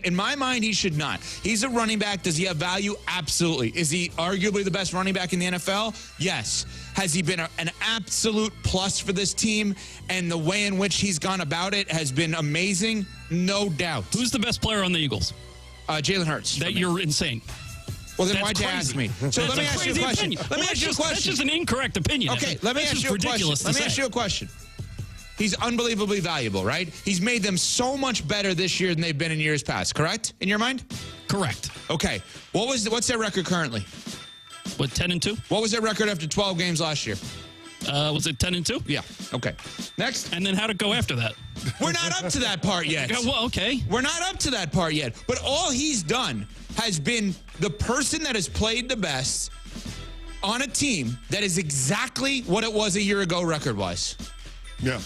In my mind, he should not. He's a running back. Does he have value? Absolutely. Is he arguably the best running back in the NFL? Yes. Has he been an absolute plus for this team? And the way in which he's gone about it has been amazing? No doubt. Who's the best player on the Eagles? Jalen Hurts. You're insane. Well, then why'd you ask me? So let me ask you a question. That's just an incorrect opinion. Okay, let me ask you a question. Let me ask you a question. He's unbelievably valuable, right? He's made them so much better this year than they've been in years past, correct? In your mind? Correct. Okay. What's their record currently? What, 10-2? What was their record after 12 games last year? Was it 10-2? Yeah. Okay. Next. And then how'd it go after that? We're not up to that part yet. Well, okay. We're not up to that part yet. But all he's done has been the person that has played the best on a team that is exactly what it was a year ago record-wise. Yeah.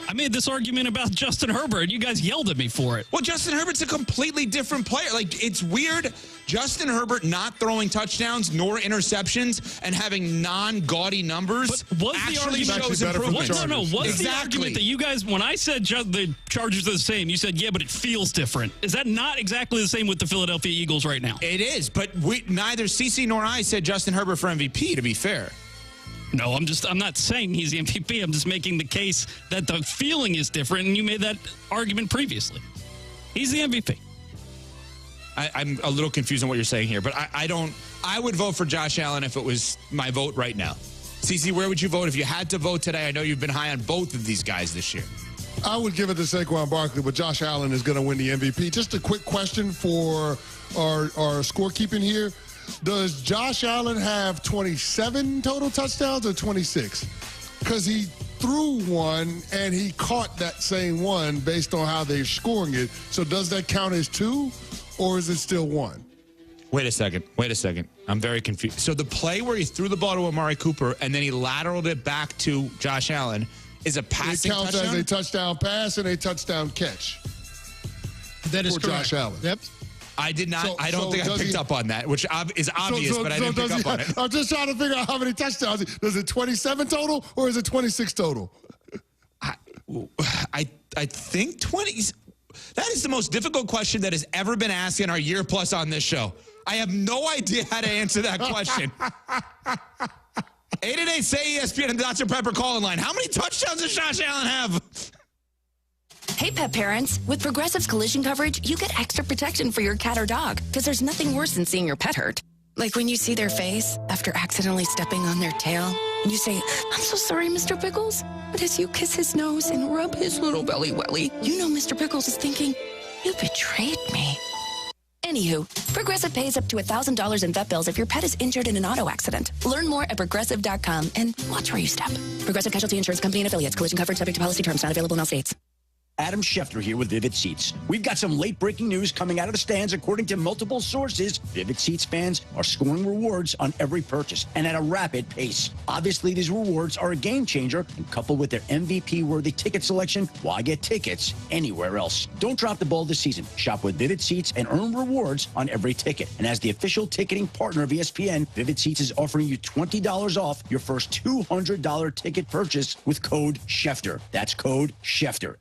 I made this argument about Justin Herbert. You guys yelled at me for it. Well, Justin Herbert's a completely different player. Like, it's weird. Justin Herbert not throwing touchdowns nor interceptions and having non-gaudy numbers actually shows improvement. What's the argument that you guys, when I said the Chargers are the same, you said, yeah, but it feels different. Is that not exactly the same with the Philadelphia Eagles right now? It is, but neither CC nor I said Justin Herbert for MVP, to be fair. No, I'm not saying he's the MVP. I'm just making the case that the feeling is different, and you made that argument previously. He's the MVP. I'm a little confused on what you're saying here, but I would vote for Josh Allen if it was my vote right now. CC, where would you vote if you had to vote today? I know you've been high on both of these guys this year. I would give it to Saquon Barkley, but Josh Allen is going to win the MVP. Just a quick question for our scorekeeping here. Does Josh Allen have 27 total touchdowns or 26? Because he threw one and he caught that same one based on how they're scoring it. So does that count as 2 or is it still 1? Wait a second. I'm very confused. So the play where he threw the ball to Amari Cooper and then he lateraled it back to Josh Allen is a passing touchdown? It counts as a touchdown pass and a touchdown catch. That is for correct. Josh Allen. Yep. I did not. I don't think I picked up on that, which is obvious, but I didn't pick up on it. I'm just trying to figure out how many touchdowns. Is it 27 total or is it 26 total? I think 20. That is the most difficult question that has ever been asked in our year plus on this show. I have no idea how to answer that question. 888-SAY-ESPN and Dr. Pepper call-in line. How many touchdowns does Josh Allen have? Hey, pet parents. With Progressive's collision coverage, you get extra protection for your cat or dog because there's nothing worse than seeing your pet hurt. Like when you see their face after accidentally stepping on their tail, and you say, "I'm so sorry, Mr. Pickles." But as you kiss his nose and rub his little belly welly, you know Mr. Pickles is thinking, "You betrayed me." Anywho, Progressive pays up to $1,000 in vet bills if your pet is injured in an auto accident. Learn more at Progressive.com and watch where you step. Progressive Casualty Insurance Company and Affiliates. Collision coverage subject to policy terms. Not available in all states. Adam Schefter here with Vivid Seats. We've got some late-breaking news coming out of the stands. According to multiple sources, Vivid Seats fans are scoring rewards on every purchase and at a rapid pace. Obviously, these rewards are a game changer, and coupled with their MVP-worthy ticket selection, why get tickets anywhere else? Don't drop the ball this season. Shop with Vivid Seats and earn rewards on every ticket. And as the official ticketing partner of ESPN, Vivid Seats is offering you $20 off your first $200 ticket purchase with code Schefter. That's code Schefter.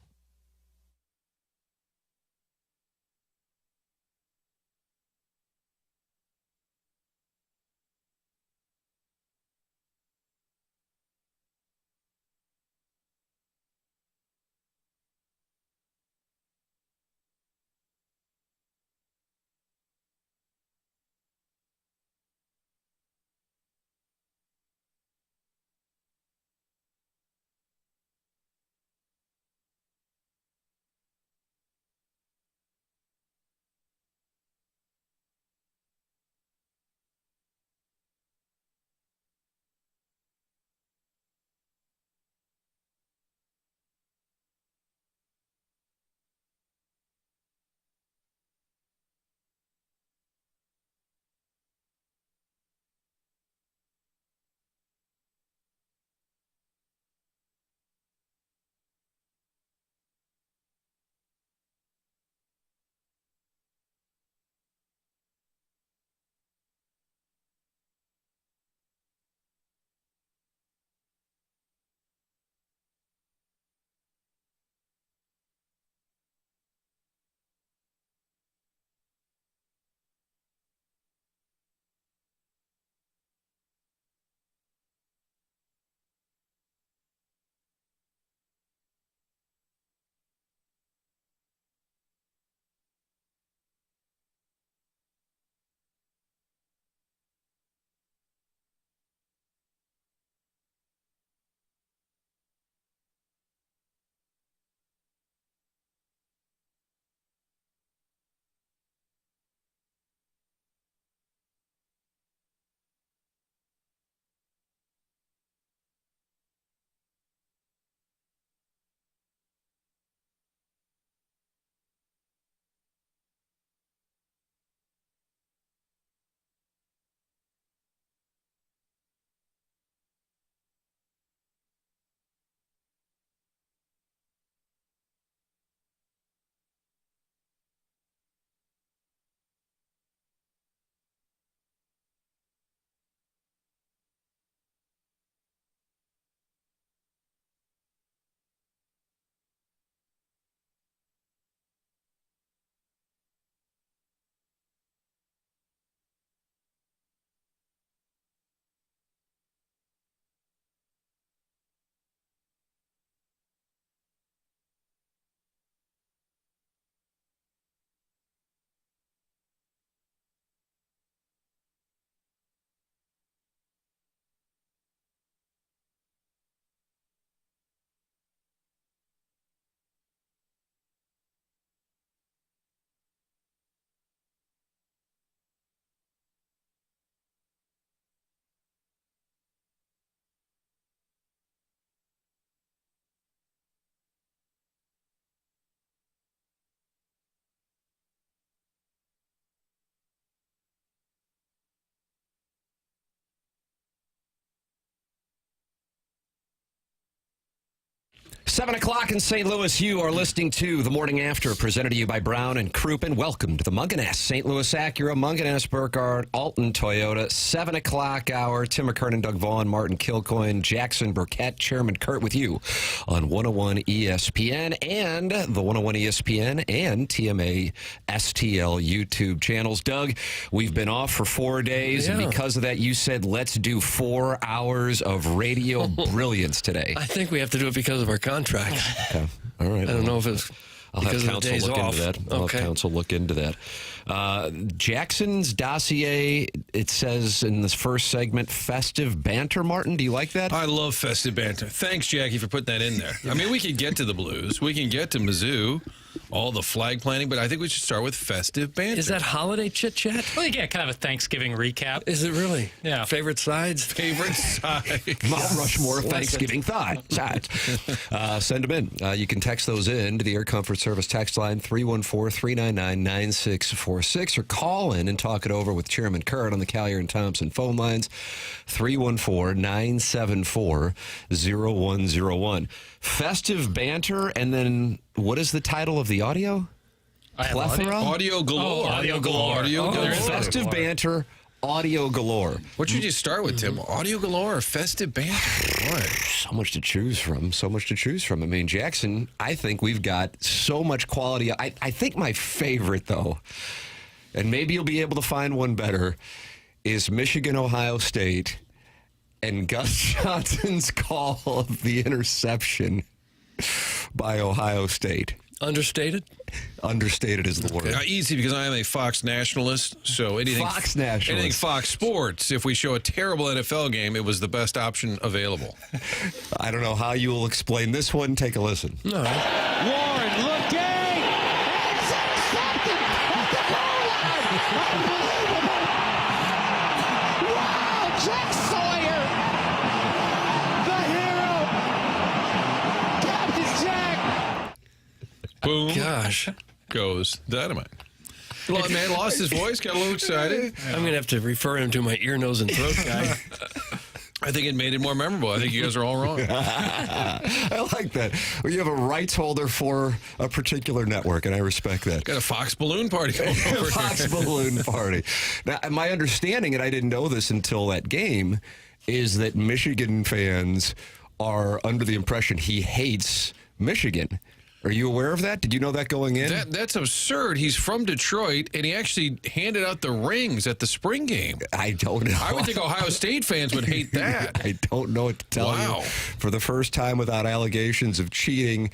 7 o'clock in St. Louis. You are listening to The Morning After, presented to you by Brown and Crouppen. Welcome to the Munganess St. Louis Acura, Munganess Burkhardt, Alton Toyota. 7 o'clock hour. Tim McKernan, Doug Vaughn, Martin Kilcoyne, Jackson Burkett, Chairman Kurt with you on 101 ESPN and the 101 ESPN and TMA STL YouTube channels. Doug, we've been off for 4 days, and because of that, you said let's do 4 hours of radio brilliance today. I think we have to do it because of our contract. Okay. All right. I don't know if it's because of the days off. I'll have counsel look into that. Jackson's dossier, it says in this first segment, festive banter. Martin, do you like that? I love festive banter. Thanks, Jackie, for putting that in there. I mean, we can get to the Blues. We can get to Mizzou, all the flag planting, but I think we should start with festive banter. Is that holiday chit-chat? Well, yeah, kind of a Thanksgiving recap. Is it really? Yeah. Favorite sides? Favorite sides. Mount Rushmore Thanksgiving sides. Send them in. You can text those in to the Air Comfort Service text line 314-399-9646 or call in and talk it over with Chairman Kurt on the Collier and Thompson phone lines 314-974-0101. Festive banter, and then what is the title of the audio? Plethora? Audio galore. Audio galore. Audio galore. Festive banter, audio galore. What should you start with, Tim? Audio galore or festive banter? Boy. So much to choose from. I mean, Jackson, I think we've got so much quality. I think my favorite, though, and maybe you'll be able to find one better, is Michigan-Ohio State and Gus Johnson's call of the interception by Ohio State. Understated? Understated is the word. Easy, because I am a Fox nationalist, so anything Fox Sports, if we show a terrible NFL game, it was the best option available. I don't know how you will explain this one. Take a listen. All right. Warren looking. It's intercepted at the goal line. Unbelievable. Wow, Jack Sawyer. The hero. Captain Jack. Boom. Gosh. Goes dynamite. Well, man lost his voice, got a little excited. I'm going to have to refer him to my ear, nose, and throat guy. I think it made it more memorable. I think you guys are all wrong. I like that. Well, you have a rights holder for a particular network, and I respect that. Got a Fox balloon party going over Fox balloon party. Now, my understanding, and I didn't know this until that game, is that Michigan fans are under the impression he hates Michigan. Are you aware of that? Did you know that going in? That's absurd. He's from Detroit, and he actually handed out the rings at the spring game. I don't know. I would think Ohio State fans would hate that. I don't know what to tell you. For the first time without allegations of cheating,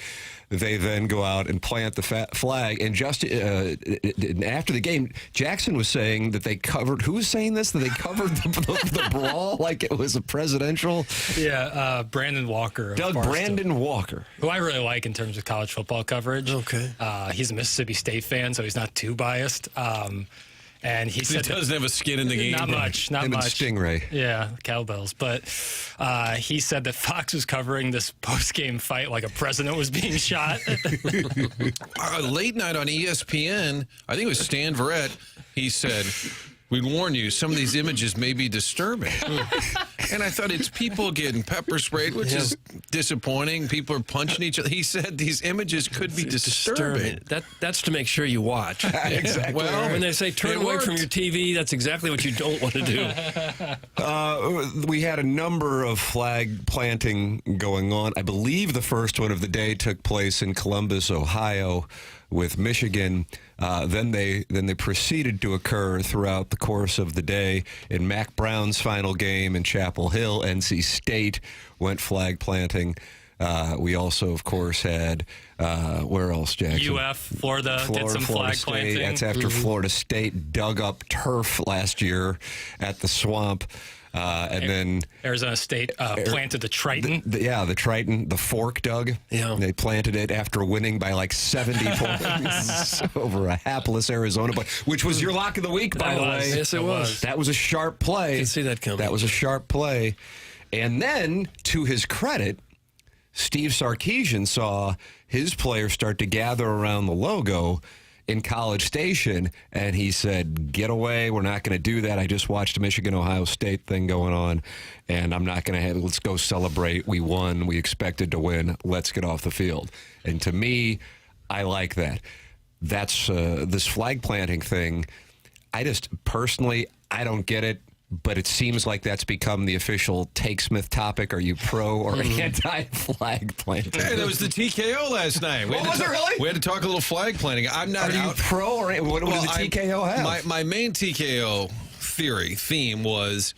they then go out and plant the flag. And just after the game, Jackson was saying that they covered. Who was saying this? That they covered the brawl like it was a presidential. Yeah, Brandon Walker. Brandon Walker, who I really like in terms of college football coverage. Okay. He's a Mississippi State fan, so he's not too biased. And he said he doesn't have a skin in the game. Not much. Him and Stingray. Yeah, cowbells. But he said that Fox was covering this post-game fight like a president was being shot. Late night on ESPN, I think it was Stan Verrett, he said, "We warn you, some of these images may be disturbing." And I thought, it's people getting pepper sprayed, which is disappointing. People are punching each other. He said these images could be disturbing. That's to make sure you watch. Exactly. Well, when they say turn away from your TV, that's exactly what you don't want to do. We had a number of flag planting going on. I believe the first one of the day took place in Columbus, Ohio, with Michigan. Then they proceeded to occur throughout the course of the day in Mac Brown's final game in Chapel Hill. NC State went flag planting. We also, of course, had where else, Jackson? Florida did some flag planting. That's after Florida State dug up turf last year at the Swamp. And then Arizona State planted the Triton. The Triton, the fork, Doug. Yeah. They planted it after winning by like 70 points over a hapless Arizona, which was your lock of the week, by the way. Yes, it was. That was a sharp play. I can see that coming. That was a sharp play. And then, to his credit, Steve Sarkisian saw his players start to gather around the logo in College Station, and he said, get away, we're not going to do that. I just watched a Michigan-Ohio State thing going on, and I'm not going to have it. Let's go celebrate. We won. We expected to win. Let's get off the field. And to me, I like that. That's this flag planting thing. I just, personally, I don't get it. But it seems like that's become the official Take Smith topic. Are you pro or anti-flag planting? Hey, that was the TKO last night. Was it really? We had to talk a little flag planting. I'm not Are you pro or what did the TKO have? My main TKO theme was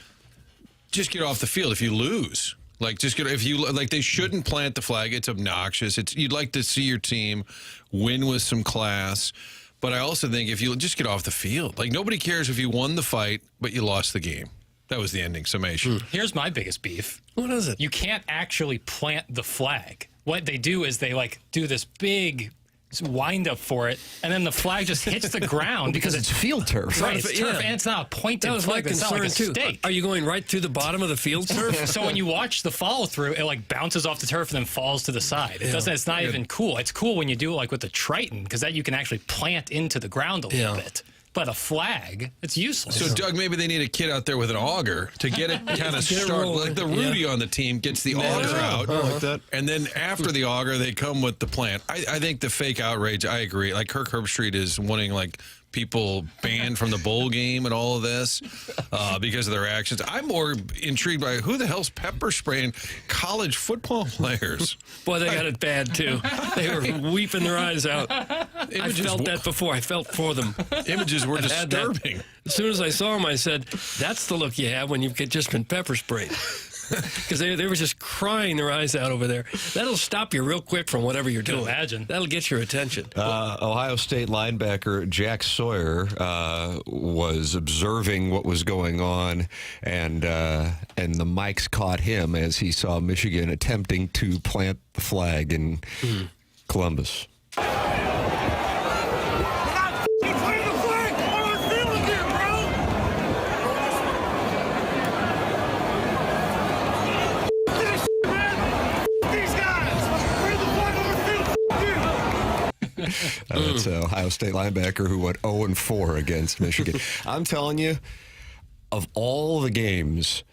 just get off the field if you lose. Like, just get, if you like, they shouldn't plant the flag. It's obnoxious. You'd like to see your team win with some class. But I also think if you just get off the field, like nobody cares if you won the fight, but you lost the game. That was the ending summation. Here's my biggest beef. What is it? You can't actually plant the flag. What they do is they like do this big wind up for it, and then the flag just hits the ground because it's field turf. Right, it's turf, and it's not a pointed that was flag. my It's not concern like a too. stake. Are you going right through the bottom of the field turf? So when you watch the follow through, it like bounces off the turf and then falls to the side. It doesn't. It's not even cool. It's cool when you do it like with the Triton because that you can actually plant into the ground a little bit. But a flag, it's useless. So, Doug, maybe they need a kid out there with an auger to get it kind of started. Like the Rudy on the team gets the auger out. Like that. And then after the auger, they come with the plant. I think the fake outrage, I agree. Like Kirk Herbstreit is wanting like people banned from the bowl game and all of this because of their actions. I'm more intrigued by who the hell's pepper spraying college football players. Boy, they got it bad, too. They were weeping their eyes out. I felt that before. I felt for them. Images were disturbing. As soon as I saw them, I said, that's the look you have when you've just been pepper sprayed. Because they were just crying their eyes out over there. That'll stop you real quick from whatever you're doing. Imagine. That'll get your attention. Ohio State linebacker Jack Sawyer was observing what was going on, and the mics caught him as he saw Michigan attempting to plant the flag in Columbus. That's Ohio State linebacker who went 0-4 against Michigan. I'm telling you, of all the games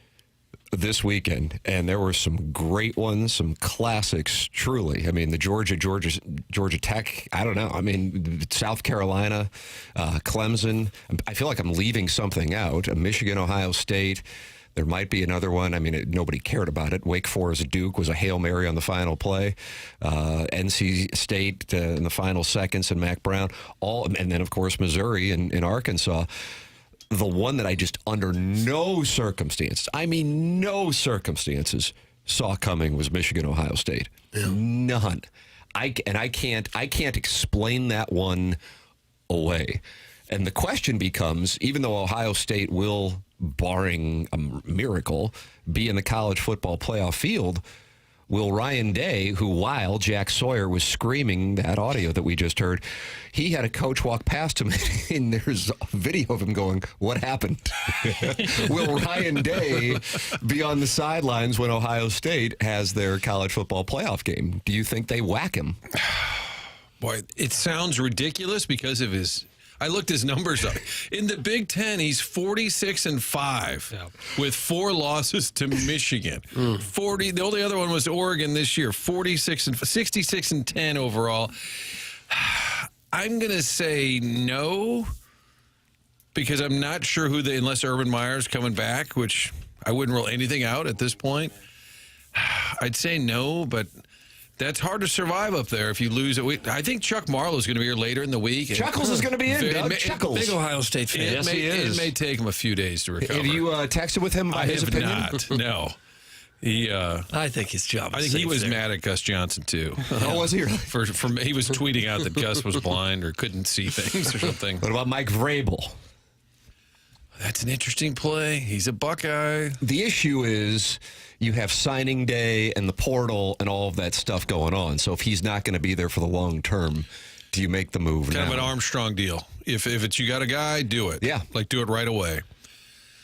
this weekend, and there were some great ones, some classics, truly. I mean, the Georgia Tech, I don't know. I mean, South Carolina, Clemson. I feel like I'm leaving something out. Michigan, Ohio State. There might be another one. I mean, nobody cared about it. Wake Forest Duke was a Hail Mary on the final play. NC State in the final seconds and Mac Brown. And then, of course, Missouri and Arkansas. The one that I just under no circumstances, I mean no circumstances, saw coming was Michigan, Ohio State. Yeah. None. I can't explain that one away. And the question becomes, even though Ohio State will, barring a miracle, be in the college football playoff field, will Ryan Day, who while Jack Sawyer was screaming that audio that we just heard, he had a coach walk past him and there's a video of him going, what happened? Will Ryan Day be on the sidelines when Ohio State has their college football playoff game? Do you think they whack him? Boy, it sounds ridiculous because of his... I looked his numbers up. In the Big Ten, he's 46-5 with 4 losses to Michigan. 40. The only other one was Oregon this year. 66-10 overall. I'm going to say no because I'm not sure unless Urban Meyer's coming back, which I wouldn't rule anything out at this point. I'd say no, but that's hard to survive up there if you lose it. I think Chuck Marlowe's going to be here later in the week. Chuckles is going to be in, Doug. Chuckles. Big Ohio State fan. Yes, he is. It may take him a few days to recover. Have you texted with him about his opinion? Not. No. I think his job is I think he was there. mad at Gus Johnson, too. Oh, was he really? He was tweeting out that Gus was blind or couldn't see things or something. What about Mike Vrabel? That's an interesting play. He's a Buckeye. The issue is you have signing day and the portal and all of that stuff going on. So if he's not going to be there for the long term, do you make the move kind now? of an Armstrong deal. If it's you got a guy, do it. Yeah. Like, do it right away.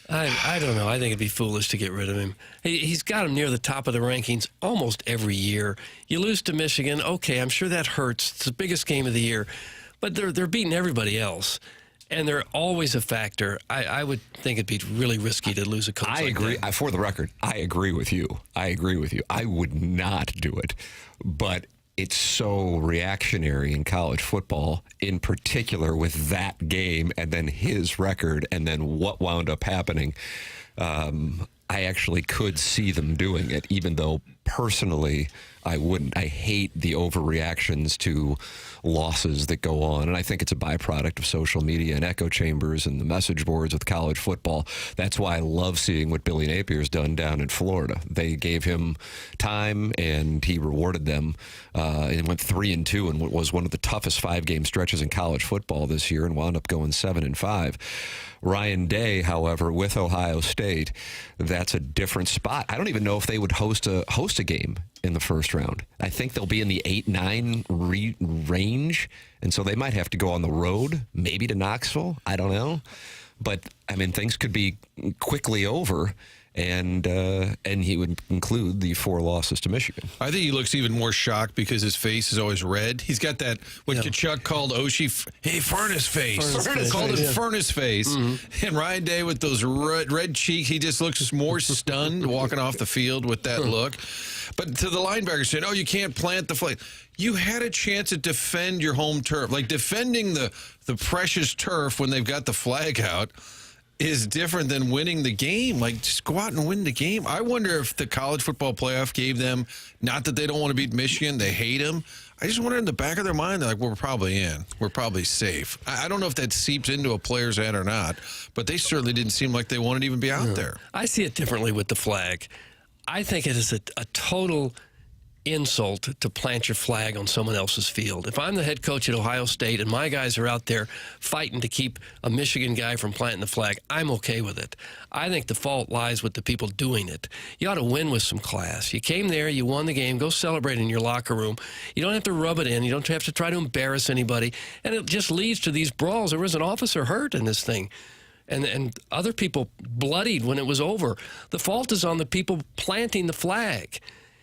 I don't know. I think it'd be foolish to get rid of him. He's got him near the top of the rankings almost every year. You lose to Michigan, okay, I'm sure that hurts. It's the biggest game of the year. but they're beating everybody else. And they're always a factor. I would think it'd be really risky to lose a coach. I agree. For the record, I agree with you. I would not do it. But it's so reactionary in college football, in particular with that game and then his record and then what wound up happening. I actually could see them doing it, even though personally I wouldn't. I hate the overreactions to losses that go on, and I think it's a byproduct of social media and echo chambers and the message boards with college football. That's why I love seeing what Billy Napier's done down in Florida. They gave him time, and he rewarded them. And went 3-2 and was one of the toughest 5-game stretches in college football this year, and wound up going 7-5. Ryan Day, however, with Ohio State, that's a different spot. I don't even know if they would host a game in the first round. I think they'll be in the 8-9 range, and so they might have to go on the road, maybe to Knoxville. I don't know. But, I mean, things could be quickly over, and he would include the 4 losses to Michigan. I think he looks even more shocked because his face is always red. He's got that, what Kachuk called Oshie, furnace face. Called it furnace face. Mm-hmm. And Ryan Day with those red cheeks, he just looks more stunned walking off the field with that look. But to the linebacker saying, you can't plant the flag. You had a chance to defend your home turf. Like defending the precious turf when they've got the flag out is different than winning the game. Like, just go out and win the game. I wonder if the college football playoff gave them, not that they don't want to beat Michigan, they hate them. I just wonder in the back of their mind, they're like, we're probably in. We're probably safe. I don't know if that seeps into a player's head or not, but they certainly didn't seem like they wanted to even be out there. I see it differently with the flag. I think it is a total insult to plant your flag on someone else's field. If I'm the head coach at Ohio State and my guys are out there fighting to keep a Michigan guy from planting the flag, I'm okay with it. I think the fault lies with the people doing it. You ought to win with some class. You came there, you won the game, go celebrate in your locker room. You don't have to rub it in. You don't have to try to embarrass anybody. And it just leads to these brawls. There was an officer hurt in this thing. And other people bloodied when it was over. The fault is on the people planting the flag.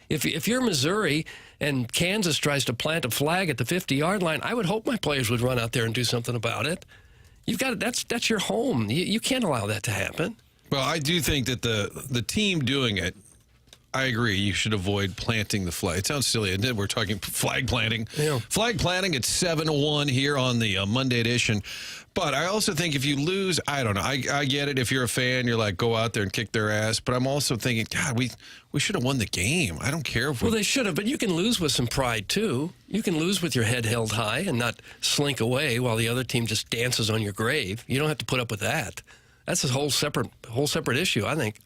If you're Missouri and Kansas tries to plant a flag at the 50-yard line, I would hope my players would run out there and do something about it. You've got that's your home. You can't allow that to happen. Well, I do think that the team doing it, I agree. You should avoid planting the flag. It sounds silly, isn't it? We're talking flag planting. Yeah. Flag planting at 7-1 here on the Monday edition. But I also think if you lose, I don't know. I get it. If you're a fan, you're like, go out there and kick their ass. But I'm also thinking, God, we should have won the game. I don't care if Well, they should have, but you can lose with some pride, too. You can lose with your head held high and not slink away while the other team just dances on your grave. You don't have to put up with that. That's a whole separate issue, I think.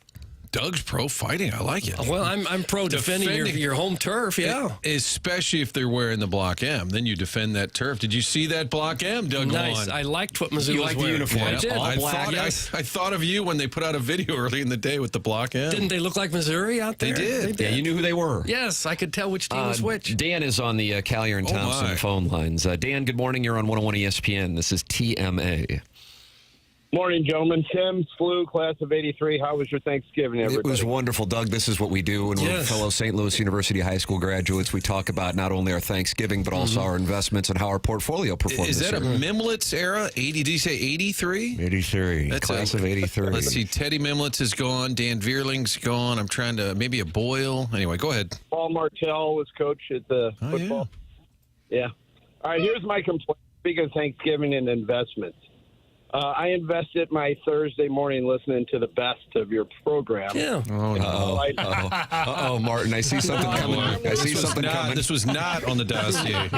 Doug's pro fighting. I like it. Well, I'm pro defending your home turf, yeah. Especially if they're wearing the Block M. Then you defend that turf. Did you see that Block M, Doug? Nice. I liked what Mizzou was wearing. You liked the uniform. I did. All black. I thought of you when they put out a video early in the day with the Block M. Didn't they look like Missouri out there? They did. Yeah, you knew who they were. Yes, I could tell which team was which. Dan is on the Callier and Thompson phone lines. Dan, good morning. You're on 101 ESPN. This is TMA. Morning, gentlemen. Tim, Flew, class of 83. How was your Thanksgiving, everybody? It was wonderful, Doug. This is what we do when we're fellow St. Louis University high school graduates. We talk about not only our Thanksgiving, but also our investments and how our portfolio performed. Is that a Mimlitz era? 80? Did you say 83? 83. That's class of 83. Let's see. Teddy Mimlitz is gone. Dan Veerling's gone. I'm trying to, maybe a Boyle. Anyway, go ahead. Paul Martell was coach at the football. Yeah. All right, here's my complaint. Speaking of Thanksgiving and investments. I invested my Thursday morning listening to the best of your program. Yeah. Oh, Martin, I see something coming. I see something coming. This was not on the dossier.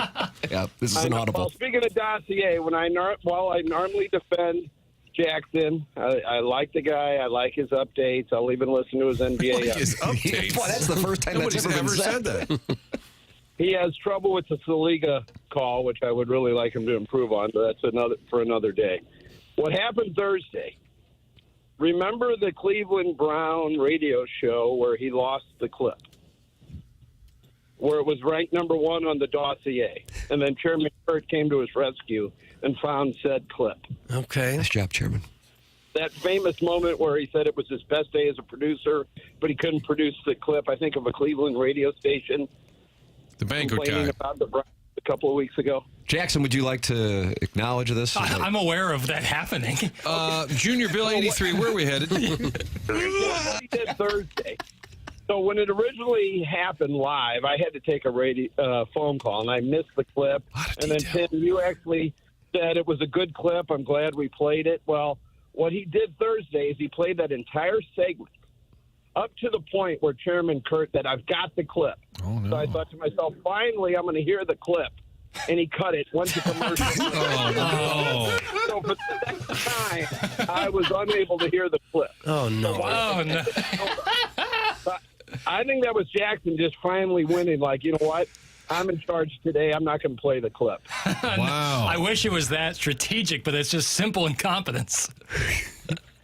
Yeah, this is inaudible. Well, speaking of dossier, while I normally defend Jackson, I like the guy. I like his updates. I'll even listen to his NBA his updates. Boy, that's the first time Nobody's that's ever been said. that. He has trouble with the Saliga call, which I would really like him to improve on, but that's for another day. What happened Thursday? Remember the Cleveland Brown radio show where he lost the clip? Where it was ranked number 1 on the dossier. And then Chairman Kurt came to his rescue and found said clip. Okay. Nice job, Chairman. That famous moment where he said it was his best day as a producer, but he couldn't produce the clip, I think, of a Cleveland radio station. The banquet guy. Complaining about the Browns a couple of weeks ago. Jackson, would you like to acknowledge this? I'm aware of that happening. Junior Bill 83, where are we headed? What he did Thursday. So when it originally happened live, I had to take a phone call, and I missed the clip. And then, Tim, you actually said it was a good clip. I'm glad we played it. Well, what he did Thursday is he played that entire segment up to the point where Chairman Kurt said, I've got the clip. Oh, no. So I thought to myself, finally, I'm going to hear the clip. And he cut it, went to commercial. So for the second time, I was unable to hear the clip. Oh, no. I think that was Jackson just finally winning, like, you know what? I'm in charge today. I'm not going to play the clip. Wow. I wish it was that strategic, but it's just simple incompetence.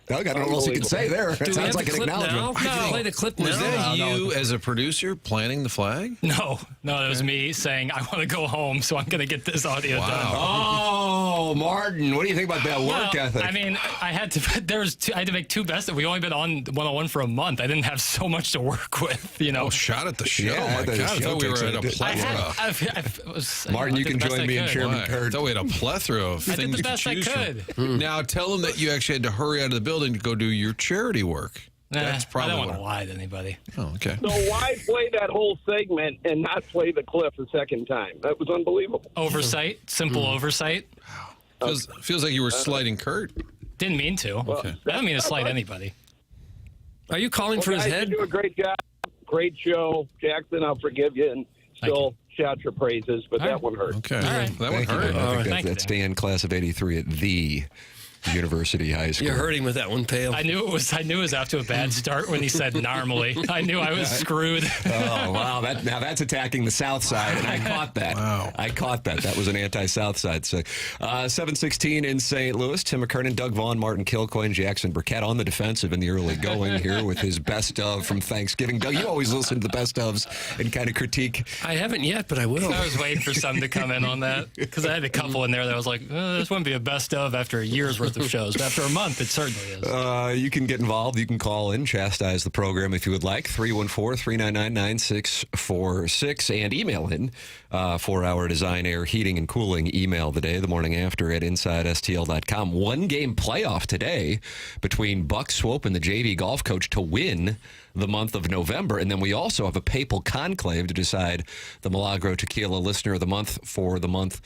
Doug, I don't know what else you can say there. It sounds like an acknowledgement. No. Play the clip now. Was that you as a producer planting the flag? No, it was me saying, I want to go home, so I'm going to get this audio done. Oh, Martin, what do you think about that work ethic? I mean, I had to make two best of. We only been on 101 for a month. I didn't have so much to work with, you know. Oh, shot at the show. Yeah, My God, I thought we were at a plethora. Martin, you can join me in Chairman I Kurt. thought we had a plethora of I things did the best to I choose could. from. Now, tell them that you actually had to hurry out of the building to go do your charity work. That's probably I don't want to lie to anybody. Oh, okay. So why play that whole segment and not play the clip a second time? That was unbelievable. Oversight, simple oversight. Feels like you were slighting Kurt. Didn't mean to. Okay. I don't mean to slight anybody. Are you calling for his guys, head? You do a great job. Great show. Jackson, I'll forgive you and still shout your praises, but that one hurt. Okay. All right. That one Thank you, hurt. man. I Thank think that's you. Dan, class of 83 at the University High School. You're hurting with that one, Pale. I knew it was off to a bad start when he said normally. I knew I was screwed. Oh, wow. Now that's attacking the South Side, and I caught that. Wow. I caught that. That was an anti-South Side. So, 7:16 in St. Louis. Tim McKernan, Doug Vaughn, Martin Kilcoyne, Jackson Burkett on the defensive in the early going here with his best of from Thanksgiving. Doug, you always listen to the best ofs and kind of critique. I haven't yet, but I will. I was waiting for some to come in on that because I had a couple in there that I was like, this wouldn't be a best of after a year's worth of shows. But after a month, it certainly is. You can get involved. You can call in, chastise the program if you would like. 314-399-9646 and email in for our design, air, heating, and cooling email the day, the morning after at InsideSTL.com. One game playoff today between Buck Swope and the JV golf coach to win the month of November. And then we also have a papal conclave to decide the Milagro Tequila Listener of the Month for the month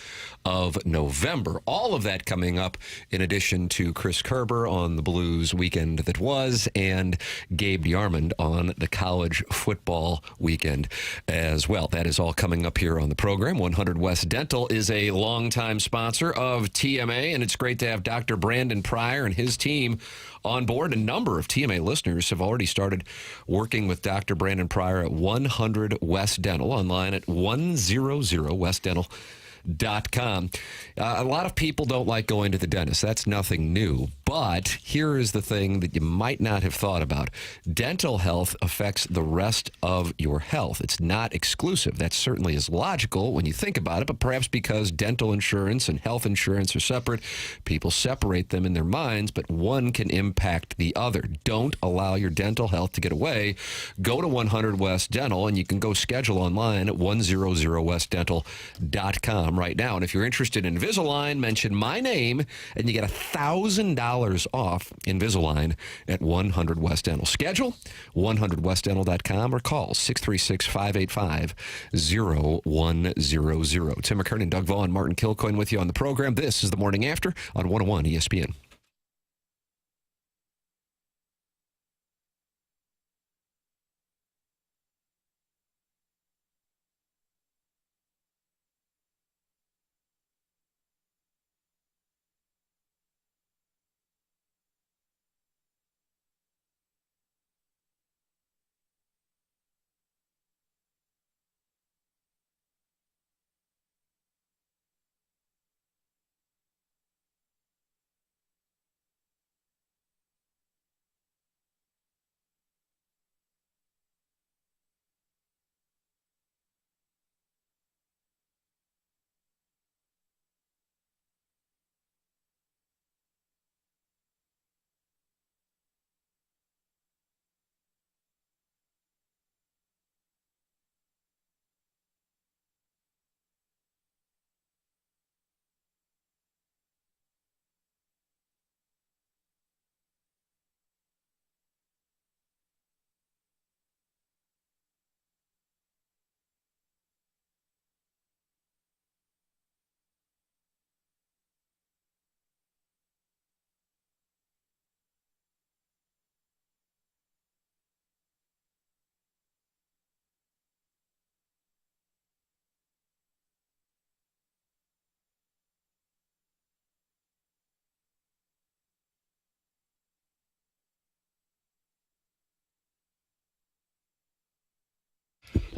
of November. All of that coming up in addition to Chris Kerber on the Blues weekend that was and Gabe Yarmond on the college football weekend as well. That is all coming up here on the program. 100 West Dental is a longtime sponsor of TMA, and it's great to have Dr. Brandon Pryor and his team on board. A number of TMA listeners have already started working with Dr. Brandon Pryor at 100 West Dental, online at 100westdental.com. A lot of people don't like going to the dentist. That's nothing new. But here is the thing that you might not have thought about. Dental health affects the rest of your health. It's not exclusive. That certainly is logical when you think about it, but perhaps because dental insurance and health insurance are separate, people separate them in their minds, but one can impact the other. Don't allow your dental health to get away. Go to 100 West Dental, and you can go schedule online at 100westdental.com right now. And if you're interested in Invisalign, mention my name, and you get $1,000 off Invisalign at 100 West Dental. Schedule 100westdental.com or call 636-585-0100. Tim McKernan, Doug Vaughn, Martin Kilcoyne with you on the program. This is the Morning After on 101 ESPN.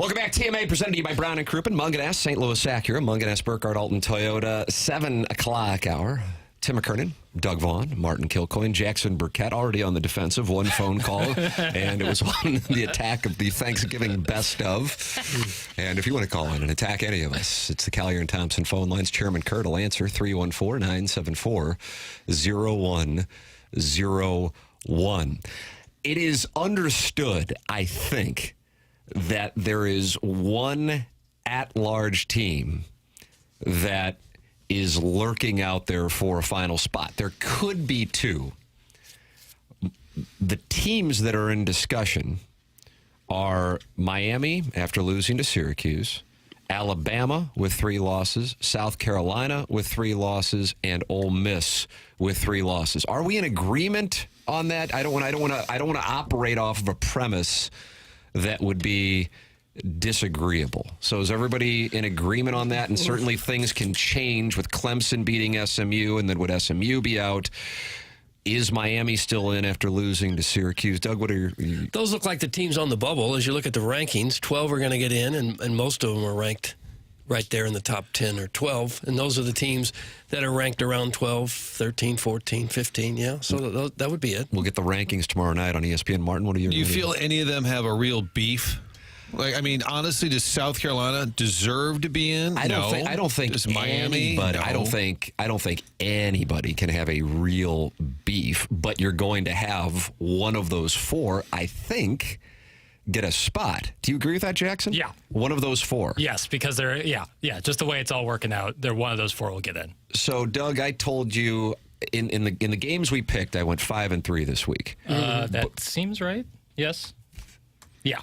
Welcome back, TMA, presented to you by Brown and Crouppen, Munganess, St. Louis Acura, Munganess, Burkhardt, Alton, Toyota, 7 o'clock hour. Tim McKernan, Doug Vaughn, Martin Kilcoyne, Jackson Burkett, already on the defensive, one phone call, and it was on the attack of the Thanksgiving best of. And if you want to call in and attack any of us, it's the Collier and Thompson phone lines. Chairman Kurt will answer 314-974-0101. It is understood, I think, that there is one at-large team that is lurking out there for a final spot. There could be two. The teams that are in discussion are Miami after losing to Syracuse, Alabama with 3 losses, South Carolina with 3 losses, and Ole Miss with 3 losses. Are we in agreement on that? I don't want to operate off of a premise that would be disagreeable. So is everybody in agreement on that? And certainly things can change with Clemson beating SMU, and then would SMU be out? Is Miami still in after losing to Syracuse? Doug, what are your... Those look like the teams on the bubble. As you look at the rankings, 12 are going to get in, and most of them are ranked right there in the top 10 or 12. And those are the teams that are ranked around 12, 13, 14, 15. Yeah, so that would be it. We'll get the rankings tomorrow night on ESPN. Martin, what are your... Do you feel any of them have a real beef? Like, I mean, honestly, does South Carolina deserve to be in? I don't think does Miami. But no. I don't think anybody can have a real beef. But you're going to have one of those 4, I think, get a spot. Do you agree with that, Jackson? Yeah. One of those 4. Yes, because they're just the way it's all working out. They're one of those 4 will get in. So, Doug, I told you in the games we picked, I went 5-3 this week. That seems right. Yes. Yeah.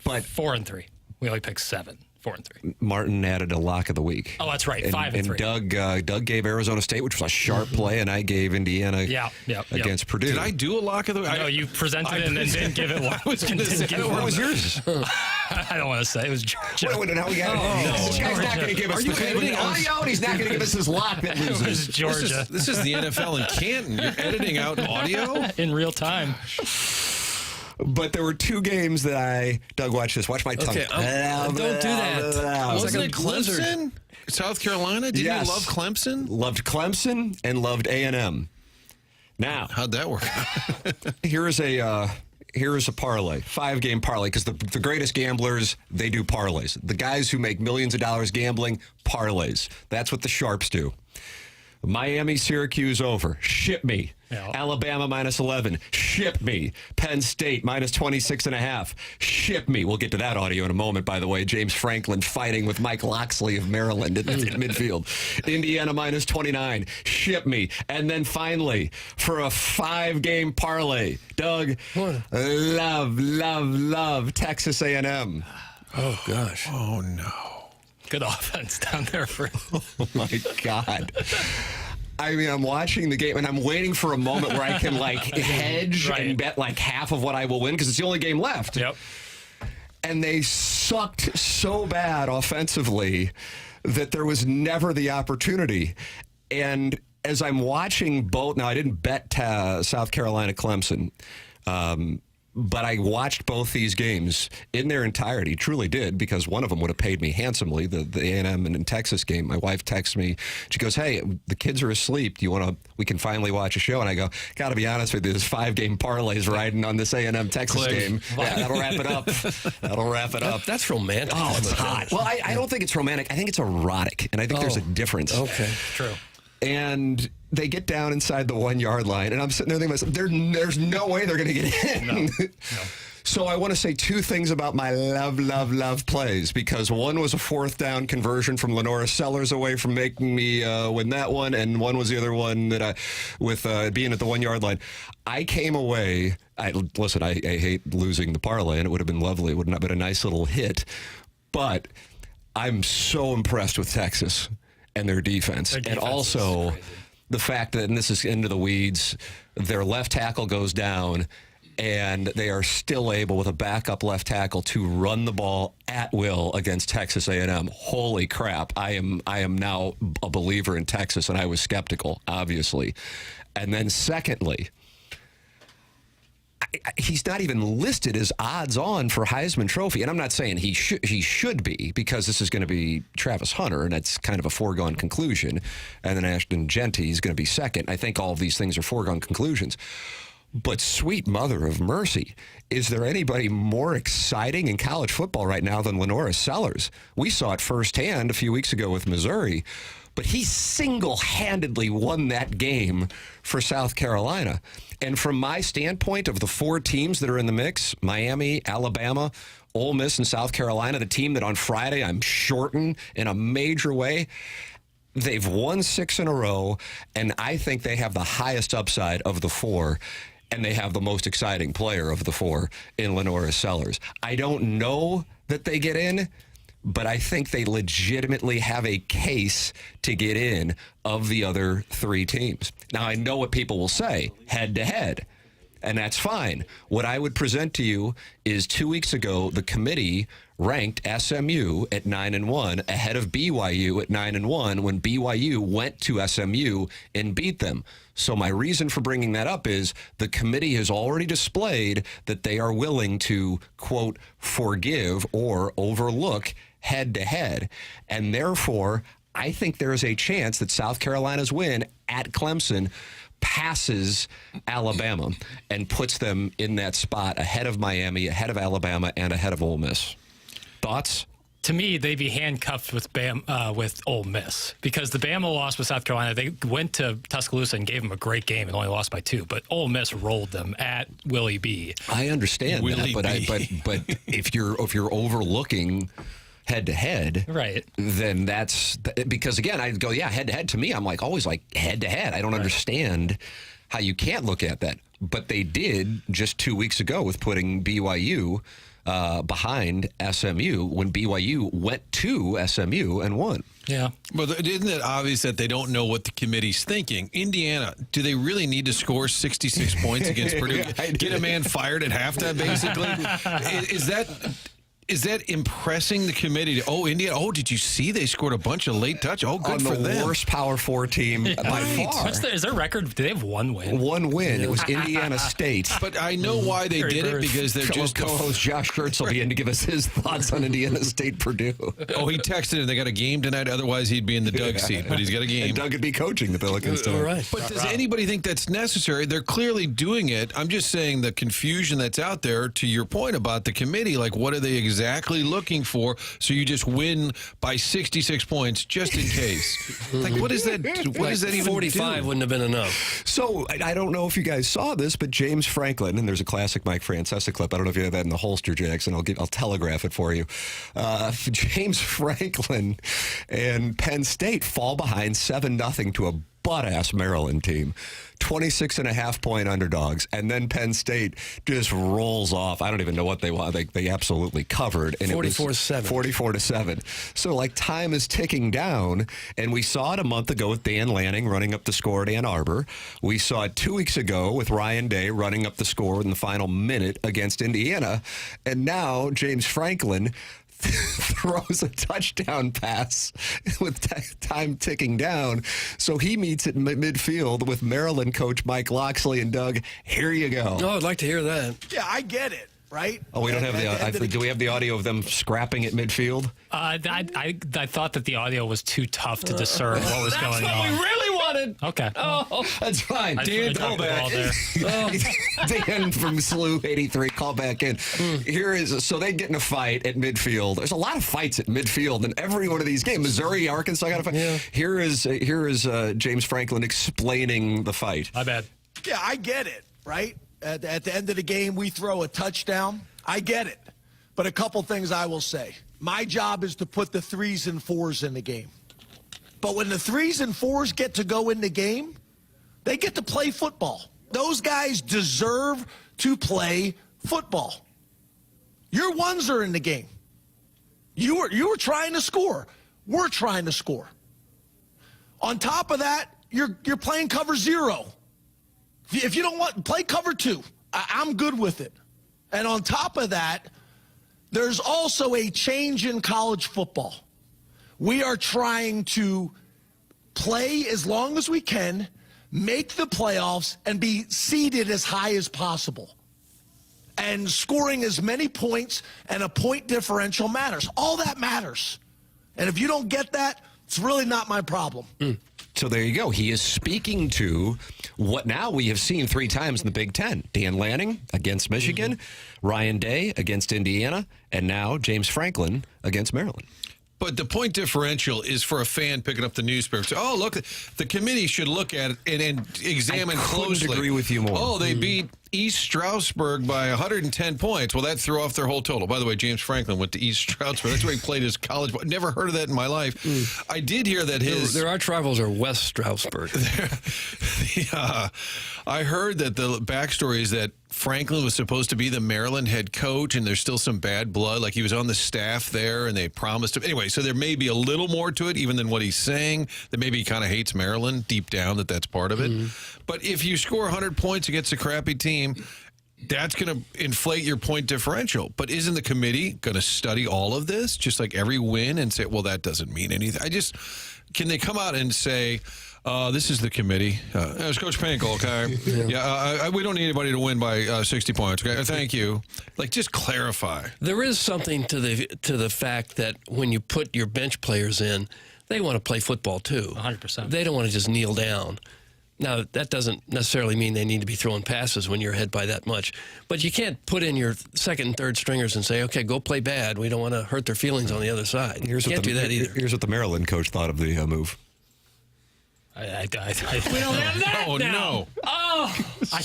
But 4-3. We only picked 7. 4-3. Martin added a lock of the week. Oh, that's right. 5-3. And Doug gave Arizona State, which was a sharp play, and I gave Indiana against Purdue. Did I do a lock of the week? No, you presented it and then didn't give it one. What was yours? I don't want to say. It was Georgia. Wait, now we got This guy's not going to give us the editing audio, and he's not going to give us his lock that loses. It was Georgia. This is the NFL in Canton. You're editing out audio? In real time. But there were 2 games that Doug, watch this. Watch my tongue. Okay, don't do that. Wasn't it Clemson? South Carolina? Didn't you love Clemson? Loved Clemson and loved A&M. Now, how'd that work? Here is a parlay, 5-game parlay, because the greatest gamblers, they do parlays. The guys who make millions of dollars gambling, parlays. That's what the sharps do. Miami, Syracuse over. Ship me. Yeah. Alabama -11. Ship me. Penn State -26.5. Ship me. We'll get to that audio in a moment, by the way. James Franklin fighting with Mike Loxley of Maryland in midfield. Indiana -29. Ship me. And then finally, for a 5-game parlay, Doug, love Texas A&M. Oh, gosh. Oh, no. Good offense down there for... Oh, my God. I mean, I'm watching the game, and I'm waiting for a moment where I can, hedge and bet, half of what I will win, because it's the only game left. Yep. And they sucked so bad offensively that there was never the opportunity. And as I'm watching both... Now, I didn't bet South Carolina Clemson, but I watched both these games in their entirety, truly did, because one of them would have paid me handsomely, the A&M and Texas game. My wife texts me. She goes, hey, the kids are asleep. We can finally watch a show. And I go, got to be honest with you, there's 5-game parlays riding on this A&M Texas game. Yeah, that'll wrap it up. That's romantic. Oh, it's hot. Well, I don't think it's romantic. I think it's erotic, and I think there's a difference. Okay. True. And they get down inside the 1-yard line, and I'm sitting there thinking to myself, there's no way they're going to get in. No. So I want to say 2 things about my love plays, because one was a 4th down conversion from Lenora Sellers away from making me win that one, and one was the other one that with being at the 1-yard line. I came away, I hate losing the parlay, and it would have been lovely. It would have been a nice little but I'm so impressed with Texas and their defense. And also the fact that, and this is into the weeds, their left tackle goes down, and they are still able, with a backup left tackle, to run the ball at will against Texas A&M. Holy crap. I am now a believer in Texas, and I was skeptical, obviously. And then secondly, he's not even listed as odds-on for Heisman Trophy. And I'm not saying he should be, because this is going to be Travis Hunter, and that's kind of a foregone conclusion. And then Ashton Genty is going to be second. I think all of these things are foregone conclusions. But sweet mother of mercy, is there anybody more exciting in college football right now than Lenora Sellers? We saw it firsthand a few weeks ago with Missouri, but he single-handedly won that game for South Carolina. And from my standpoint of the 4 teams that are in the mix, Miami, Alabama, Ole Miss, and South Carolina, the team that on Friday I'm shorting in a major way, they've won 6 in a row, and I think they have the highest upside of the 4. And they have the most exciting player of the 4 in Lenora Sellers. I don't know that they get in, but I think they legitimately have a case to get in of the other 3 teams. Now, I know what people will say, head-to-head, and that's fine. What I would present to you is 2 weeks ago, the committee ranked SMU at 9-1 ahead of BYU at 9-1 when BYU went to SMU and beat them. So my reason for bringing that up is the committee has already displayed that they are willing to, quote, forgive or overlook head-to-head. And therefore, I think there is a chance that South Carolina's win at Clemson passes Alabama and puts them in that spot ahead of Miami, ahead of Alabama, and ahead of Ole Miss. Thoughts? To me, they'd be handcuffed with with Ole Miss, because the Bama lost with South Carolina. They went to Tuscaloosa and gave them a great game and only lost by 2. But Ole Miss rolled them at Willie B. I understand that, but if you're overlooking head-to-head, right, then that's because, again, I go, yeah, head-to-head. To me, I'm always head-to-head. I don't understand how you can't look at that. But they did just 2 weeks ago with putting BYU behind SMU when BYU went to SMU and won. Yeah. Well, isn't it obvious that they don't know what the committee's thinking? Indiana, do they really need to score 66 points against Purdue? Get a man fired at halftime, basically? Is that impressing the committee? Oh, Indiana. Oh, did you see they scored a bunch of late touch? Oh, good for them. On the worst Power 4 team by far. Is their record? Do they have 1 win? 1 win. It was Indiana State. But I know why they did it, because they're just co-host Josh Kurtz will be in to give us his thoughts on Indiana State Purdue. Oh, he texted him. They got a game tonight. Otherwise, he'd be in the Doug seat. But he's got a game. And Doug would be coaching the Pelicans tonight. Right. But does anybody think that's necessary? They're clearly doing it. I'm just saying the confusion that's out there, to your point about the committee, what are they exactly looking for? So you just win by 66 points just in case. What is that? What does that even 45 do? wouldn't have been enough. So I don't know if you guys saw this, but James Franklin, and there's a classic Mike Francesa clip. I don't know if you have that in the holster, Jackson. I'll telegraph it for you. James Franklin and Penn State fall behind 7-0 to a butt-ass Maryland team. 26.5-point underdogs, and then Penn State just rolls off. I don't even know what they want. They absolutely covered, and 44-7. 44-7. So time is ticking down, and we saw it a month ago with Dan Lanning running up the score at Ann Arbor. We saw it 2 weeks ago with Ryan Day running up the score in the final minute against Indiana, and now James Franklin throws a touchdown pass with time ticking down. So he meets at midfield with Maryland coach Mike Loxley, and Doug, here you go. Oh, I'd like to hear that. Yeah, I get it, right? Oh, we don't have do we have the audio of them scrapping at midfield? I thought that the audio was too tough to discern what was going on. That's what we really wanted. Okay. Oh, that's fine. Dan, call back. Dan from SLU 83, call back in. So they get in a fight at midfield. There's a lot of fights at midfield in every one of these games. Missouri, Arkansas got a fight. Yeah. Here is James Franklin explaining the fight. My bad. Yeah, I get it, right? At the end of the game, we throw a touchdown. I get it. But a couple things I will say. My job is to put the 3s and 4s in the game. But when the 3s and 4s get to go in the game, they get to play football. Those guys deserve to play football. Your 1s are in the game. You were trying to score. We're trying to score. On top of that, you're playing cover 0. If you don't want, play cover 2. I'm good with it. And on top of that, there's also a change in college football. We are trying to play as long as we can, make the playoffs, and be seeded as high as possible. And scoring as many points and a point differential matters. All that matters. And if you don't get that, it's really not my problem. So there you go. He is speaking to what now we have seen 3 times in the Big Ten. Dan Lanning against Michigan, Ryan Day against Indiana, and now James Franklin against Maryland. But the point differential is for a fan picking up the newspaper. So, oh, look, the committee should look at it and examine closely. I couldn't agree with you more. Oh, they beat East Stroudsburg by 110 points. Well, that threw off their whole total. By the way, James Franklin went to East Stroudsburg. That's where he played his college ball. Never heard of that in my life. I did hear that Their arch rivals are West Stroudsburg. I heard that the backstory is that Franklin was supposed to be the Maryland head coach, and there's still some bad blood. Like, he was on the staff there, and they promised him. Anyway, so there may be a little more to it, even than what he's saying, that maybe he kind of hates Maryland deep down, that's part of it. But if you score 100 points against a crappy team, that's going to inflate your point differential. But isn't the committee going to study all of this, just like every win, and say, well, that doesn't mean anything? Can they come out and say, this is the committee. It's Coach Pankel, okay? We don't need anybody to win by 60 points, okay? Thank you. Like, just clarify. There is something to the fact that when you put your bench players in, they want to play football too. 100%. They don't want to just kneel down. Now, that doesn't necessarily mean they need to be throwing passes when you're ahead by that much. But you can't put in your second and third stringers and say, okay, go play bad. We don't want to hurt their feelings on the other side. You can't do that either. Here's what the Maryland coach thought of the move. We don't have that now. No. Oh, I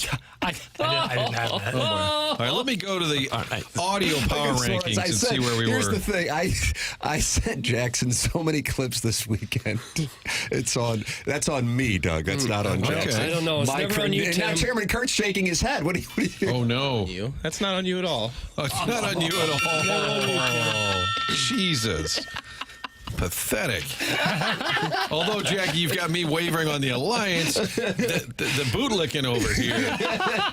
didn't have that. All right, let me go to the audio power rankings and see where we were. Here's the thing. I sent Jackson so many clips this weekend. That's on me, Doug. That's not on Jackson. I don't know. It's never on you, Tim. Now Chairman Kurt's shaking his head. What do you Oh, no. That's not on you at all. Oh, it's not on you at all. Oh, Jesus. Pathetic. Although, Jackie, you've got me wavering on the alliance, the bootlicking over here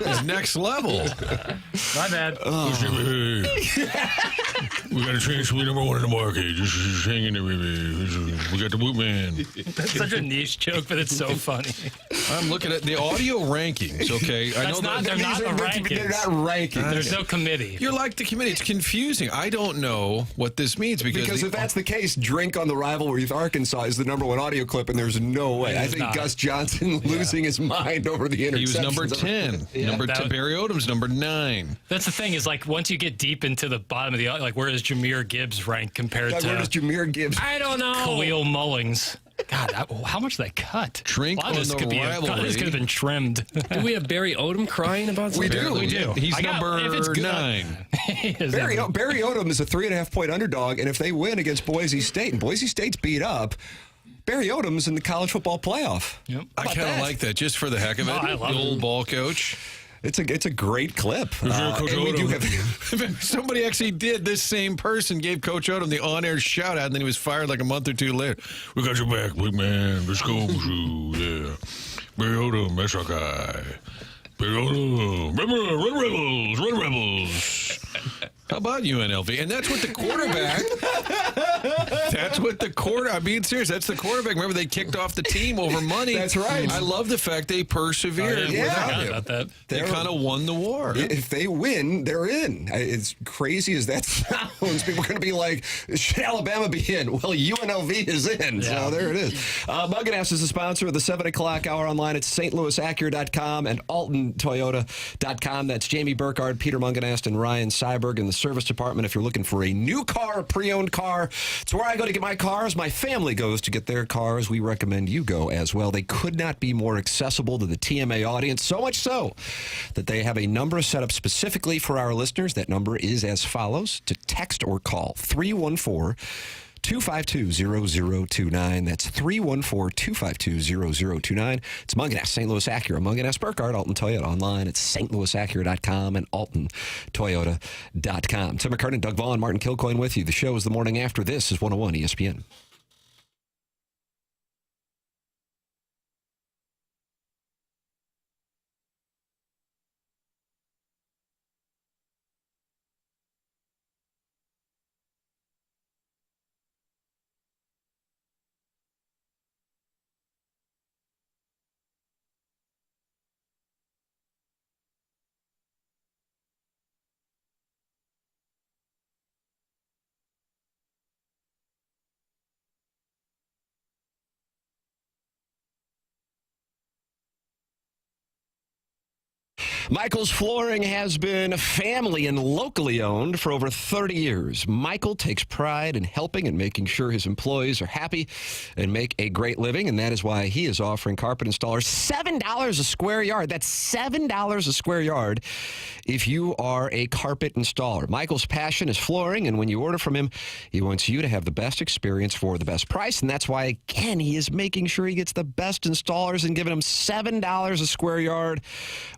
is next level. My bad. We got a chance to be number 1 in the market. Just hang in there with me. We got the boot man. That's such a niche joke, but it's so funny. I'm looking at the audio rankings, okay? They're not the rankings. They're not rankings. There's no committee. You're like the committee. It's confusing. I don't know what this means because if that's the case, Drink on the Rivalry with Arkansas is the number 1 audio clip, and there's no way. I think Gus Johnson losing his mind over the interceptions. He was number 10. Number 10. Barry Odom's number 9. That's the thing is, like, once you get deep into the bottom of the, like, where does Jahmyr Gibbs rank compared to? Where does Jahmyr Gibbs? I don't know. Khalil Mullings. God, how much did they cut? Drink on the Rivalry. This could have been trimmed. Do we have Barry Odom crying about something? We do. He's number 9. Barry Odom is a 3.5-point underdog, and if they win against Boise State, and Boise State's beat up, Barry Odom's in the college football playoff. Yep. I kind of like that, just for the heck of it. I love the old it. ball coach. It's a great clip. Coach and we do have somebody actually did. This same person gave Coach Odom the on-air shout-out, and then he was fired like a month or 2 later. We got your back, big man. Let's go, Mizzou. Yeah. Barry Odom, that's our guy. Barry Odom. Run Rebels. How about UNLV? And that's what the quarterback. I'm being serious. That's the quarterback. Remember, they kicked off the team over money. That's right. I love the fact they persevered without him. About that. They kind of won the war. If they win, they're in. As crazy as that sounds, people are going to be like, should Alabama be in? Well, UNLV is in. Yeah. So there it is. Mugginass is a sponsor of the 7 o'clock hour online at stlouisacura.com and altontoyota.com. That's Jamie Burkhardt, Peter Mugginass, and Ryan Seiberg in the service department. If you're looking for a new car, a pre-owned car, it's where I go to get my cars. My family goes to get their cars. We recommend you go as well. They could not be more accessible to the TMA audience, so much so that they have a number set up specifically for our listeners. That number is as follows: to text or call 314-252-0029. That's 314-252-0029. It's Mugginass, St. Louis Acura, Mugginass Burkhardt, Alton Toyota, online at stlouisacura.com and altontoyota.com. Tim McKernan, Doug Vaughn, Martin Kilcoyne with you. The show is The Morning After. This is 101 ESPN. Michael's Flooring has been family and locally owned for over 30 years. Michael takes pride in helping and making sure his employees are happy and make a great living, and that is why he is offering carpet installers $7 a square yard. That's $7 a square yard if you are a carpet installer. Michael's passion is flooring, and when you order from him, he wants you to have the best experience for the best price, and that's why, again, he is making sure he gets the best installers and giving them $7 a square yard,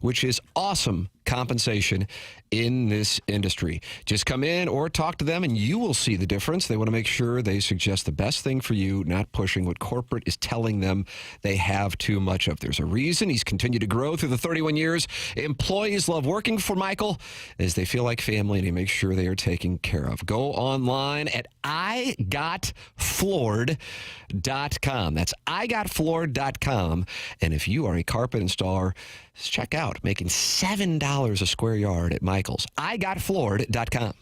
which is awesome compensation in this industry. Just come in or talk to them and you will see the difference. They want to make sure they suggest the best thing for you, not pushing what corporate is telling them they have too much of. There's a reason he's continued to grow through the 31 years. Employees love working for Michael as they feel like family, and he makes sure they are taken care of. Go online at igotfloored.com. That's igotfloored.com. And if you are a carpet installer, check out making $7 a square yard at Michael's. igotfloored.com.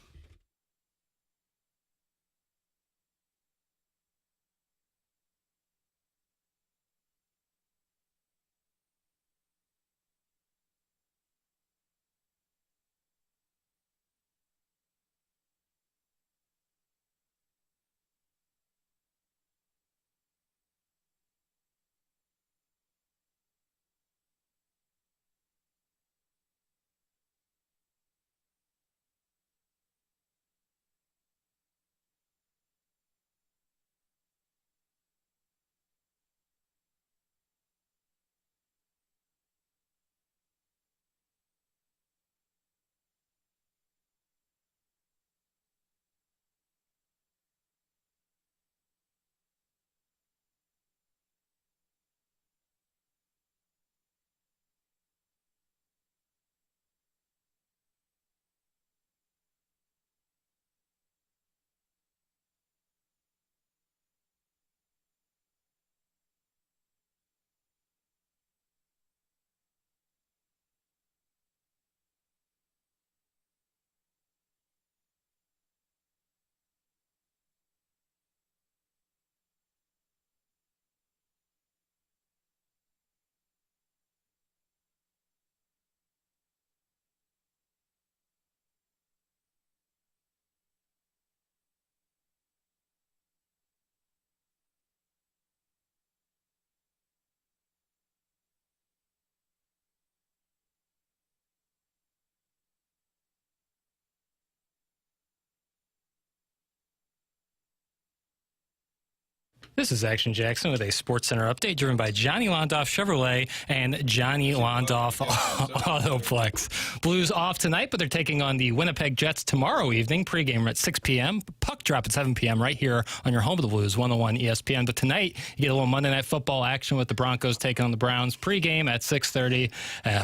This is Action Jackson with a Sports Center update driven by Johnny Londoff Chevrolet and Johnny Londoff Autoplex. Blues off tonight, but they're taking on the Winnipeg Jets tomorrow evening. Pregame at 6 p.m. Puck drop at 7 p.m. right here on your home of the Blues, 101 ESPN. But tonight, you get a little Monday Night Football action with the Broncos taking on the Browns. Pregame at 6:30,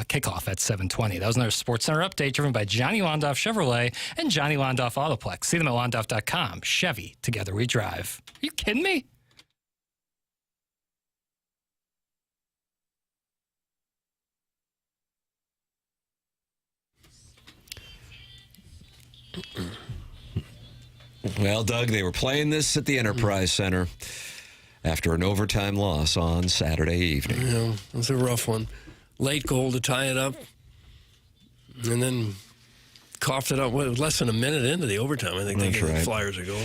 kickoff at 7:20. That was another Sports Center update driven by Johnny Londoff Chevrolet and Johnny Londoff Autoplex. See them at londoff.com. Chevy, together we drive. Are you kidding me? Well, Doug, they were playing this at the Enterprise Center after an overtime loss on Saturday evening. Yeah, it was a rough one. Late goal to tie it up, and then coughed it up less than a minute into the overtime. I think they gave the Flyers a goal.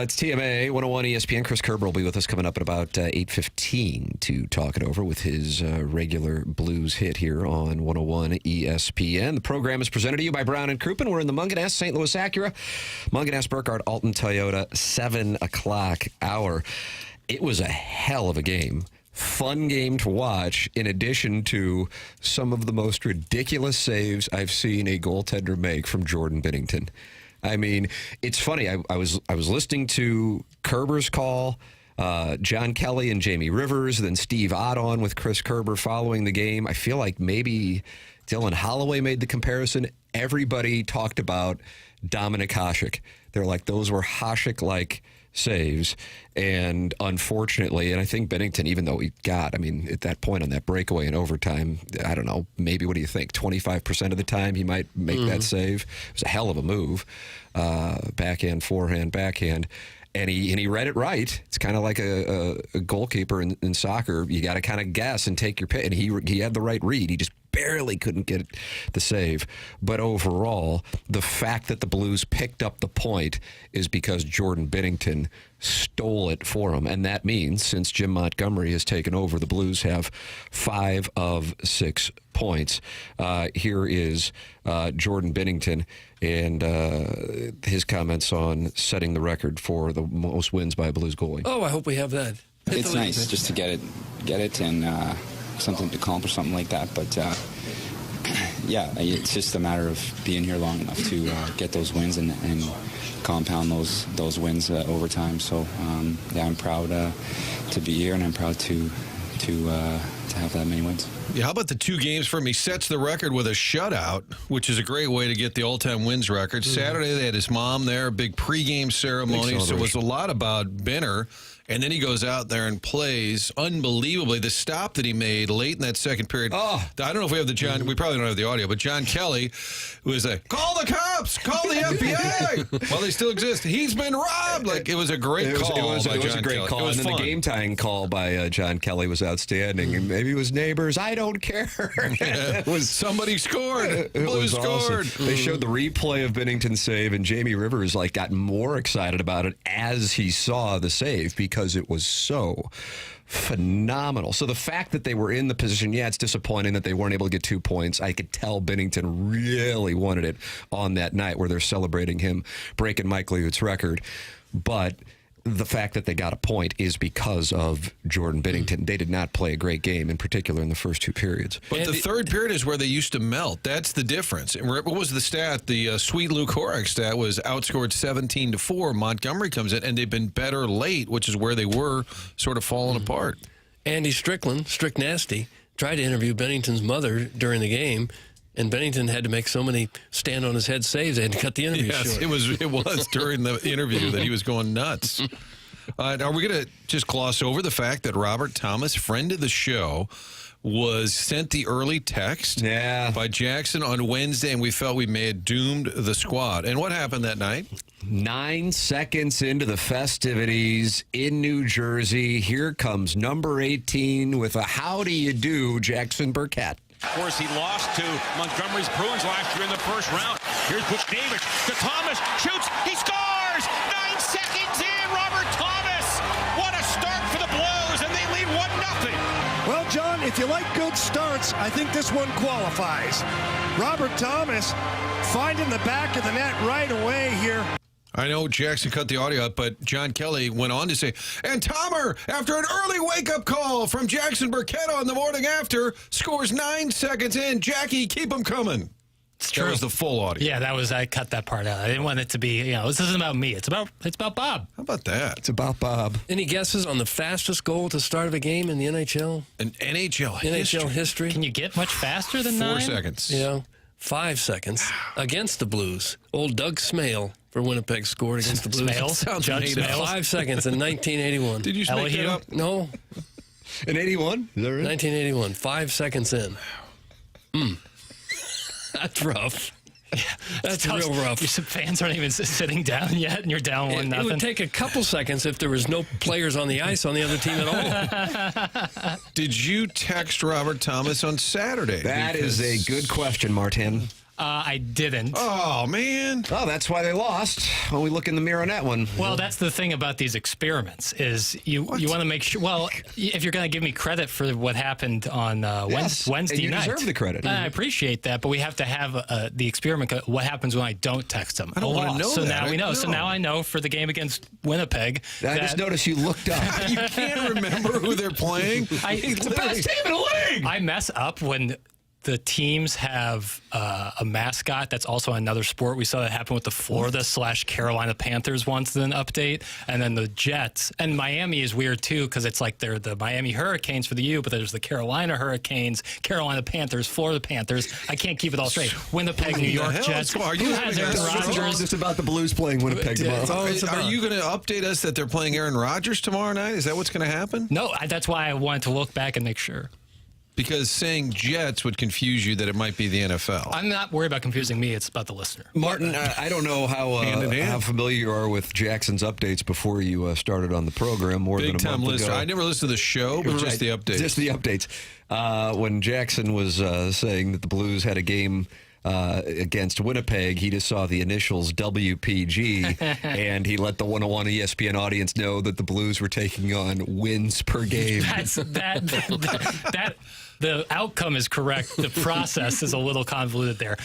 It's TMA 101 ESPN. Chris Kerber will be with us coming up at about 8:15 to talk it over with his regular Blues hit here on 101 ESPN. The program is presented to you by Brown and Crouppen. We're in the Munganess St. Louis Acura, Munganess Burkhardt Alton Toyota 7 o'clock hour. It was a hell of a game. Fun game to watch, in addition to some of the most ridiculous saves I've seen a goaltender make from Jordan Binnington. I mean, it's funny. I was listening to Kerber's call, John Kelly and Jamie Rivers, then Steve Odom with Chris Kerber following the game. I feel like maybe Dylan Holloway made the comparison. Everybody talked about Dominic Hasek. They're like, those were Hasek-like saves, and unfortunately, and I think Binnington, even though he got, I mean, at that point on that breakaway in overtime, I don't know, maybe, what do you think, 25% of the time he might make that save? It was a hell of a move. Backhand, forehand, backhand. And he read it right. It's kind of like a goalkeeper in soccer. You got to kind of guess and take your pick. And he had the right read. He just barely couldn't get the save. But overall, the fact that the Blues picked up the point is because Jordan Binnington stole it for him. And that means, since Jim Montgomery has taken over, the Blues have 5 of 6 points. Here is Jordan Binnington and his comments on setting the record for the most wins by a Blues goalie. Oh, I hope we have that. It's nice just to get it, and something to accomplish something like that. But yeah, it's just a matter of being here long enough to get those wins and compound those wins over time. So yeah, I'm proud to be here, and I'm proud to have that many wins. Yeah, how about the 2 games for him? He sets the record with a shutout, which is a great way to get the all-time wins record. Saturday, they had his mom there, a big pregame ceremony, so it was a lot about Benner. And then he goes out there and plays unbelievably. The stop that he made late in that second period. Oh. I don't know if we have we probably don't have the audio, but John Kelly was like, call the cops, call the FBI. Well, they still exist. He's been robbed. Like, it was a great call. It was a great call. And then the game-tying call by John Kelly was outstanding. And maybe it was neighbors. I don't care. It was somebody scored. Blues scored. Awesome. They showed the replay of Binnington's save, and Jamie Rivers got more excited about it as he saw the save because it was so phenomenal. So the fact that they were in the position, yeah, it's disappointing that they weren't able to get 2 points. I could tell Binnington really wanted it on that night where they're celebrating him breaking Mike Liut's record. But the fact that they got a point is because of Jordan Binnington. They did not play a great game, in particular in the first 2 periods. But the third period is where they used to melt. That's the difference. And what was the stat? The sweet Luke Horak stat was outscored 17-4. Montgomery comes in, and they've been better late, which is where they were sort of falling apart. Andy Strickland, Strick Nasty, tried to interview Bennington's mother during the game, and Binnington had to make so many stand-on-his-head saves, they had to cut the interview short. It was during the interview that he was going nuts. Are we going to just gloss over the fact that Robert Thomas, friend of the show, was sent the early text by Jackson on Wednesday, and we felt we may have doomed the squad. And what happened that night? 9 seconds into the festivities in New Jersey, here comes number 18 with a how do you do, Jackson Burkett. Of course, he lost to Montgomery's Bruins last year in the first round. Here's Butch Davis to Thomas, shoots, he scores! 9 seconds in, Robert Thomas! What a start for the Blues, and they lead 1-0. Well, John, if you like good starts, I think this one qualifies. Robert Thomas finding the back of the net right away here. I know Jackson cut the audio up, but John Kelly went on to say, and Tomer, after an early wake-up call from Jackson Burkett on the morning after, scores 9 seconds in. Jackie, keep them coming. It's true. That was the full audio. Yeah, I cut that part out. I didn't want it to be, this isn't about me. It's about Bob. How about that? It's about Bob. Any guesses on the fastest goal at the start of a game in the NHL? In NHL history? Can you get much faster than 4 9? seconds. Yeah, 5 seconds against the Blues. Old Doug Smale for Winnipeg scored against the Blues. Smales? Judge Smales? 5 seconds in 1981. Did you just make that up? No. In 81? Is that right? 1981. 5 seconds in. That's rough. Yeah, that's real rough. Your fans aren't even sitting down yet, and you're down 1-0. It would take a couple seconds if there was no players on the ice on the other team at all. Did you text Robert Thomas on Saturday? That is a good question, Martin. I didn't. Oh, man. Oh, that's why they lost. When we look in the mirror on that one. Well, that's the thing about these experiments is you want to make sure. Well, if you're going to give me credit for what happened on Wednesday and you night, deserve the credit. I appreciate that, but we have to have the experiment. What happens when I don't text them? I don't want to know so that. Now we know. So now I know for the game against Winnipeg. I just noticed you looked up. You can't remember who they're playing. It's the best team in the league. I mess up when the teams have a mascot that's also another sport. We saw that happen with the Florida/Carolina Panthers once in an update. And then the Jets. And Miami is weird, too, because it's like they're the Miami Hurricanes for the U, but there's the Carolina Hurricanes, Carolina Panthers, Florida Panthers. I can't keep it all straight. Winnipeg, New York Jets. Are you has Aaron Rodgers? It's about the Blues playing Winnipeg tomorrow. Are you going to update us that they're playing Aaron Rodgers tomorrow night? Is that what's going to happen? No, that's why I wanted to look back and make sure. Because saying Jets would confuse you that it might be the NFL. I'm not worried about confusing me. It's about the listener. Martin, I don't know how familiar you are with Jackson's updates before you started on the program more Big than a time month listener. ago. I never listened to the show, but just the updates. Just the updates. When Jackson was saying that the Blues had a game against Winnipeg, he just saw the initials WPG, and he let the 101 ESPN audience know that the Blues were taking on wins per game. The outcome is correct. The process is a little convoluted there.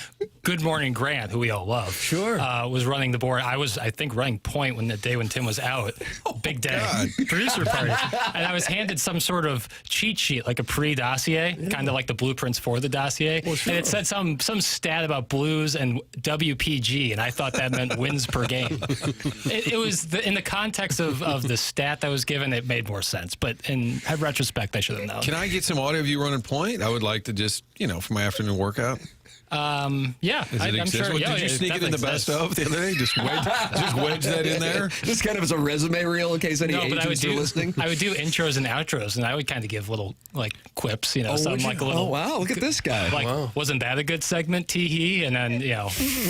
Good Morning Grant, who we all love, was running the board. I was, I think, running point when the day when Tim was out. Big day. Producer party. And I was handed some sort of cheat sheet, like a pre-dossier, kind of like the blueprints for the dossier. Well, and it said some stat about Blues and WPG, and I thought that meant wins per game. It was, in the context of the stat that was given, it made more sense. But in retrospect, I should have known. Can I get some audio of you running point? I would like to just, for my afternoon workout. Yeah, I'm sure. Did you sneak it in the best of the other day? Just wedge that in there? Just kind of as a resume reel in case any agents are listening? I would do intros and outros, and I would kind of give little, quips, something like a little... Oh, wow, look at this guy. Wasn't that a good segment, tee-hee? And then,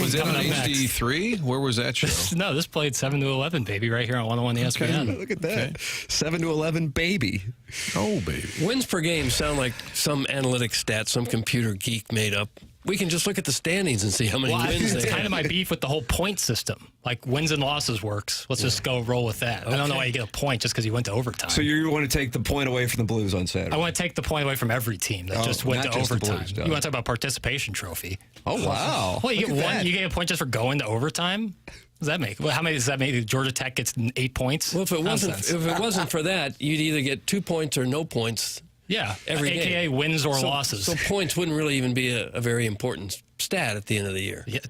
Was that on HD3? Where was that show? No, this played 7 to 11, baby, right here on 101 ESPN. Okay, look at that. Okay. 7 to 11, baby. Oh, baby. Wins per game sound like some analytic stat some computer geek made up. We can just look at the standings and see how many wins they have. It's kind of my beef with the whole point system. Like, wins and losses works. Let's just go roll with that. Okay. I don't know why you get a point just because you went to overtime. So you want to take the point away from the Blues on Saturday? I want to take the point away from every team that just went to overtime. Blues, you want to talk about participation trophy. Oh, wow. Well, you get one. You get a point just for going to overtime? Does that make? Well, how many does that make? Georgia Tech gets 8 points? Well, if it wasn't for that, you'd either get 2 points or no points. Yeah, every AKA game. wins or losses. So points wouldn't really even be a very important stat at the end of the year. Yeah,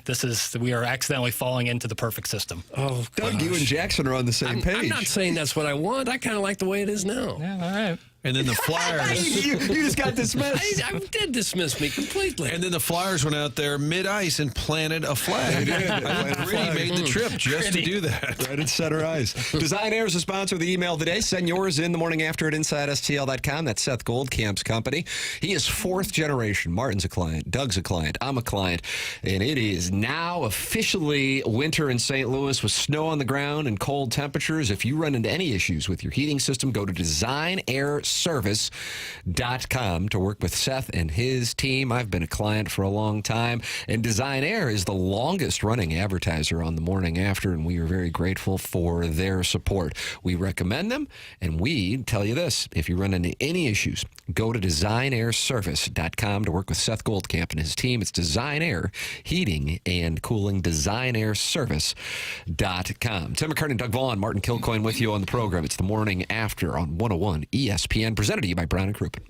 we are accidentally falling into the perfect system. Oh, Doug, you and Jackson are on the same page. I'm not saying that's what I want. I kind of like the way it is now. Yeah, all right. And then the Flyers. you just got dismissed. I did dismiss me completely. And then the Flyers went out there mid-ice and planted a flag. They did. Gritty made the trip just to do that. Right at center ice. Design Air is a sponsor of the email today. Send yours in the morning after at InsideSTL.com. That's Seth Goldcamp's company. He is 4th generation. Martin's a client. Doug's a client. I'm a client. And it is now officially winter in St. Louis with snow on the ground and cold temperatures. If you run into any issues with your heating system, go to DesignAirService.com to work with Seth and his team. I've been a client for a long time, and Design Air is the longest running advertiser on the morning after, and we are very grateful for their support. We recommend them, and we tell you this: if you run into any issues, go to DesignAirService.com to work with Seth Goldcamp and his team. It's Design Air Heating and Cooling. DesignAirService.com. Tim McKernan, Doug Vaughn, Martin Kilcoyne with you on the program. It's the morning after on 101 ESPN. Presented to you by Brown and Crouppen.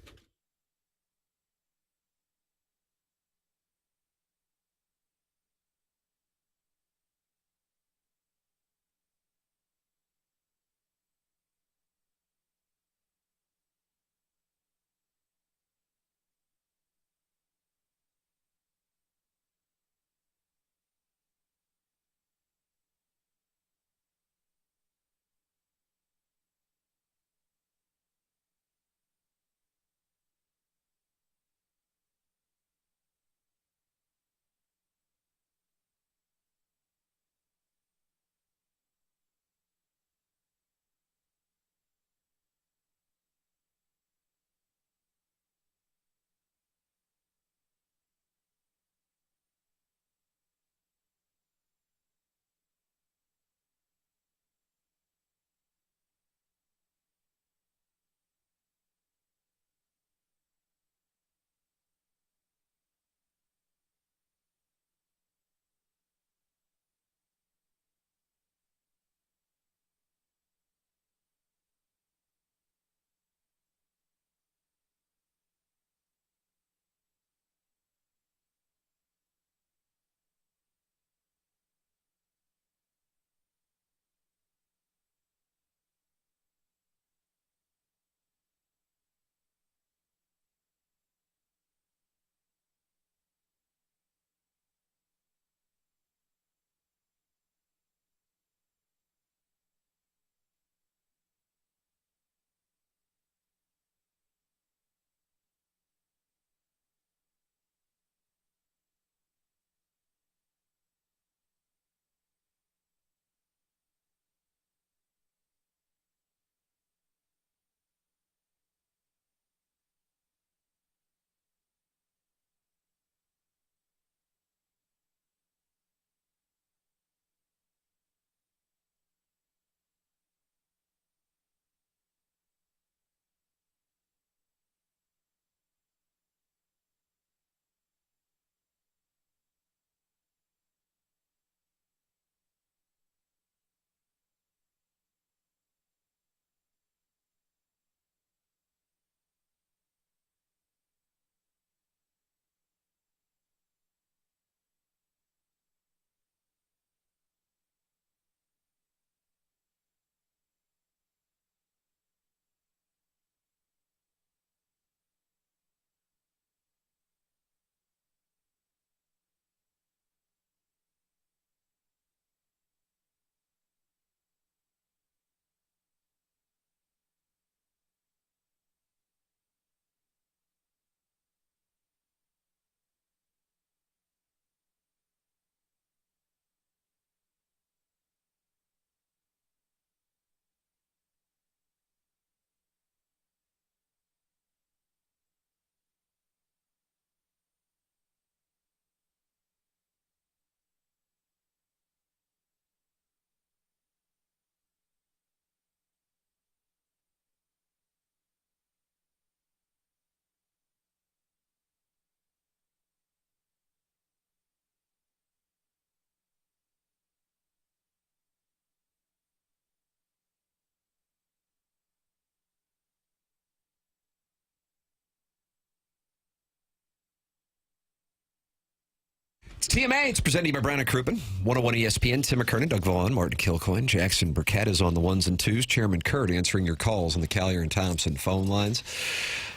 It's TMA. It's presented to you by Brown and Crouppen. 101 ESPN. Tim McKernan, Doug Vaughn, Martin Kilcoyne, Jackson Burkett is on the ones and twos. Chairman Kurt answering your calls on the Collier and Thompson phone lines.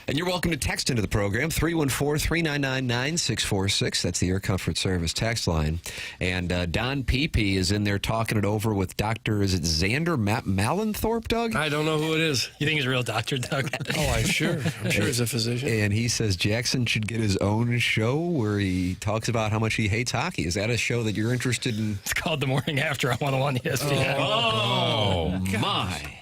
And you're welcome to text into the program, 314-399-9646. That's the Air Comfort Service text line. And Don Peepee is in there talking it over with Dr. Is it Xander Malenthorpe, Doug? I don't know who it is. You think he's a real doctor, Doug? I'm sure he's a physician. And he says Jackson should get his own show where he talks about how much he hates hockey. Is that a show that you're interested in? It's called The Morning After on 101 ESPN. Oh my.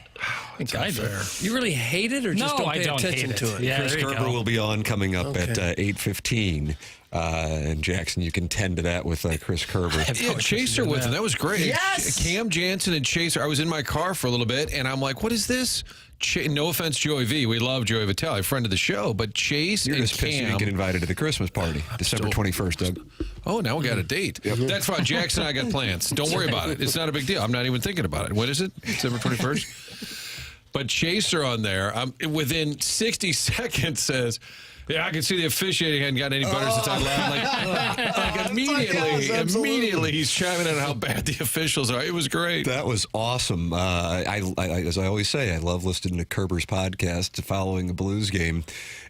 Unfair. You really hate it, or just don't pay attention to it? Yeah, Chris Kerber will be on coming up at 8:15. And Jackson, you can tend to that with Chris Kerber. Yeah, Chaser with him. That was great. Yes! Cam Jansen and Chaser. I was in my car for a little bit, and I'm like, what is this? No offense, Joey V. We love Joey Vitale, friend of the show, but Chase You're and just pissed you Cam. didn't get invited to the Christmas party, December 21st, Doug. Oh, now we got a date. Yep. That's fine. Jackson and I got plans. Don't worry about it. It's not a big deal. I'm not even thinking about it. When is it? December 21st? But Chaser on there, within 60 seconds says, yeah, I can see the officiating hadn't gotten any better since I left. Like immediately he's chiming in on how bad the officials are. It was great. That was awesome. As I always say, I love listening to Kerber's podcast following the Blues game.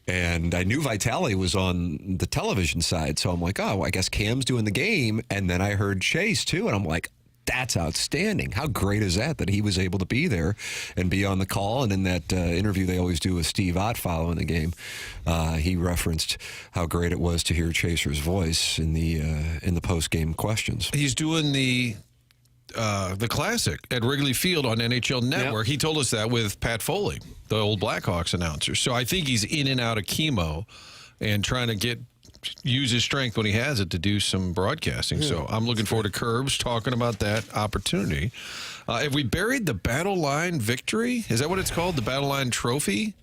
And I knew Vitale was on the television side. So I'm like, oh, I guess Cam's doing the game. And then I heard Chase, too. And I'm like, that's outstanding. How great is that he was able to be there and be on the call? And in that interview they always do with Steve Ott following the game, he referenced how great it was to hear Chaser's voice in the post-game questions. He's doing the Classic at Wrigley Field on NHL Network. Yep. He told us that with Pat Foley, the old Blackhawks announcer. So I think he's in and out of chemo and trying to use his strength when he has it to do some broadcasting. Yeah. So I'm looking forward to Curbs talking about that opportunity. Have we buried the Battle Line victory? Is that what it's called? The Battle Line Trophy?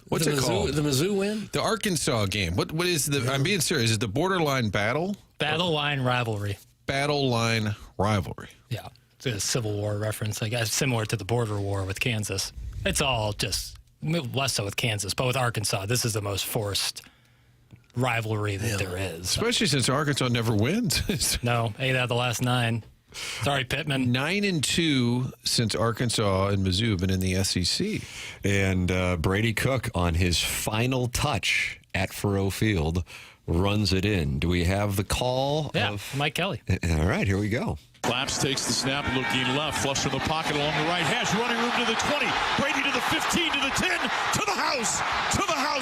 What's it called? The Mizzou win? The Arkansas game. What is the, I'm being serious, is it the borderline battle? Battle Line rivalry. Battle Line rivalry. Yeah. It's a Civil War reference, I guess, similar to the border war with Kansas. It's all just less so with Kansas, but with Arkansas, this is the most forced rivalry that there is. Especially since Arkansas never wins. No, 8 out of the last 9. Sorry, Pittman. 9-2 since Arkansas and Mizzou have been in the SEC. And Brady Cook on his final touch at Faurot Field runs it in. Do we have the call? Yeah, Mike Kelly. All right, here we go. Claps takes the snap, looking left, flush from the pocket along the right hash, running room to the 20, Brady to the 15, to the 10, to the house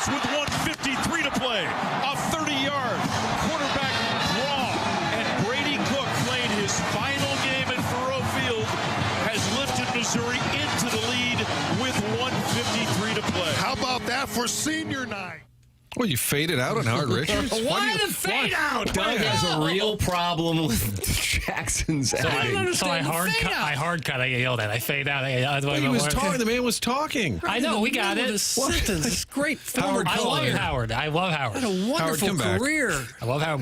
with 1:53 to play. A 30-yard quarterback draw, and Brady Cook playing his final game at Faurot Field, has lifted Missouri into the lead with 1:53 to play. How about that for senior night? Well, you faded out on Howard Richards? Why the fade out? Doug has a real problem with Jackson's editing. So I hard cut. I yelled at. I fade out. He was talking. The man was talking. I know. We got it. It's great. Howard, I love Howard. I love Howard. What a wonderful career. I love how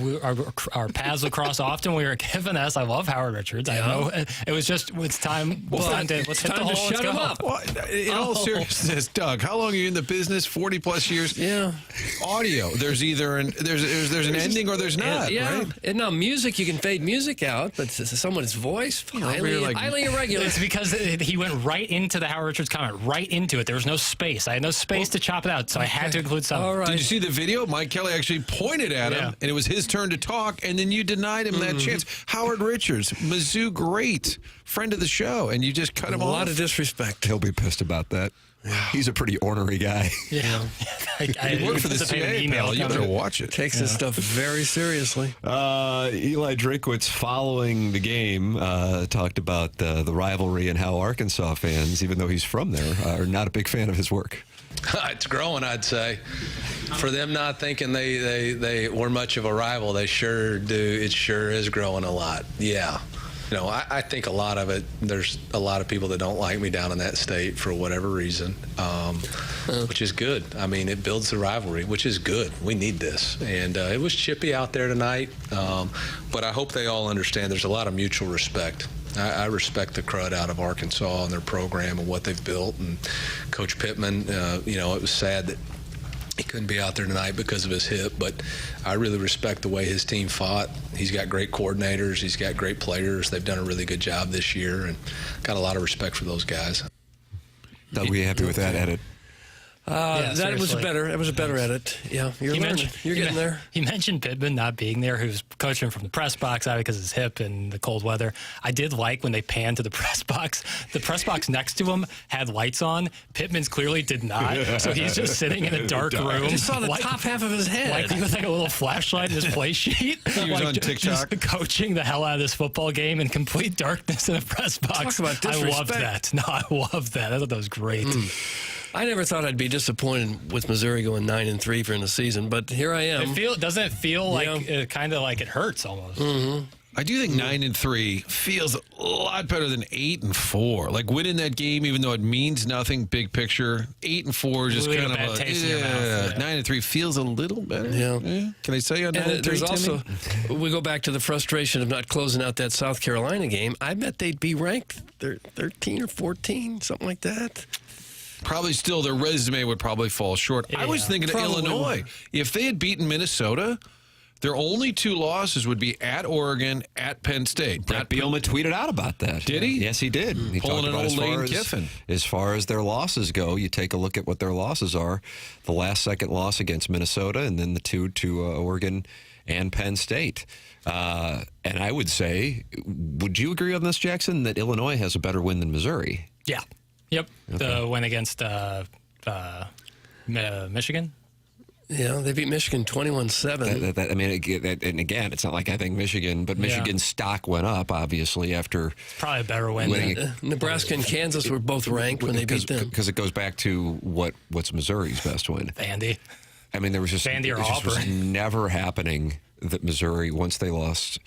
our paths would cross often. We were at KFNS. I love Howard Richards. I know. It was just, it's time. Let's hit the hole. Shut him up. Well, in all seriousness, Doug, how long are you in the business? 40 plus years. Yeah. Audio. There's either there's an ending or there's not. Yeah. Right? And now music, you can fade music out, but someone's voice, highly irregular. It's because he went right into the Howard Richards comment, right into it. There was no space. I had no space to chop it out, so I had to include something. All right. Did you see the video? Mike Kelly actually pointed at him, and it was his turn to talk, and then you denied him that chance. Howard Richards, Mizzou great, friend of the show, and you just cut him off. A lot of disrespect. He'll be pissed about that. He's a pretty ornery guy. Yeah. I work for the CIA, pal. You better watch it. Takes this stuff very seriously. Eli Drinkwitz, following the game, talked about the rivalry and how Arkansas fans, even though he's from there, are not a big fan of his work. It's growing, I'd say. For them not thinking they were much of a rival, they sure do. It sure is growing a lot. Yeah. You know, I think a lot of it, there's a lot of people that don't like me down in that state for whatever reason, which is good. I mean, it builds the rivalry, which is good. We need this. And it was chippy out there tonight, but I hope they all understand there's a lot of mutual respect. I respect the crud out of Arkansas and their program and what they've built. And Coach Pittman, you know, it was sad that He couldn't be out there tonight because of his hip, but I really respect the way his team fought. He's got great coordinators. He's got great players. They've done a really good job this year, and got a lot of respect for those guys. Doug, were you happy with that edit? That was better. It was a better edit. Yeah, you're learning. You're getting there. He mentioned Pittman not being there, who's coaching from the press box, obviously because of his hip and the cold weather. I did like when they panned to the press box. The press box next to him had lights on. Pittman's clearly did not. So he's just sitting in a dark room. I just saw the top half of his head. With like a little flashlight in his play sheet. He was on TikTok. Just coaching the hell out of this football game in complete darkness in a press box. Talk about disrespect. I loved that. No, I loved that. I thought that was great. I never thought I'd be disappointed with Missouri going 9-3 for in the season, but here I am. Doesn't it feel like kind of like it hurts almost? I do think 9-3 feels a lot better than 8-4. Like winning that game, even though it means nothing, big picture. 8-4 is just kind of bad taste in your mouth. 9-3 feels a little better. Yeah. Can I say on 9-3? There's also, we go back to the frustration of not closing out that South Carolina game. I bet they'd be ranked 13 or 14, something like that. Probably still, their resume would probably fall short. I was thinking of Illinois. If they had beaten Minnesota, their only two losses would be at Oregon, at Penn State. Brett Bielema tweeted out about that. Did he? Yes, he did. He Pulling talked an about old Lane Kiffin. As far as their losses go, you take a look at what their losses are. The last second loss against Minnesota, and then the two to Oregon and Penn State. And I would say, would you agree on this, Jackson, that Illinois has a better win than Missouri? Yeah. Yep. Okay. The win against Michigan. Yeah, they beat Michigan 21-7. I mean, and again, it's not like I think Michigan, but Michigan's stock went up, obviously, after... Probably a better win. Nebraska and Kansas were both ranked when they beat them. Because it goes back to what's Missouri's best win. Vandy. I mean, there was just... Vandy or it just was Auburn. never happening that Missouri, once they lost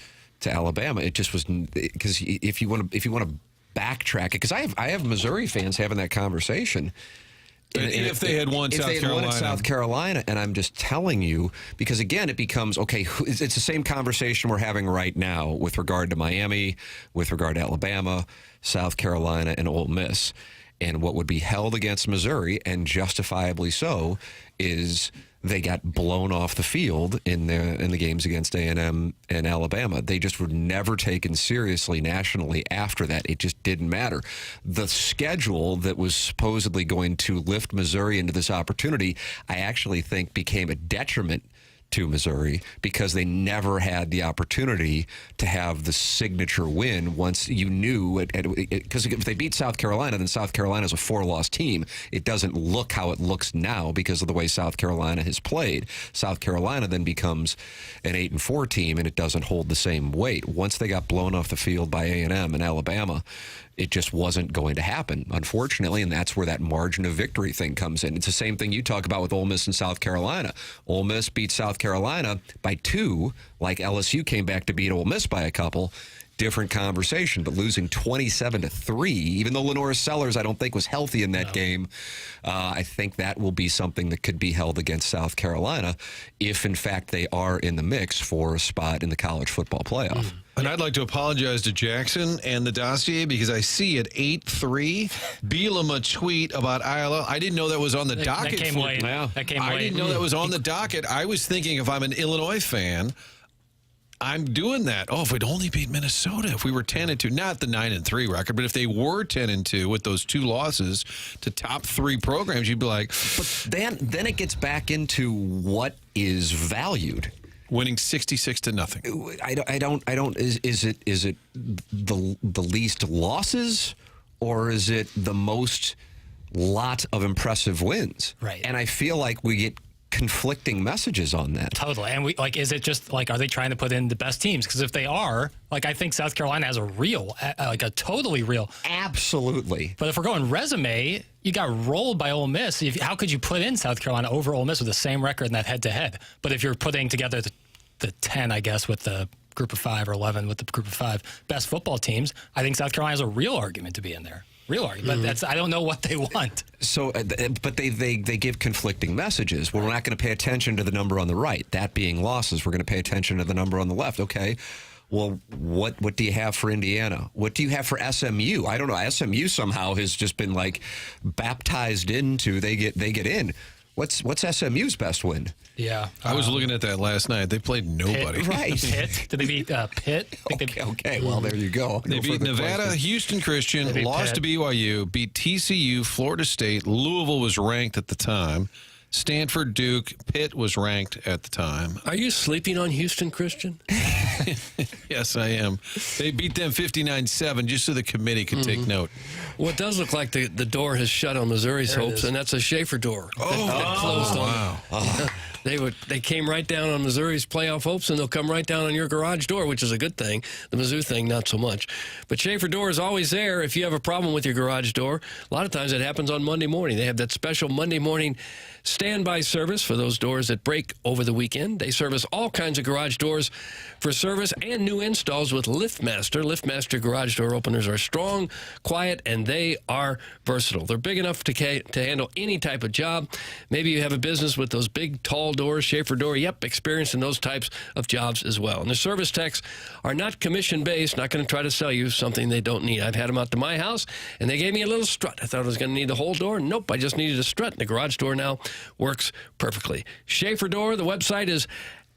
to Alabama, it just was... Because if you want to backtrack it, because I have Missouri fans having that conversation. If they had won South Carolina, and I'm just telling you, because again, it becomes, okay, it's the same conversation we're having right now with regard to Miami, with regard to Alabama, South Carolina, and Ole Miss. And what would be held against Missouri, and justifiably so, is they got blown off the field in the games against A&M and Alabama. They just were never taken seriously nationally after that. It just didn't matter. The schedule that was supposedly going to lift Missouri into this opportunity, I actually think became a detriment to Missouri because they never had the opportunity to have the signature win once you knew because if they beat South Carolina, then South Carolina is a 4-loss team. It doesn't look how it looks now because of the way South Carolina has played. South Carolina then becomes an 8-4 team, and it doesn't hold the same weight. Once they got blown off the field by A&M and Alabama, it just wasn't going to happen, unfortunately, and that's where that margin of victory thing comes in. It's the same thing you talk about with Ole Miss and South Carolina. Ole Miss beat South Carolina by 2, like LSU came back to beat Ole Miss by a couple. Different conversation, but losing 27-3, even though Lenora Sellers I don't think was healthy in that game, I think that will be something that could be held against South Carolina if, in fact, they are in the mix for a spot in the college football playoff. And I'd like to apologize to Jackson and the dossier because I see at 8-3, Bielema tweet about Iowa. I didn't know that was on the docket. That came late. That came late. I didn't know that was on the docket. I was thinking if I'm an Illinois fan, I'm doing that. Oh, if we'd only beat Minnesota, if we were 10-2, not the 9-3 record, but if they were 10-2 with those 2 losses to top 3 programs, you'd be like. But then it gets back into what is valued. Winning 66-0. I don't. Is it the least losses, or is it the most lot of impressive wins? Right. And I feel like we get conflicting messages on that. Totally. And is it just are they trying to put in the best teams? Because if they are, I think South Carolina has a real, a totally real. Absolutely. But if we're going resume, you got rolled by Ole Miss. How could you put in South Carolina over Ole Miss with the same record in that head-to-head? But if you're putting together the 10, I guess, with the group of 5 or 11 with the group of 5 best football teams, I think South Carolina has a real argument to be in there. Real argument. But I don't know what they want. So, but they give conflicting messages. Well, we're not going to pay attention to the number on the right. That being losses, we're going to pay attention to the number on the left. Okay. Well, what do you have for Indiana? What do you have for SMU? I don't know. SMU somehow has just been baptized into they get in. What's SMU's best win? Yeah. I was looking at that last night. They played nobody. Pitt. Right. Pitt? Did they beat Pitt? Okay, well, there you go. They beat Nevada, Houston Christian, beat lost Pitt. to BYU, beat TCU, Florida State. Louisville was ranked at the time. Stanford, Duke, Pitt was ranked at the time. Are you sleeping on Houston Christian? Yes, I am. They beat them 59-7 just so the committee could take note. Well, it does look like the door has shut on Missouri's hopes, and that's a Schaefer door. That closed on them. They came right down on Missouri's playoff hopes, and they'll come right down on your garage door, which is a good thing. The Mizzou thing, not so much. But Schaefer door is always there if you have a problem with your garage door. A lot of times it happens on Monday morning. They have that special Monday morning standby service for those doors that break over the weekend. They service all kinds of garage doors for service and new installs with LiftMaster. LiftMaster garage door openers are strong, quiet, and they are versatile. They're big enough to handle any type of job. Maybe you have a business with those big, tall doors, Schaefer door. Yep, experienced in those types of jobs as well. And the service techs are not commission-based, not going to try to sell you something they don't need. I've had them out to my house, and they gave me a little strut. I thought I was going to need the whole door. Nope, I just needed a strut, and the garage door now works perfectly. Schaefer door, the website is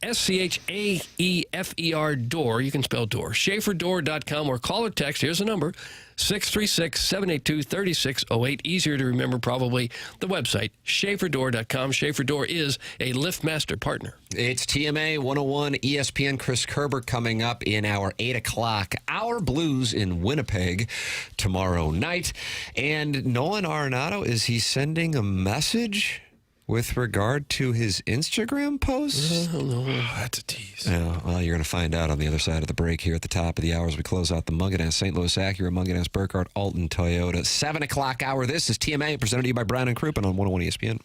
SCHAEFER door. You can spell door. SchaeferDoor.com or call or text. Here's the number, 636-782-3608. Easier to remember probably the website, SchaeferDoor.com. Schaefer Door is a LiftMaster partner. It's TMA 101 ESPN. Chris Kerber coming up in our 8 o'clock Our Blues in Winnipeg tomorrow night. And Nolan Arenado, is he sending a message with regard to his Instagram posts? That's a tease. Yeah, well, you're going to find out on the other side of the break here at the top of the hour as we close out the Munganess St. Louis Acura, Munganess Burkhardt, Alton Toyota. 7 o'clock hour. This is TMA, presented to you by Brown and Crouppen on 101 ESPN.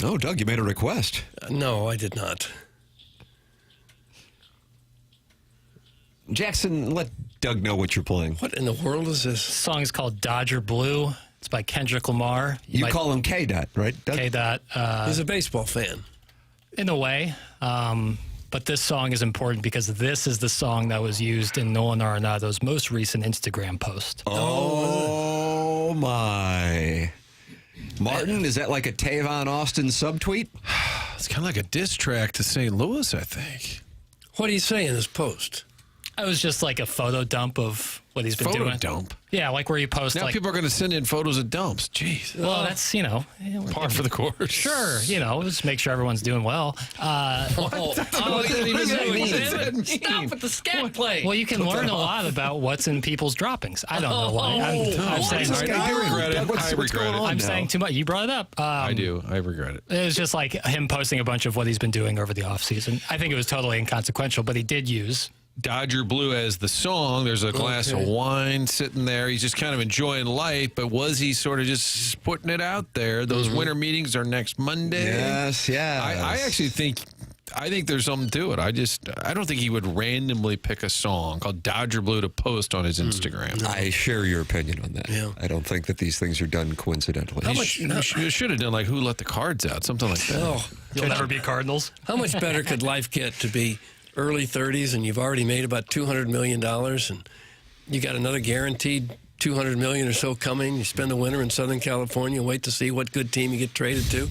Oh, Doug, you made a request. No, I did not. Jackson, let Doug know what you're playing. What in the world is this? The song is called Dodger Blue. It's by Kendrick Lamar. You call him K-Dot, right, Doug? K-Dot. He's a baseball fan. In a way. But this song is important because this is the song that was used in Nolan Arenado's most recent Instagram post. Oh, my. Martin, is that like a Tavon Austin subtweet? It's kind of like a diss track to St. Louis, I think. What do you say in this post? It was just like a photo dump of what he's been doing. Photo dump? Yeah, like where you post now like... people are going to send in photos of dumps. Jeez. Well, that's, par for the course. Sure, just make sure everyone's doing well. What does that even mean? Stop with the scat play. Well, you can learn a lot about what's in people's droppings. I don't know why. I'm saying I'm saying too much. You brought it up. I do. I regret it. It was just like him posting a bunch of what he's been doing over the offseason. I think it was totally inconsequential, but he did use Dodger Blue as the song. There's a glass of wine sitting there. He's just kind of enjoying life, but was he sort of just putting it out there? Those winter meetings are next Monday. Yes, yeah. I actually think there's something to it. I don't think he would randomly pick a song called Dodger Blue to post on his Instagram. I share your opinion on that. Yeah. I don't think that these things are done coincidentally. You should have done like Who Let the Cards Out, something like that. You'll never be Cardinals. How much better could life get to be early 30s and you've already made about $200 million and you got another guaranteed $200 million or so coming. You spend the winter in Southern California and wait to see what good team you get traded to.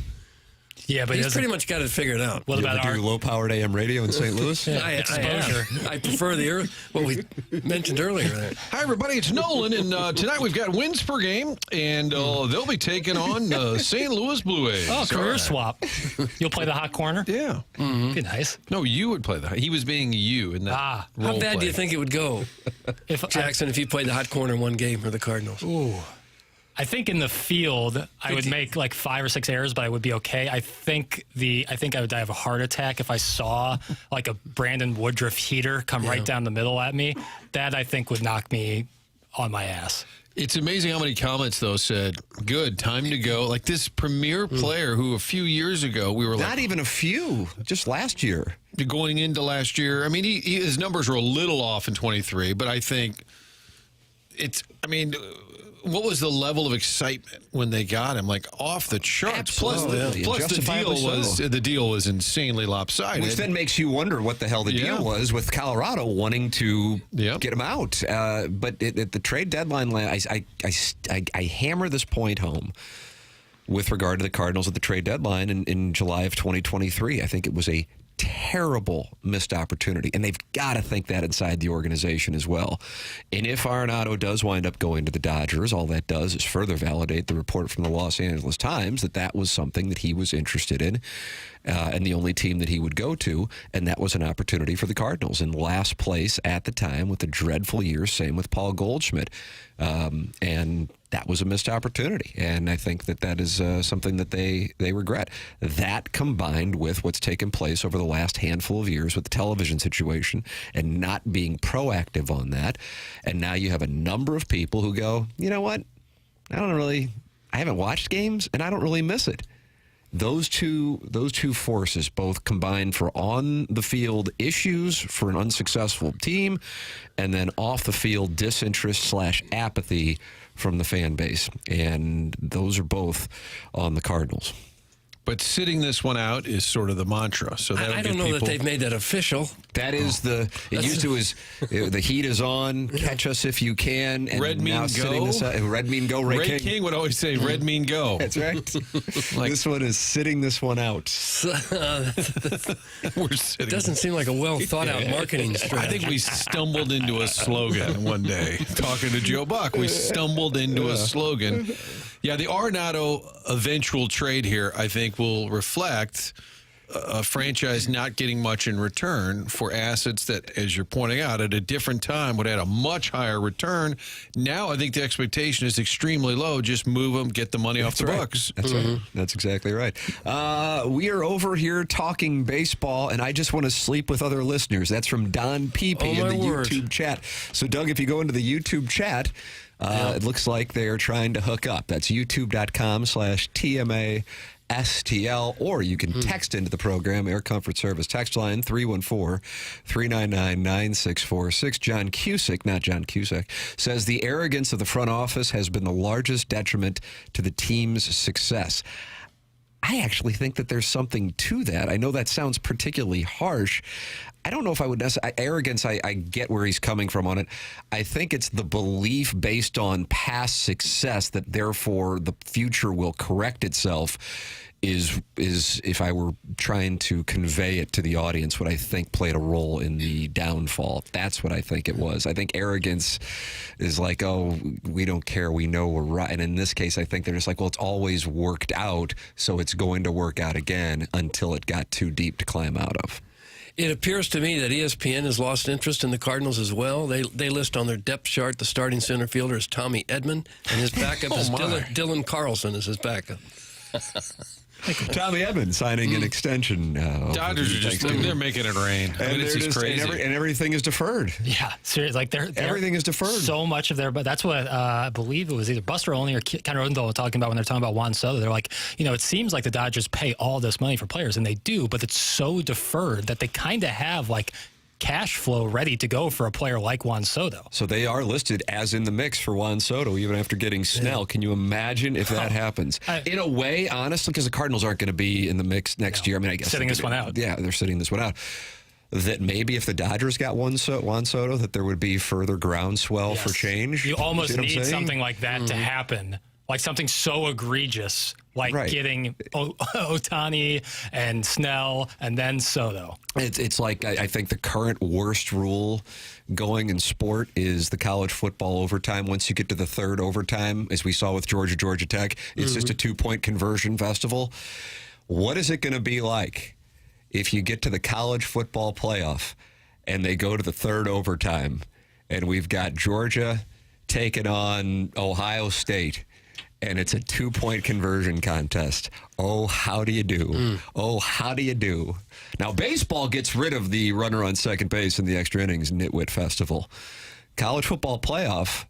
Yeah, but he's pretty much got it figured out. What about our low-powered AM radio in St. Louis? Exposure. I prefer what we mentioned earlier. There. Hi, everybody. It's Nolan, and tonight we've got wins per game, and they'll be taking on St. Louis Blue A's. Oh, career swap. You'll play the hot corner? Yeah. Be nice. No, you would play the hot. He was being you in that How bad do you think it would go, Jackson, if you played the hot corner one game for the Cardinals? Ooh. I think in the field, I would make like 5 or 6 errors, but I would be okay. I think I would die of a heart attack if I saw like a Brandon Woodruff heater come right down the middle at me. That I think would knock me on my ass. It's amazing how many comments, though, said, good, time to go. Like this premier player who a few years ago, we were like... Not even a few, just last year. Going into last year. I mean, his numbers were a little off in 23, but I think what was the level of excitement when they got him? Like off the charts. Absolutely. Plus the deal was insanely lopsided. Which then makes you wonder what the hell the deal was with Colorado wanting to get him out. But at the trade deadline, I hammer this point home with regard to the Cardinals at the trade deadline in July of 2023. I think it was a terrible missed opportunity, and they've got to think that inside the organization as well. And if Arenado does wind up going to the Dodgers, all that does is further validate the report from the Los Angeles Times that was something that he was interested in, and the only team that he would go to, and that was an opportunity for the Cardinals in last place at the time with a dreadful year. Same with Paul Goldschmidt, and that was a missed opportunity, and I think that is something that they regret. That combined with what's taken place over the last handful of years with the television situation and not being proactive on that, and now you have a number of people who go, you know what, I haven't watched games, and I don't really miss it. Those two forces both combined for on-the-field issues for an unsuccessful team, and then off-the-field disinterest / apathy from the fan base. And those are both on the Cardinals. But sitting this one out is sort of the mantra. So I don't know that they've made that official. That is it used to is the heat is on, catch us if you can. And red mean go. Red mean go, Ray King would always say red mean go. That's right. This one is sitting this one out. We're sitting. It doesn't seem like a well thought out marketing strategy. I think we stumbled into a slogan one day. Talking to Joe Buck, we stumbled into a slogan. Yeah, the Arenado eventual trade here, I think, will reflect a franchise not getting much in return for assets that, as you're pointing out, at a different time would have had a much higher return. Now I think the expectation is extremely low. Just move them, get the money off the books. That's right. That's exactly right. We are over here talking baseball, and I just want to sleep with other listeners. That's from Don Peepee in the YouTube chat. So, Doug, if you go into the YouTube chat, it looks like they're trying to hook up. That's youtube.com/TMASTL, or you can text into the program, Air Comfort Service text line 314-399-9646. John Cusick, not John Cusack, says the arrogance of the front office has been the largest detriment to the team's success. I actually think that there's something to that. I know that sounds particularly harsh. I don't know if I would necessarily... Arrogance, I get where he's coming from on it. I think it's the belief based on past success that therefore the future will correct itself is if I were trying to convey it to the audience, what I think played a role in the downfall. That's what I think it was. I think arrogance is like, oh, we don't care, we know we're right. And in this case, I think they're just like, well, it's always worked out, so it's going to work out again until it got too deep to climb out of. It appears to me that ESPN has lost interest in the Cardinals as well. They list on their depth chart the starting center fielder is Tommy Edman, and his backup is Dylan Carlson as his backup. Tommy Edman signing an extension. Dodgers are just—they're making it rain. I mean, it's just crazy, and everything is deferred. Yeah, seriously, like everything is deferred. So much of their, but that's what I believe it was either Buster Olney or Ken Rosenthal talking about when they're talking about Juan Soto. They're like, it seems like the Dodgers pay all this money for players, and they do, but it's so deferred that they kind of have like cash flow ready to go for a player like Juan Soto. So they are listed as in the mix for Juan Soto, even after getting Snell. Can you imagine if that happens? In a way, honestly, because the Cardinals aren't going to be in the mix next year. I mean, I guess sitting this one out. Yeah, they're sitting this one out. That maybe if the Dodgers got Juan Soto, that there would be further groundswell for change. You almost need something like that to happen. Like something so egregious, like getting Ohtani and Snell and then Soto. It's like I think the current worst rule going in sport is the college football overtime. Once you get to the third overtime, as we saw with Georgia Tech, it's just a 2-point conversion festival. What is it going to be like if you get to the college football playoff and they go to the third overtime and we've got Georgia taking on Ohio State? And it's a 2-point conversion contest. Oh, how do you do? Oh, how do you do? Now, baseball gets rid of the runner on second base in the extra innings nitwit festival. College football playoff,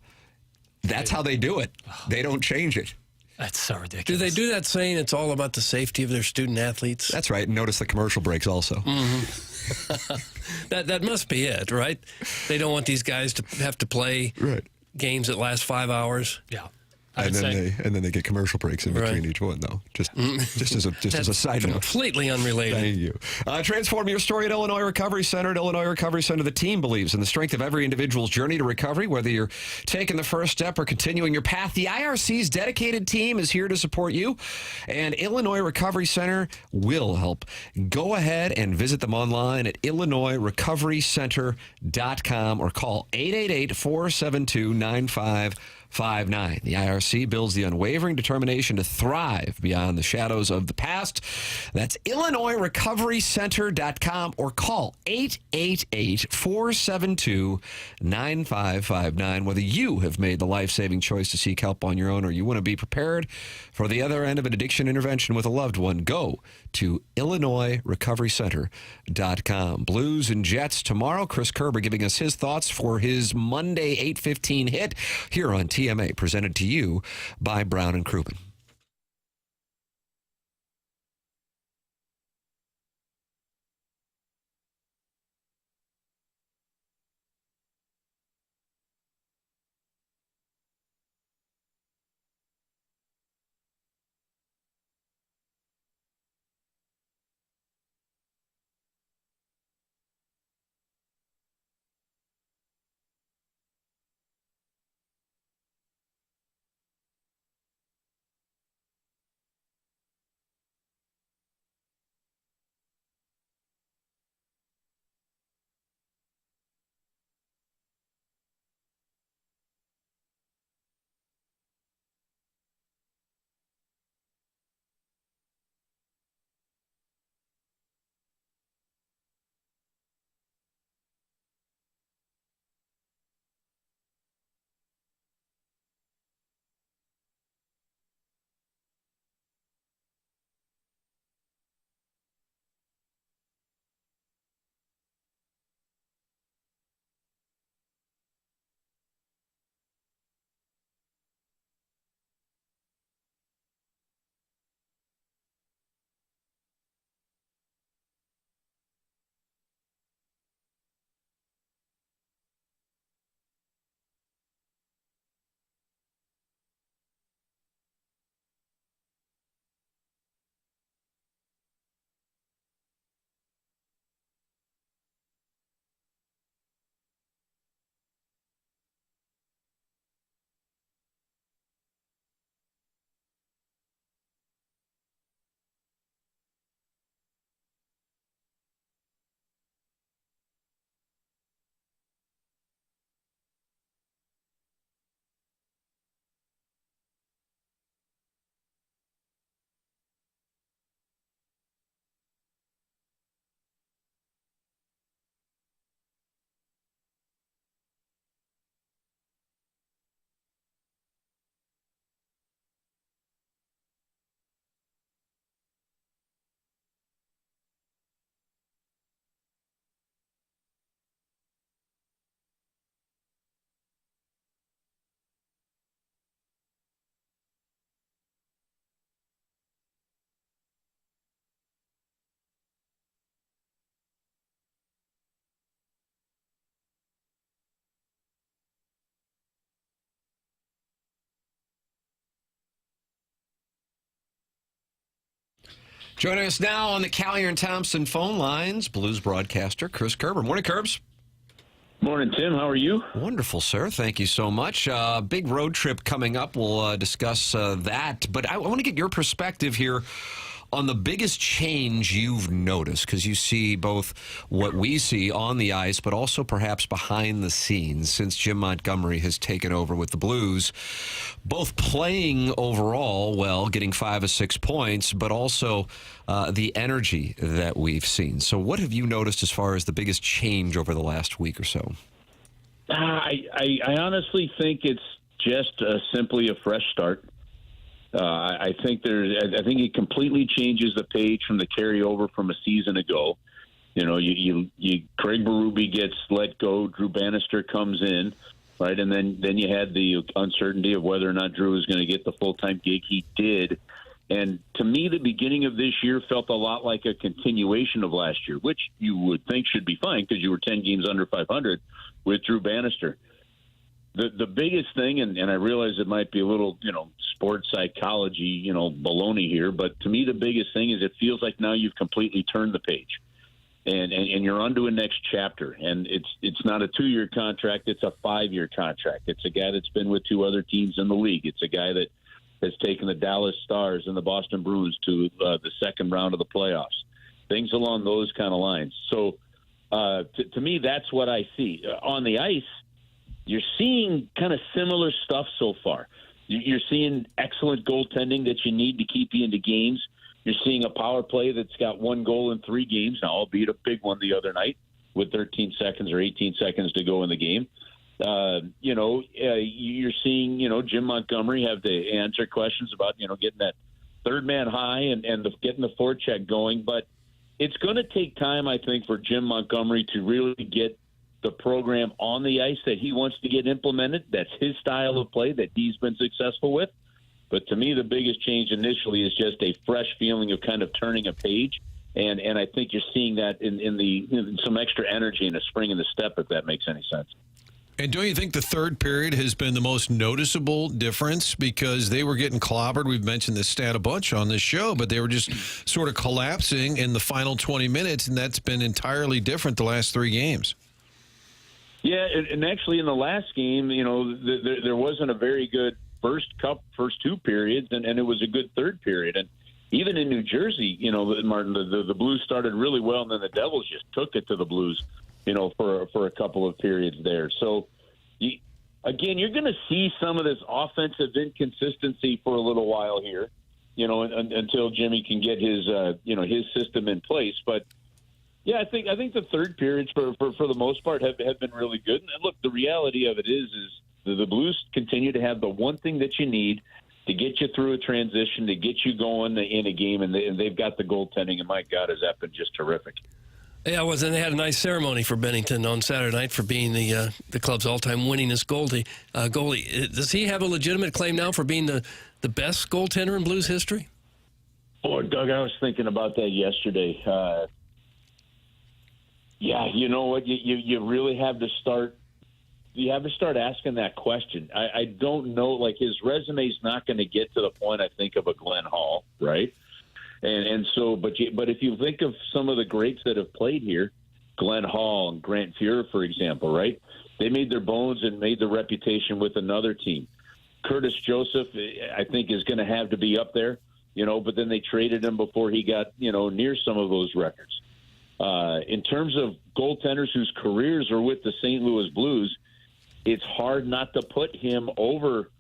that's how they do it. They don't change it. That's so ridiculous. Do they do that saying it's all about the safety of their student athletes? That's right. And notice the commercial breaks also. That must be it, right? They don't want these guys to have to play games that last 5 hours. Yeah. And then they get commercial breaks in between each one, though. Just as a side note. Completely unrelated. Thank you. Transform your story at Illinois Recovery Center. At Illinois Recovery Center, the team believes in the strength of every individual's journey to recovery, whether you're taking the first step or continuing your path. The IRC's dedicated team is here to support you, and Illinois Recovery Center will help. Go ahead and visit them online at IllinoisRecoveryCenter.com or call 888-472-9559. The IRC builds the unwavering determination to thrive beyond the shadows of the past. That's IllinoisRecoveryCenter.com or call 888-472-9559. Whether you have made the life-saving choice to seek help on your own or you want to be prepared for the other end of an addiction intervention with a loved one, go to IllinoisRecoveryCenter.com. Blues and Jets tomorrow. Chris Kerber giving us his thoughts for his Monday 8:15 hit here on TMA, presented to you by Brown and Crouppen. Joining us now on the Callier and Thompson phone lines, Blues broadcaster Chris Kerber. Morning, Kerbs. Morning, Tim. How are you? Wonderful, sir. Thank you so much. Big road trip coming up. We'll discuss that. But I want to get your perspective here on the biggest change you've noticed, because you see both what we see on the ice, but also perhaps behind the scenes since Jim Montgomery has taken over with the Blues, both playing overall well, getting 5 of 6 points, but also the energy that we've seen. So what have you noticed as far as the biggest change over the last week or so? I honestly think it's just simply a fresh start. I think it completely changes the page from the carryover from a season ago. You know, Craig Berube gets let go, Drew Bannister comes in, right, and then you had the uncertainty of whether or not Drew was going to get the full-time gig. He did, and to me, the beginning of this year felt a lot like a continuation of last year, which you would think should be fine because you were 10 games under 500 with Drew Bannister. The biggest thing, and I realize it might be a little, sports psychology, baloney here, but to me the biggest thing is it feels like now you've completely turned the page, and you're on to a next chapter. And it's not a 2-year contract; it's a 5-year contract. It's a guy that's been with 2 other teams in the league. It's a guy that has taken the Dallas Stars and the Boston Bruins to the second round of the playoffs. Things along those kind of lines. So to me, that's what I see on the ice. You're seeing kind of similar stuff so far. You're seeing excellent goaltending that you need to keep you into games. You're seeing a power play that's got 1 goal in 3 games, now albeit a big one the other night with 13 seconds or 18 seconds to go in the game. You're seeing, Jim Montgomery have to answer questions about, getting that third man high and getting the forecheck going. But it's going to take time, I think, for Jim Montgomery to really get the program on the ice that he wants to get implemented. That's his style of play that he's been successful with. But to me, the biggest change initially is just a fresh feeling of kind of turning a page. And I think you're seeing that in some extra energy and a spring in the step, if that makes any sense. And don't you think the third period has been the most noticeable difference? Because they were getting clobbered. We've mentioned this stat a bunch on this show, but they were just sort of collapsing in the final 20 minutes, and that's been entirely different the last 3 games. Yeah, and actually in the last game, there wasn't a very good first 2 periods, and it was a good third period. And even in New Jersey, Martin, the Blues started really well, and then the Devils just took it to the Blues, for a couple of periods there. So, again, you're going to see some of this offensive inconsistency for a little while here, until Jimmy can get his system in place. But yeah, I think the third periods for the most part have been really good. And look, the reality of it is the Blues continue to have the one thing that you need to get you through a transition, to get you going in a game, and they've got the goaltending. And my God, has that been just terrific? Yeah, and they had a nice ceremony for Bennington on Saturday night for being the club's all-time winningest goalie. Does he have a legitimate claim now for being the best goaltender in Blues history? Oh, Doug, I was thinking about that yesterday. Yeah, you know what? You really have to start. You have to start asking that question. I don't know. Like, his resume's not going to get to the point, I think, of a Glenn Hall, right? And so, but if you think of some of the greats that have played here, Glenn Hall and Grant Fuhrer, for example, right? They made their bones and made their reputation with another team. Curtis Joseph, I think, is going to have to be up there, but then they traded him before he got, near some of those records. In terms of goaltenders whose careers are with the St. Louis Blues, it's hard not to put him over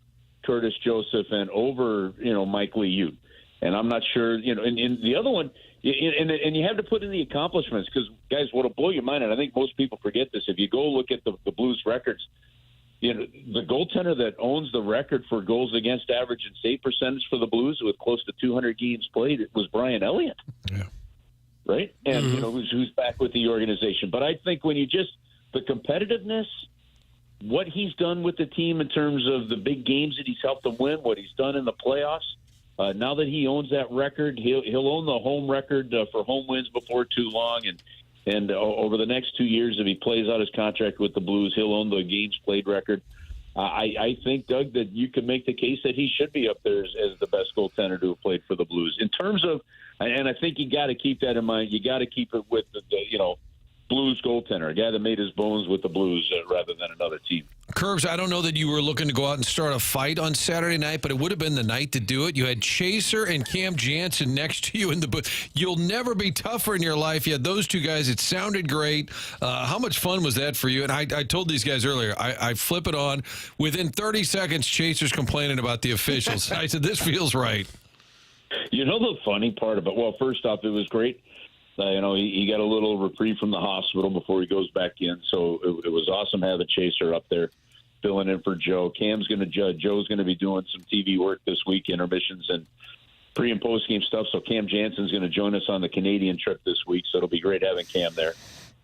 Curtis Joseph and over, Mike Liut. And I'm not sure, and the other one, and you have to put in the accomplishments because, guys, what'll blow your mind, and I think most people forget this, if you go look at the Blues records, the goaltender that owns the record for goals against average and save percentage for the Blues with close to 200 games played, it was Brian Elliott. Yeah. Right? And, who's back with the organization. But I think when the competitiveness, what he's done with the team in terms of the big games that he's helped them win, what he's done in the playoffs, now that he owns that record, he'll own the home record for home wins before too long. And over the next 2 years, if he plays out his contract with the Blues, he'll own the games played record. I think, Doug, that you could make the case that he should be up there as the best goaltender to have played for the Blues. In terms of, and I think you got to keep that in mind. You got to keep it with the Blues goaltender, a guy that made his bones with the Blues rather than another team. Curbs, I don't know that you were looking to go out and start a fight on Saturday night, but it would have been the night to do it. You had Chaser and Cam Jansen next to you in the booth. You'll never be tougher in your life. You had those two guys. It sounded great. How much fun was that for you? And I told these guys earlier, I flip it on. Within 30 seconds, Chaser's complaining about the officials. I said, this feels right. You know the funny part about, well, first off, it was great. He got a little reprieve from the hospital before he goes back in, so it was awesome having Chaser up there filling in for Joe. Cam's going to judge. Joe's going to be doing some TV work this week, intermissions and pre- and post-game stuff, so Cam Jansen's going to join us on the Canadian trip this week, so it'll be great having Cam there.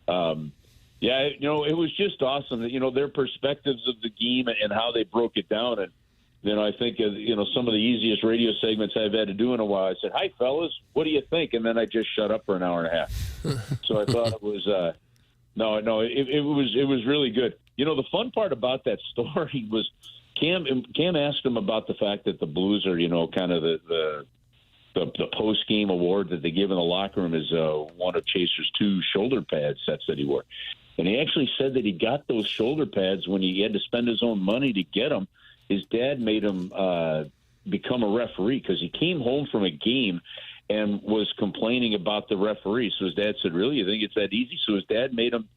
It was just awesome that, their perspectives of the game and how they broke it down. And, I think, some of the easiest radio segments I've had to do in a while. I said, "Hi, fellas, what do you think?" And then I just shut up for an hour and a half. So I thought it was, it was really good. The fun part about that story was Cam asked him about the fact that the Blues are, kind of the post-game award that they give in the locker room is one of Chaser's 2 shoulder pad sets that he wore. And he actually said that he got those shoulder pads when he had to spend his own money to get them. His dad made him become a referee because he came home from a game and was complaining about the referee. So his dad said, "Really, you think it's that easy?" So his dad made him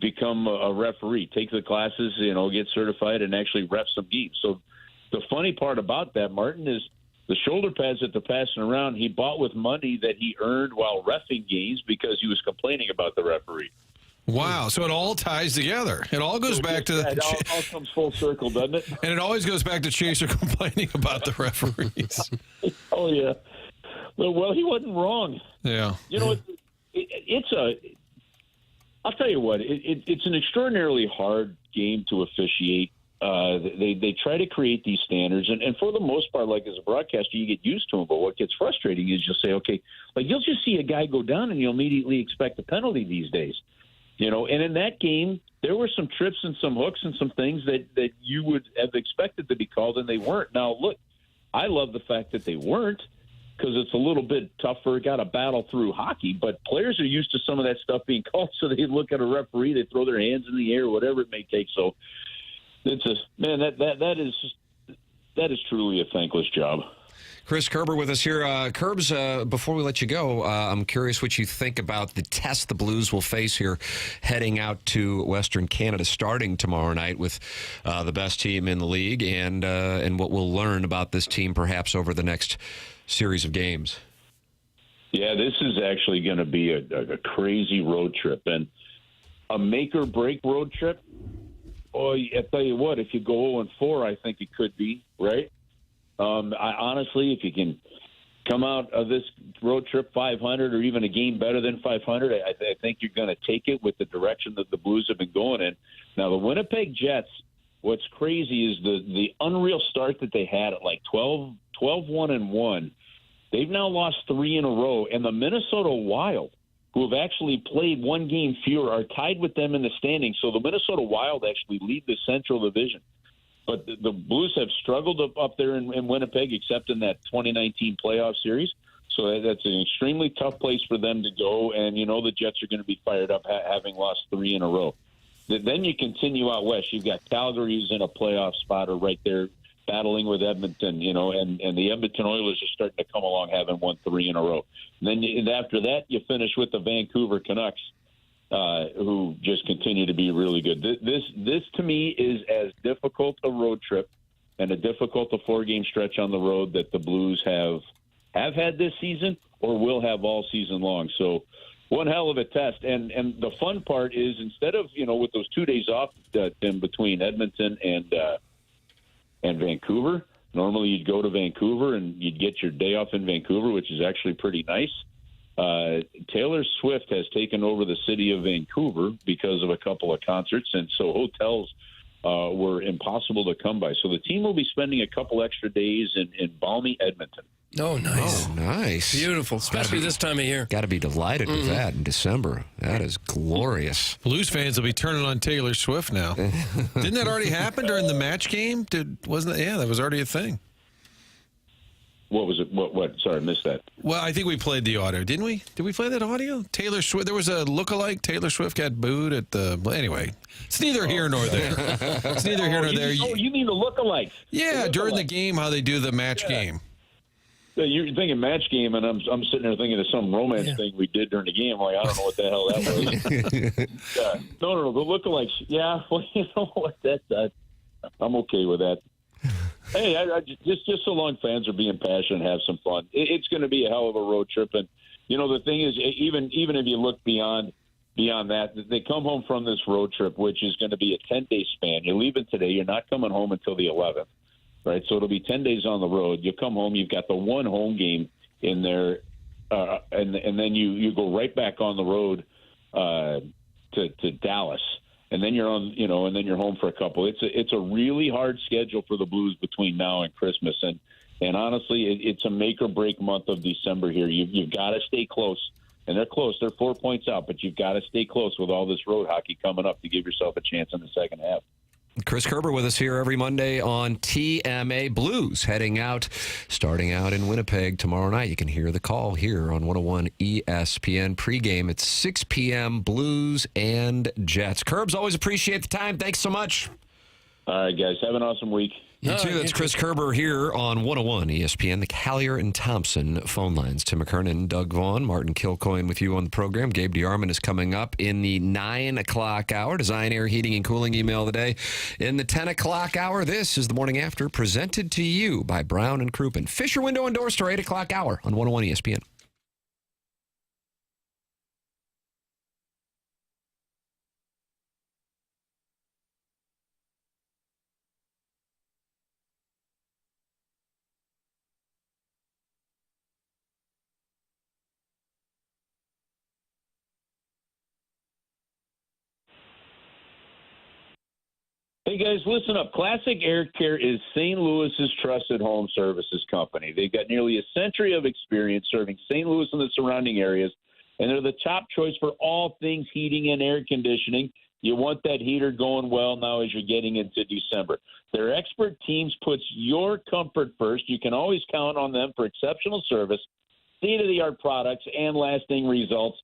become a referee, take the classes, get certified, and actually ref some games. So the funny part about that, Martin, is the shoulder pads that they're passing around, he bought with money that he earned while reffing games because he was complaining about the referee. Wow, so it all ties together. It all goes back to it all comes full circle, doesn't it? And it always goes back to Chaser complaining about the referees. Oh, yeah. Well, he wasn't wrong. Yeah. I'll tell you what, it's an extraordinarily hard game to officiate. They try to create these standards, and for the most part, like as a broadcaster, you get used to them. But what gets frustrating is you'll say, okay, like you'll just see a guy go down, and you'll immediately expect a penalty these days. And in that game, there were some trips and some hooks and some things that you would have expected to be called, and they weren't. Now, look, I love the fact that they weren't because it's a little bit tougher, got to battle through hockey, but players are used to some of that stuff being called, so they look at a referee, they throw their hands in the air, whatever it may take. So it's that is truly a thankless job. Chris Kerber with us here. Kerbs, before we let you go, I'm curious what you think about the test the Blues will face here heading out to Western Canada starting tomorrow night with the best team in the league and what we'll learn about this team perhaps over the next series of games. Yeah, this is actually going to be a crazy road trip and a make-or-break road trip. Oh, I tell you what, if you go 0-4, I think it could be, right? Honestly, if you can come out of this road trip 500 or even a game better than 500, I think you're going to take it with the direction that the Blues have been going in. Now, the Winnipeg Jets, what's crazy is the unreal start that they had at like 12-1-1. They've now lost 3 in a row, and the Minnesota Wild, who have actually played 1 game fewer, are tied with them in the standings. So the Minnesota Wild actually lead the Central Division. But the Blues have struggled up there in Winnipeg, except in that 2019 playoff series. So that's an extremely tough place for them to go. And, the Jets are going to be fired up having lost 3 in a row. Then you continue out west. You've got Calgary, who's in a playoff spot, or right there battling with Edmonton, and the Edmonton Oilers are starting to come along having won 3 in a row. And then after that, you finish with the Vancouver Canucks. Who just continue to be really good. This to me is as difficult a road trip and a difficult a 4-game stretch on the road that the Blues have had this season or will have all season long. So one hell of a test. And the fun part is instead of, with those 2 days off in between Edmonton and Vancouver, normally you'd go to Vancouver and you'd get your day off in Vancouver, which is actually pretty nice. Taylor Swift has taken over the city of Vancouver because of a couple of concerts, and so hotels were impossible to come by. So the team will be spending a couple extra days in balmy Edmonton. Oh, nice. Oh, nice. Beautiful, especially this time of year. Got to be delighted with that in December. That is glorious. Blues fans will be turning on Taylor Swift now. Didn't that already happen during the match game? Wasn't it? Yeah, that was already a thing. What was it? What? Sorry, I missed that. Well, I think we played the audio, didn't we? Did we play that audio? Taylor Swift. There was a lookalike. Taylor Swift got booed at the. Well, anyway, it's neither here nor there. It's neither here nor there. You mean the lookalikes? Yeah, during the game, how they do the match game. You're thinking match game, and I'm sitting there thinking of some romance thing we did during the game. Like, I don't know what the hell that was. No, the lookalikes. Yeah, well, you know what? I'm okay with that. Hey, I just so long fans are being passionate and have some fun. It's going to be a hell of a road trip, and you know the thing is, even if you look beyond that, they come home from this road trip, which is going to be a 10-day span. You're leaving today, you're not coming home until the 11th. Right, so it'll be 10 days on the road. You come home, you've got the one home game in there, and then you go right back on the road to Dallas, and then you're on, and then you're home for a couple. It's a really hard schedule for the Blues between now and Christmas, and honestly, it's a make or break month of December here. You've got to stay close, and they're close. They're 4 points out, but you've got to stay close with all this road hockey coming up to give yourself a chance in the second half. Chris Kerber with us here every Monday on TMA. Blues starting out in Winnipeg tomorrow night. You can hear the call here on 101 ESPN. Pregame at 6 p.m. Blues and Jets. Kerbs, always appreciate the time. Thanks so much. All right, guys. Have an awesome week. You too. That's Chris Kerber here on 101 ESPN, the Callier and Thompson phone lines. Tim McKernan, Doug Vaughn, Martin Kilcoyne with you on the program. Gabe DeArmond is coming up in the 9 o'clock hour. Design, Air, Heating, and Cooling email of the day. In the 10 o'clock hour, this is the Morning After, presented to you by Brown and Crouppen. Fisher Window and Door Store, 8 o'clock hour on 101 ESPN. Hey, guys, listen up. Classic Air Care is St. Louis's trusted home services company. They've got nearly a century of experience serving St. Louis and the surrounding areas, and they're the top choice for all things heating and air conditioning. You want that heater going well now as you're getting into December. Their expert teams puts your comfort first. You can always count on them for exceptional service, state-of-the-art products, and lasting results.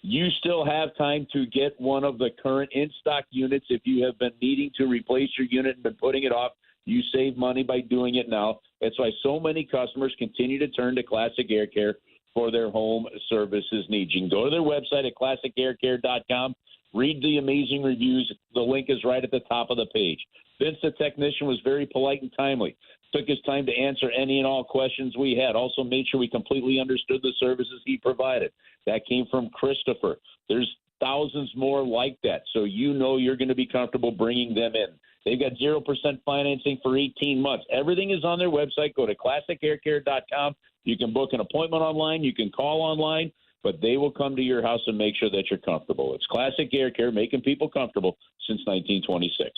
You still have time to get one of the current in-stock units. If you have been needing to replace your unit and been putting it off, you save money by doing it now. That's why so many customers continue to turn to Classic Air Care for their home services needs. You can go to their website at classicaircare.com, read the amazing reviews. The link is right at the top of the page. Vince, the technician, was very polite and timely. Took his time to answer any and all questions we had. Also made sure we completely understood the services he provided. That came from Christopher. There's thousands more like that, so you know you're going to be comfortable bringing them in. They've got 0% financing for 18 months. Everything is on their website. Go to classicaircare.com. You can book an appointment online. You can call online, but they will come to your house and make sure that you're comfortable. It's Classic Air Care, making people comfortable since 1926.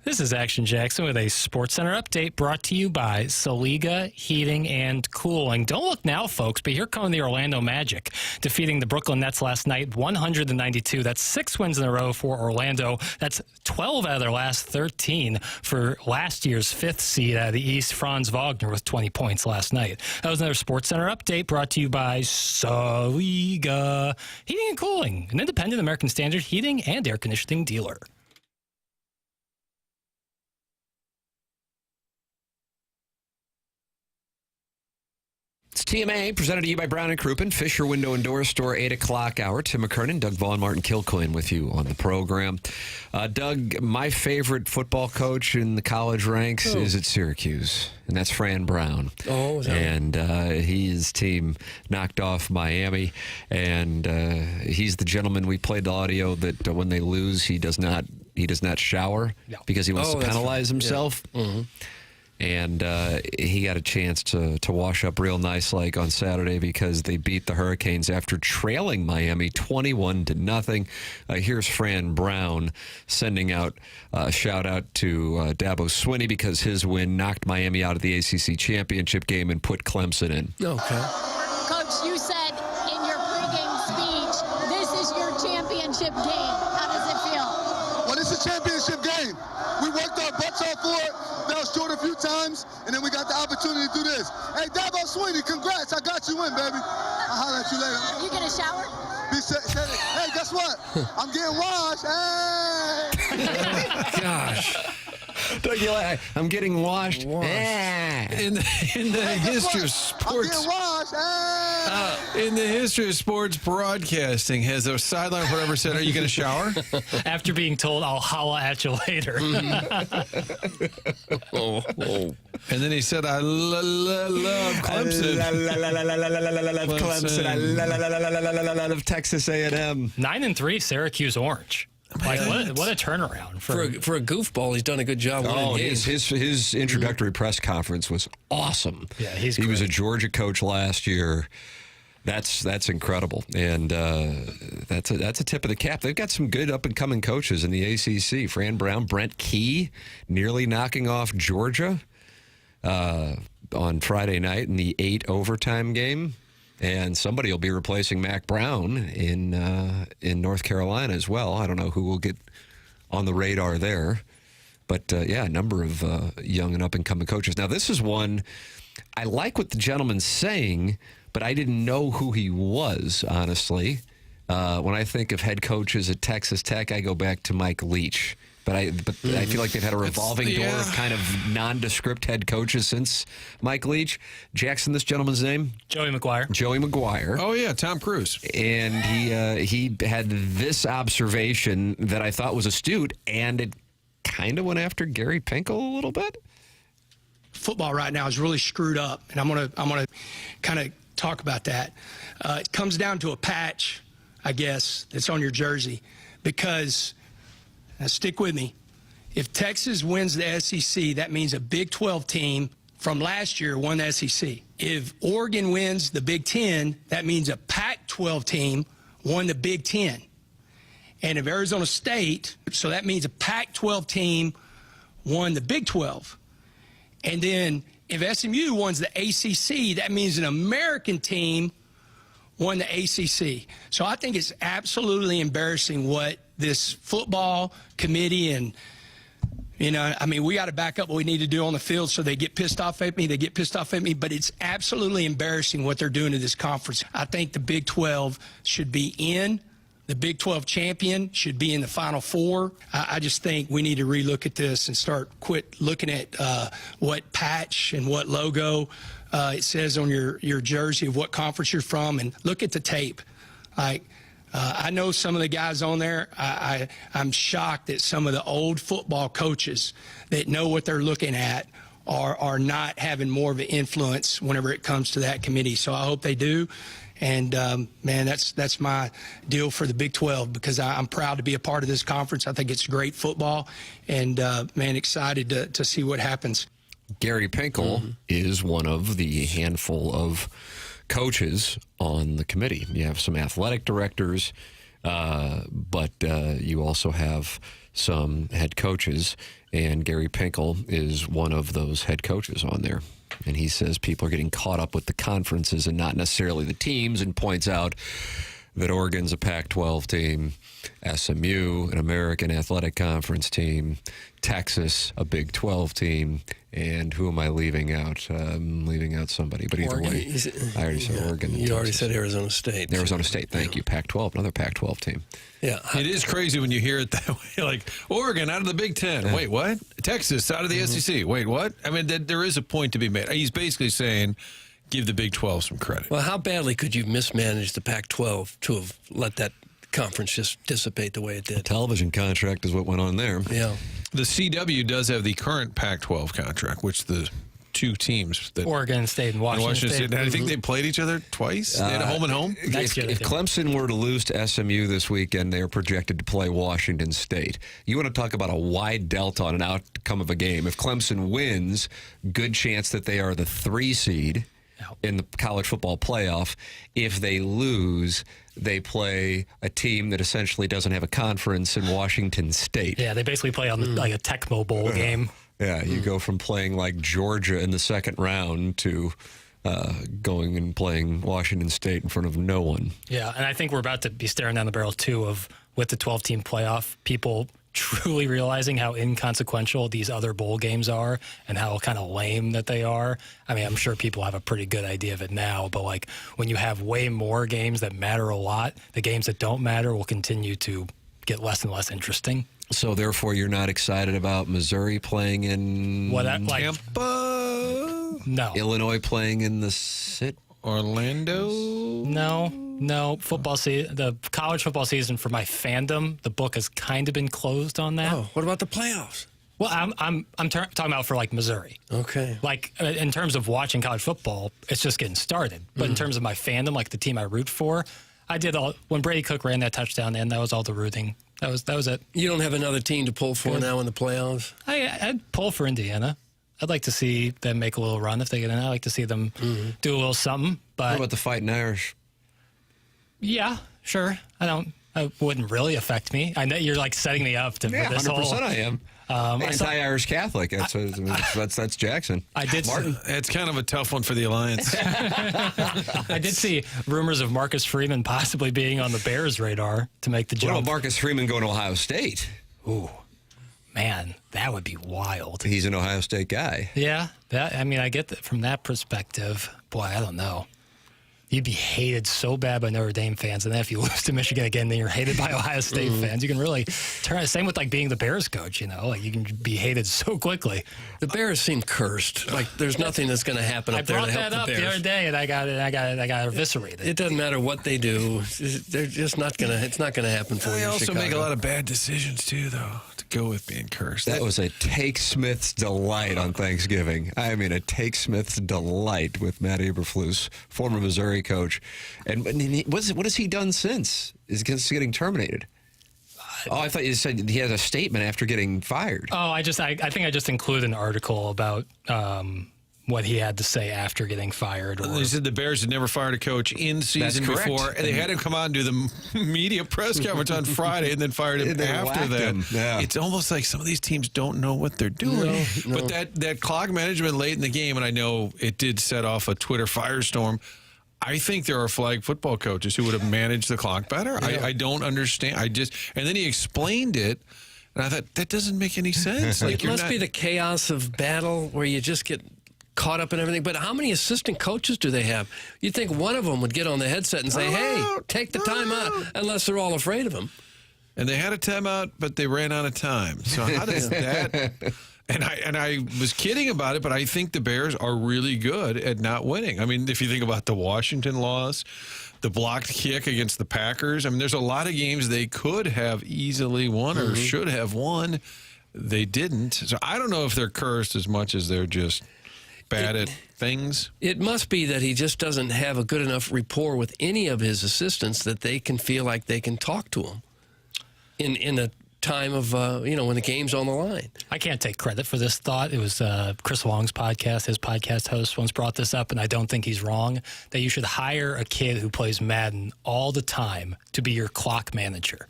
This is Action Jackson with a SportsCenter update brought to you by Soliga Heating and Cooling. Don't look now, folks, but here come the Orlando Magic, defeating the Brooklyn Nets last night, 100-92. That's 6 wins in a row for Orlando. That's 12 out of their last 13 for last year's 5th seed out of the East, Franz Wagner, with 20 points last night. That was another SportsCenter update brought to you by Soliga Heating and Cooling, an independent American Standard heating and air conditioning dealer. It's TMA, presented to you by Brown & Crouppen, Fisher Window and Door Store, 8 o'clock hour. Tim McKernan, Doug Vaughn, Martin Kilcoyne with you on the program. Doug, my favorite football coach in the college ranks is at Syracuse, and that's Fran Brown. Oh, and his team knocked off Miami, and he's the gentleman we played the audio that when they lose, he does not shower because he wants to penalize himself. Yeah. Mm-hmm. And he got a chance to wash up real nice like on Saturday because they beat the Hurricanes after trailing Miami 21-0. Here's Fran Brown sending out a shout-out to Dabo Swinney because his win knocked Miami out of the ACC championship game and put Clemson in. Okay. Coach, you said in your pregame speech, this is your championship game. How does it feel? Well, it's a championship game. We worked our butts off for it. Fell short a few times, and then we got the opportunity to do this. Hey, Dabo Swinney, congrats. I got you in, baby. I'll holler at you later. You get a shower? Hey, guess what? I'm getting washed. Hey! Gosh. I'm getting washed. In the history of sports, I'm getting washed. in the history of sports broadcasting, has a sideline reporter ever said, "Are you going to shower?" After being told, "I'll holla at you later." And then he said, "I love Clemson. I love Clemson. I love Texas A&M." 9-3, Syracuse Orange. Like what a turnaround for a goofball. He's done a good job winning games. His introductory press conference was awesome. Yeah, he was a Georgia coach last year. That's incredible, and that's a tip of the cap. They've got some good up and coming coaches in the ACC. Fran Brown, Brent Key, nearly knocking off Georgia on Friday night in the 8 overtime game. And somebody will be replacing Mac Brown in North Carolina as well. I don't know who will get on the radar there. But, a number of young and up-and-coming coaches. Now, this is one, I like what the gentleman's saying, but I didn't know who he was, honestly. When I think of head coaches at Texas Tech, I go back to Mike Leach. But I feel like they've had a revolving door of kind of nondescript head coaches since Mike Leach. Jackson, this gentleman's name? Joey McGuire. Joey McGuire. Oh, yeah, Tom Cruise. And he had this observation that I thought was astute, and it kind of went after Gary Pinkel a little bit. Football right now is really screwed up, and I'm gonna kind of talk about that. It comes down to a patch, I guess, that's on your jersey, because... Now, stick with me. If Texas wins the SEC, that means a Big 12 team from last year won the SEC. If Oregon wins the Big 10, that means a Pac-12 team won the Big 10. And if Arizona State, so that means a Pac-12 team won the Big 12. And then if SMU wins the ACC, that means an American team won the ACC. So I think it's absolutely embarrassing what this football committee and, we got to back up what we need to do on the field so they get pissed off at me. But it's absolutely embarrassing what they're doing to this conference. I think the Big 12 should be in. The Big 12 champion should be in the Final Four. I just think we need to relook at this and quit looking at what patch and what logo it says on your jersey of what conference you're from, and look at the tape. I know some of the guys on there. I'm shocked that some of the old football coaches that know what they're looking at are not having more of an influence whenever it comes to that committee. So I hope they do. And, that's my deal for the Big 12, because I'm proud to be a part of this conference. I think it's great football, and, excited to see what happens. Gary Pinkel is one of the handful of coaches on the committee. You have some athletic directors, but you also have some head coaches, and Gary Pinkel is one of those head coaches on there. And he says people are getting caught up with the conferences and not necessarily the teams, and points out that Oregon's a Pac-12 team, SMU, an American Athletic Conference team, Texas, a Big 12 team, and who am I leaving out? I'm leaving out somebody, but either Oregon. way, I already said Oregon. You already said Arizona State. Arizona State, thank you. Pac-12, another Pac-12 team. Yeah, it is crazy when you hear it that way. Like, Oregon out of the Big Ten. Yeah. Wait, what? Texas out of the SEC. Wait, what? I mean, there is a point to be made. He's basically saying, give the Big 12 some credit. Well, how badly could you mismanage the Pac-12 to have let that conference just dissipate the way it did? The television contract is what went on there. Yeah. The CW does have the current Pac-12 contract, which the two teams that Oregon State and Washington State. I think they played each other twice. They had a home and home. If Clemson were to lose to SMU this weekend, they are projected to play Washington State. You want to talk about a wide delta on an outcome of a game. If Clemson wins, good chance that they are the 3 seed in the college football playoff. If they lose, they play a team that essentially doesn't have a conference in Washington State. Yeah, they basically play on like a Tecmo Bowl game. Yeah, you go from playing like Georgia in the second round to going and playing Washington State in front of no one. Yeah, and I think we're about to be staring down the barrel, too, of with the 12-team playoff, people truly realizing how inconsequential these other bowl games are and how kind of lame that they are. I mean, I'm sure people have a pretty good idea of it now, but like when you have way more games that matter a lot, the games that don't matter will continue to get less and less interesting. So therefore, you're not excited about Missouri playing in Tampa? No. Illinois playing in the city? Orlando? No. Football season, the college football season for my fandom, the book has kind of been closed on that. Oh, what about the playoffs? Well, I'm talking about for like Missouri. Okay. Like in terms of watching college football, it's just getting started. But in terms of my fandom, like the team I root for, I did all when Brady Cook ran that touchdown, and that was all the rooting. That was it. You don't have another team to pull for now in the playoffs? I'd pull for Indiana. I'd like to see them make a little run if they get in. I'd like to see them do a little something. But what about the Fighting Irish? Yeah, sure. It wouldn't really affect me. I know you're like setting me up to for this 100% whole. I am. Anti-Irish Catholic. That's Jackson. I did. Martin. It's kind of a tough one for the Alliance. I did see rumors of Marcus Freeman possibly being on the Bears' radar to make the jump. What about Marcus Freeman going to Ohio State? Ooh, man, that would be wild. He's an Ohio State guy. Yeah, I get that from that perspective. Boy, I don't know. You'd be hated so bad by Notre Dame fans, and then if you lose to Michigan again, then you're hated by Ohio State fans. You can really turn. Same with like being the Bears coach, like you can be hated so quickly. The Bears seem cursed. Like there's nothing that's going to happen up there to help the Bears. I brought that up the other day, and I got eviscerated. It doesn't matter what they do; they're just not going to. It's not going to happen for you. They also Chicago. make a lot of bad decisions too, though. To go with being cursed. That was a Take Smith's delight on Thanksgiving. I mean, a Take Smith's delight with Matt Eberflus, former Missouri coach. And what has he done since? Is he getting terminated? Oh, I thought you said he has a statement after getting fired. Oh, I think I just included an article about what he had to say after getting fired. They said the Bears had never fired a coach in season before, and they had him come out and do the media press conference on Friday and then fired him after that. Yeah. It's almost like some of these teams don't know what they're doing. No. But that clock management late in the game, and I know it did set off a Twitter firestorm. I think there are flag football coaches who would have managed the clock better. Yeah. I don't understand. And then he explained it, and I thought, that doesn't make any sense. Like, it must be the chaos of battle where you just get caught up in everything. But how many assistant coaches do they have? You'd think one of them would get on the headset and say, hey, take the time out, unless they're all afraid of him. And they had a timeout, but they ran out of time. So how does that... And I was kidding about it, but I think the Bears are really good at not winning. I mean, if you think about the Washington loss, the blocked kick against the Packers, I mean, there's a lot of games they could have easily won or should have won. They didn't. So I don't know if they're cursed as much as they're just bad at things. It must be that he just doesn't have a good enough rapport with any of his assistants that they can feel like they can talk to him in a time of, when the game's on the line. I can't take credit for this thought. It was Chris Wong's podcast. His podcast host once brought this up, and I don't think he's wrong, that you should hire a kid who plays Madden all the time to be your clock manager.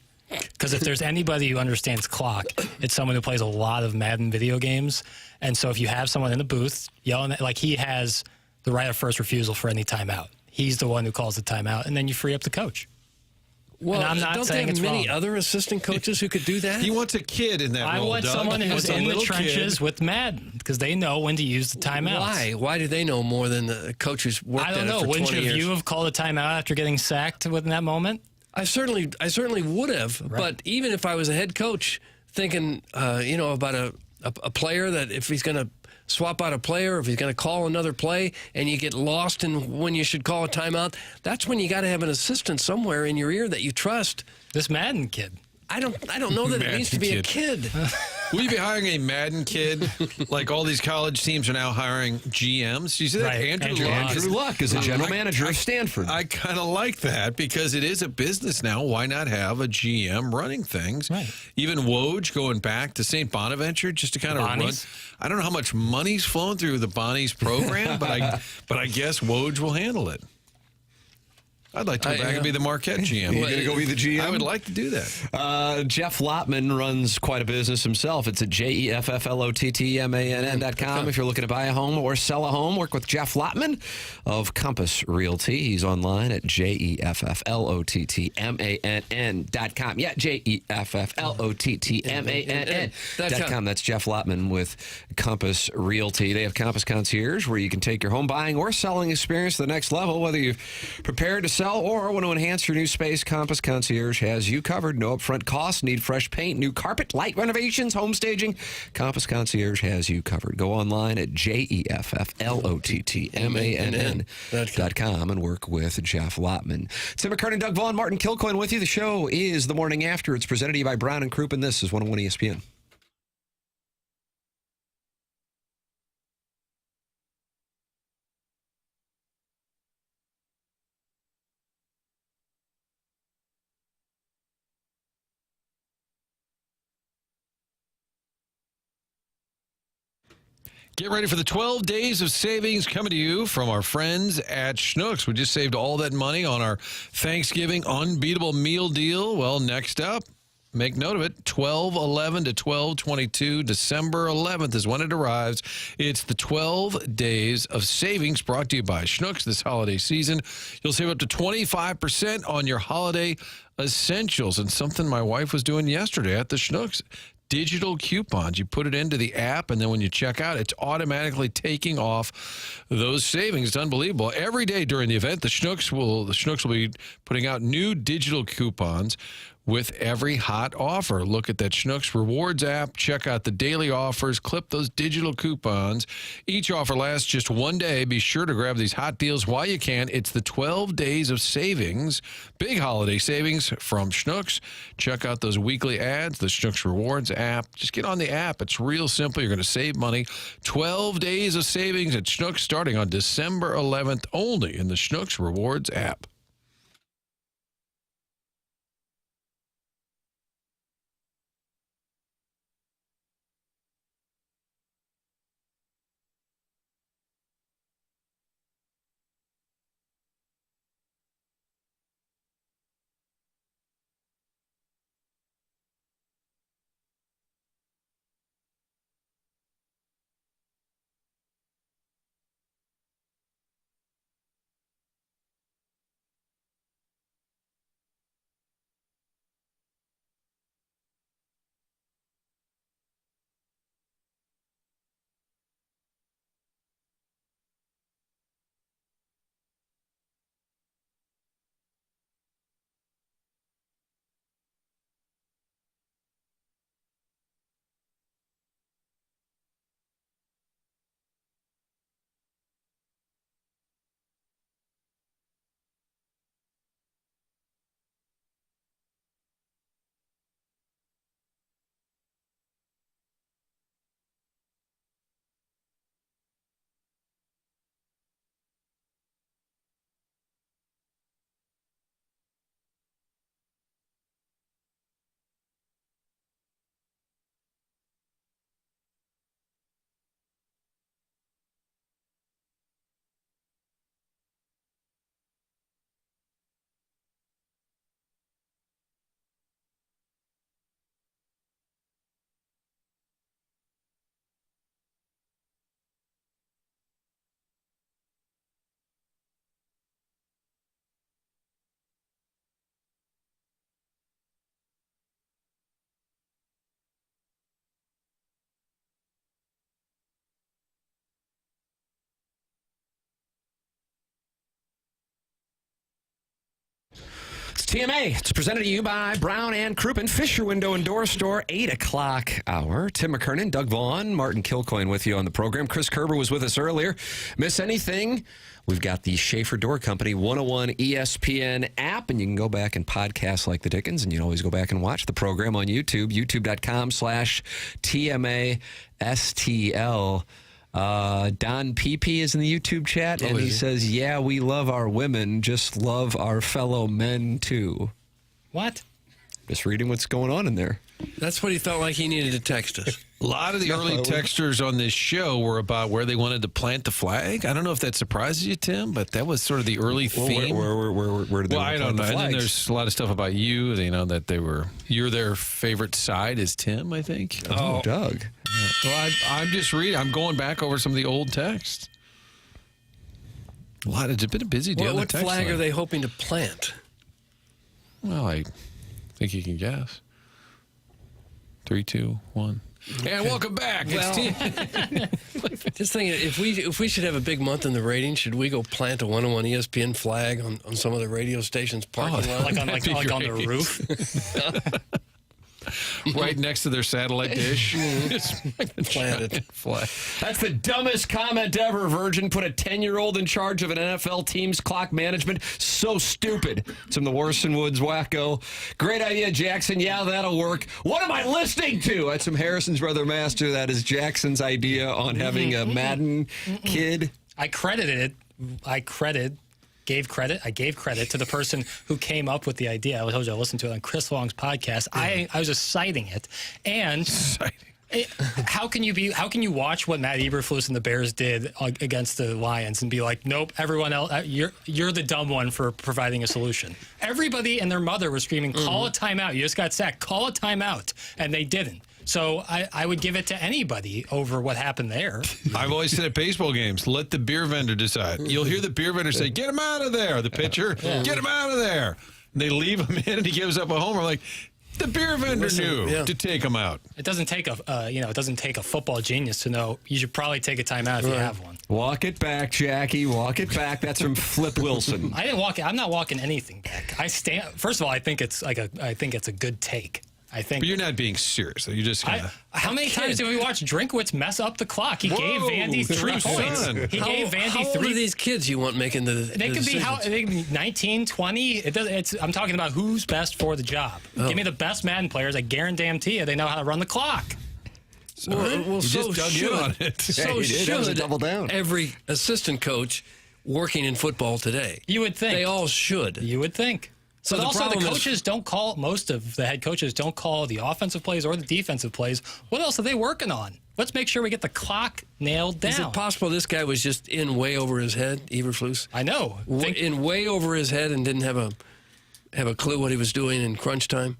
Because if there's anybody who understands clock, it's someone who plays a lot of Madden video games. And so if you have someone in the booth yelling, like he has the right of first refusal for any timeout. He's the one who calls the timeout, and then you free up the coach. Well, and I'm not don't saying they have it's many wrong. other assistant coaches who could do that? He wants a kid in that I role, want Doug. someone He who's wants a in the little trenches kid. with Madden because they know when to use the timeouts. Why? Why do they know more than the coaches worked I don't at know. it for Wouldn't 20 years? you have called a timeout after getting sacked within that moment? I certainly would have. Right. But even if I was a head coach, thinking, about a player that if he's going to swap out a player, if he's going to call another play, and you get lost in when you should call a timeout, that's when you got to have an assistant somewhere in your ear that you trust. This Madden kid. I don't know that it needs to be a kid. Will you be hiring a Madden kid? Like all these college teams are now hiring GMs. You see that? Right. Andrew Luck is a general manager of Stanford. I kind of like that because it is a business now. Why not have a GM running things? Right. Even Woj going back to St. Bonaventure just to kind of run. Bonnie's. I don't know how much money's flowing through the Bonnie's program, but I guess Woj will handle it. I'd like to go back and be the Marquette GM. You're going to go be the GM? I would like to do that. Jeff Lotman runs quite a business himself. It's at JEFFLOTTMANN.com. If you're looking to buy a home or sell a home, work with Jeff Lotman of Compass Realty. He's online at JEFFLOTTMANN.com. Yeah, JEFFLOTTMANN.com. That's Jeff Lotman with Compass Realty. They have Compass Concierge, where you can take your home buying or selling experience to the next level, whether you've prepared to sell or want to enhance your new space. Compass Concierge has you covered. No upfront costs. Need fresh paint, new carpet, light renovations, home staging. Compass Concierge has you covered. Go online at JEFFLOTTMANN.com and work with Jeff Lotman. Tim McKernan, Doug Vaughn, Martin Kilcoyne with you. The show is The Morning After. It's presented to you by Brown and Croup, and this is 101 ESPN. Get ready for the 12 days of savings coming to you from our friends at Schnucks. We just saved all that money on our Thanksgiving unbeatable meal deal. Well, next up, make note of it, 12/11 to 12/22. December 11th is when it arrives. It's the 12 days of savings brought to you by Schnucks this holiday season. You'll save up to 25% on your holiday essentials. And something my wife was doing yesterday at the Schnucks. Digital coupons. You put it into the app, and then when you check out, it's automatically taking off those savings. It's unbelievable. Every day during the event, the Schnucks will be putting out new digital coupons with every hot offer. Look at that Schnucks Rewards app. Check out the daily offers. Clip those digital coupons. Each offer lasts just one day. Be sure to grab these hot deals while you can. It's the 12 days of savings. Big holiday savings from Schnucks. Check out those weekly ads, the Schnucks Rewards app. Just get on the app. It's real simple. You're going to save money. 12 days of savings at Schnucks starting on December 11th only in the Schnucks Rewards app. It's TMA. It's presented to you by Brown and Crouppen, Fisher Window and Door Store, 8 o'clock hour. Tim McKernan, Doug Vaughn, Martin Kilcoyne with you on the program. Chris Kerber was with us earlier. Miss anything? We've got the Schaefer Door Company 101 ESPN app, and you can go back and podcast like the Dickens, and you can always go back and watch the program on YouTube, youtube.com/TMASTL. Don PP is in the YouTube chat, and he says, yeah, we love our women, just love our fellow men, too. What? Just reading what's going on in there. That's what he felt like he needed to text us. A lot of the early texters on this show were about where they wanted to plant the flag. I don't know if that surprises you, Tim, but that was sort of the early theme. Where did they I don't know. And then there's a lot of stuff about you, that you're their favorite side is Tim, I think. Oh, Doug. Well, I'm just reading. I'm going back over some of the old texts. It's been a busy day on the What text flag line. are they hoping to plant? Well, I think you can guess. 3, 2, 1. And welcome back. Well, just thinking, if we should have a big month in the ratings, should we go plant a 101 ESPN flag on some of the radio stations' parking lot? Like on the roof? Right next to their satellite dish. Planted flag. That's the dumbest comment ever, Virgin. Put a 10-year-old in charge of an NFL team's clock management. So stupid. It's from the Worson Woods wacko. Great idea, Jackson. Yeah, that'll work. What am I listening to? That's from Harrison's Brother Master. That is Jackson's idea on having a Madden kid. I gave credit to the person who came up with the idea. I told you I listened to it on Chris Long's podcast. I was just citing it. And how can you watch what Matt Eberflus and the Bears did against the Lions and be like, nope, everyone else, you're the dumb one for providing a solution. Everybody and their mother was screaming, call a timeout. You just got sacked. Call a timeout. And they didn't. So I would give it to anybody over what happened there. I've always said at baseball games, let the beer vendor decide. You'll hear the beer vendor say, get him out of there. The pitcher, get him out of there. And they leave him in and he gives up a homer. Like, the beer vendor knew to take him out. It doesn't take a football genius to know you should probably take a timeout if you have one. Walk it back, Jackie. Walk it back. That's from Flip Wilson. I didn't walk it. I'm not walking anything back. First of all, I think it's a good take. But you're not being serious. You just kind of. How many times did we watch Drinkwitz mess up the clock? He gave Vandy 3 points. He gave Vandy how 3. Old are these kids you want making the They could be 19, 20. I'm talking about who's best for the job. Give me the best Madden players. I guarantee you they know how to run the clock. Well, so just dug in on it. So should double down. Every assistant coach working in football today. You would think. They all should. You would think. So But also, the coaches is, don't call, most of the head coaches don't call the offensive plays or the defensive plays. What else are they working on? Let's make sure we get the clock nailed down. Is it possible this guy was just in way over his head, Eberflus? I know. In way over his head and didn't have a clue what he was doing in crunch time?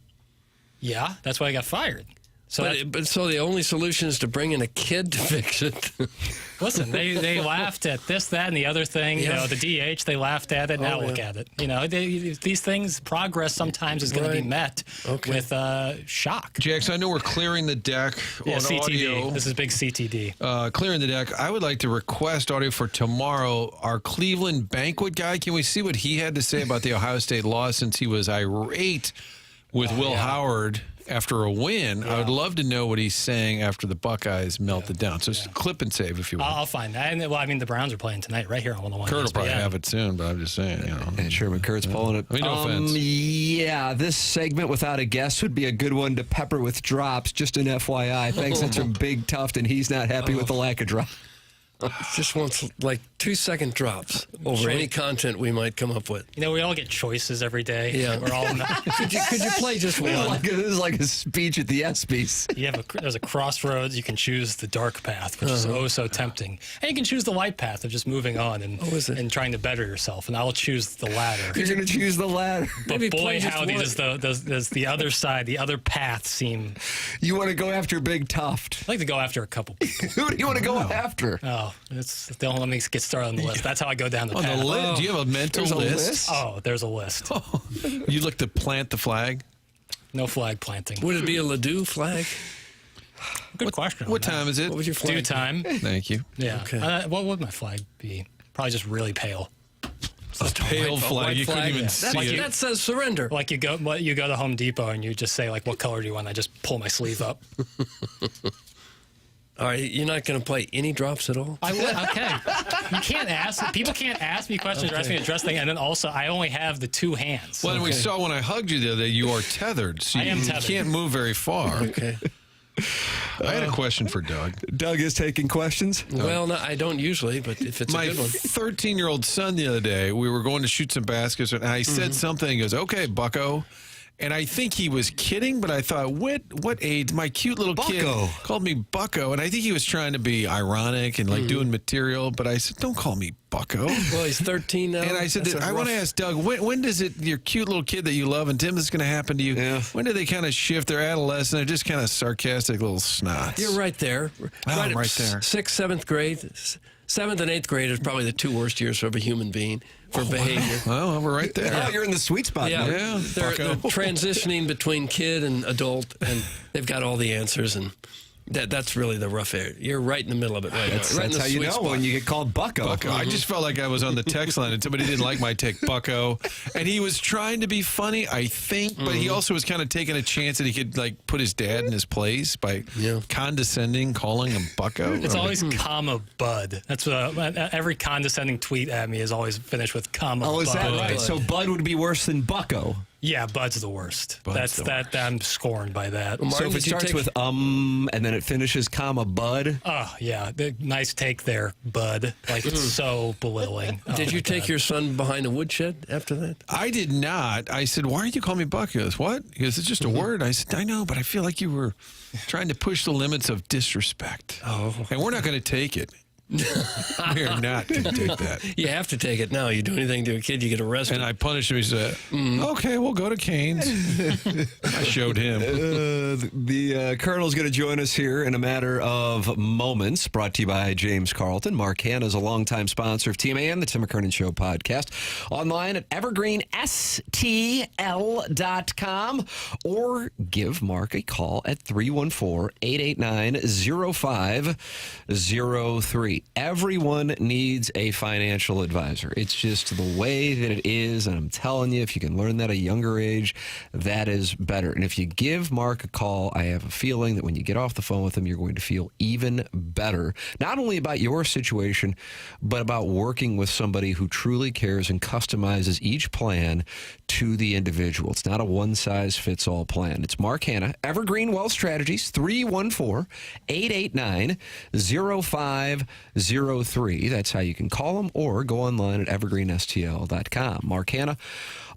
Yeah, that's why he got fired. So so the only solution is to bring in a kid to fix it. Listen, they laughed at this, that, and the other thing. Yeah. The DH, they laughed at it. Now look at it. These things, progress sometimes is going to be met with shock. Jackson, I know we're clearing the deck on CTD. audio. This is big CTD. Clearing the deck. I would like to request audio for tomorrow. Our Cleveland banquet guy, can we see what he had to say about the Ohio State loss since he was irate with Will Howard after a win? I would love to know what he's saying after the Buckeyes melted down. So just clip and save if you want. I'll find that. And, the Browns are playing tonight right here on 101. Kurt will probably have it soon, but I'm just saying, And Sherman Kurt's pulling it. I mean, no offense. Yeah, this segment without a guest would be a good one to pepper with drops. Just an FYI. Thanks, that's from Big Tuft, and he's not happy with the lack of drops. Just wants 2-second drops over any content we might come up with. We all get choices every day. Yeah. We're all could you play just one? This is like a speech at the ESPYs. There's a crossroads. You can choose the dark path, which is so tempting. And you can choose the light path of just moving on and trying to better yourself. And I'll choose the latter. You're going to choose the latter. But boy, howdy, does the other side, the other path seem... You want to go after Big Tuft. I'd like to go after a couple people. Who do you want to go after? Oh, don't let me get started on the list. That's how I go down the path. The list? Do you have a mental list? Oh, there's a list. You look to plant the flag? No flag planting. Would it be a Ledoux flag? Good question. What time is it? What was your flag? Due time. Thank you. Yeah. Okay. What would my flag be? Probably just really pale. A pale flag. You couldn't even see it. That says surrender. Like you go to Home Depot and you just say, like, what color do you want? I just pull my sleeve up. All right, you're not going to play any drops at all? I would. Okay. You can't ask. People can't ask me questions or ask me to address things. And then also, I only have the two hands. Well, and we saw when I hugged you the other day, you are tethered. So I am you tethered. can't move very far. Okay. I had a question for Doug. Doug is taking questions? Well, no, I don't usually, but if it's My a good one. 13-year-old son the other day, we were going to shoot some baskets, and I said something. He goes, "Okay, bucko." And I think he was kidding, but I thought, what age? My cute little kid called me bucko, and I think he was trying to be ironic and like doing material, but I said, don't call me bucko. Well, he's 13 now. And I said, I want to ask Doug, when does it, your cute little kid that you love, and Tim, this is going to happen to you, when do they kind of shift their adolescent? They're just kind of sarcastic little snots. You're right there. I'm right there. 6th, 7th grade. 7th and 8th grade is probably the 2 worst years of a human being for behavior. Well, we're right there. Oh, you're in the sweet spot. Yeah, Yeah. they're transitioning between kid and adult, and they've got all the answers, and that's really the rough area. You're right in the middle of it right now. Right That's how you know when you get called bucko. I just felt like I was on the text line and somebody didn't like my take, bucko. And he was trying to be funny, I think, but he also was kind of taking a chance that he could like put his dad in his place by condescending, calling him bucko. It's always comma bud. That's what every condescending tweet at me is always finished with comma bud. Oh, is that right? So bud would be worse than bucko. Yeah, bud's the worst. I'm scorned by that. So if it starts with and then it finishes comma bud. Oh yeah, nice take there, bud. Like it's so belittling. Did you take your son behind a woodshed after that? I did not. I said, why are you calling me buck? He goes, what? He goes, it's just a word. I said, I know, but I feel like you were trying to push the limits of disrespect. Oh. And we're not going to take it. We are not going to take that. You have to take it now. You do anything to a kid, you get arrested. And I punished him. He said, okay, we'll go to Cane's. I showed him. The Colonel is going to join us here in a matter of moments, brought to you by James Carlton. Mark Hanna is a longtime sponsor of TMA and the Tim McKernan Show podcast. Online at evergreenstl.com or give Mark a call at 314-889-0503. Everyone needs a financial advisor. It's just the way that it is, and I'm telling you, if you can learn that at a younger age, that is better. And if you give Mark a call, I have a feeling that when you get off the phone with him, you're going to feel even better, not only about your situation, but about working with somebody who truly cares and customizes each plan to the individual. It's not a one-size-fits-all plan. It's Mark Hanna, Evergreen Wealth Strategies, 314-889-0503. That's how you can call them or go online at evergreenstl.com. Mark Hanna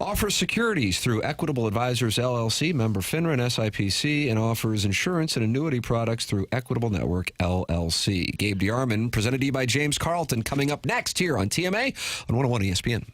offers securities through Equitable Advisors LLC, member FINRA and SIPC, and offers insurance and annuity products through Equitable Network LLC. Gabe DeArmond, presented to you by James Carlton, coming up next here on TMA on 101 ESPN.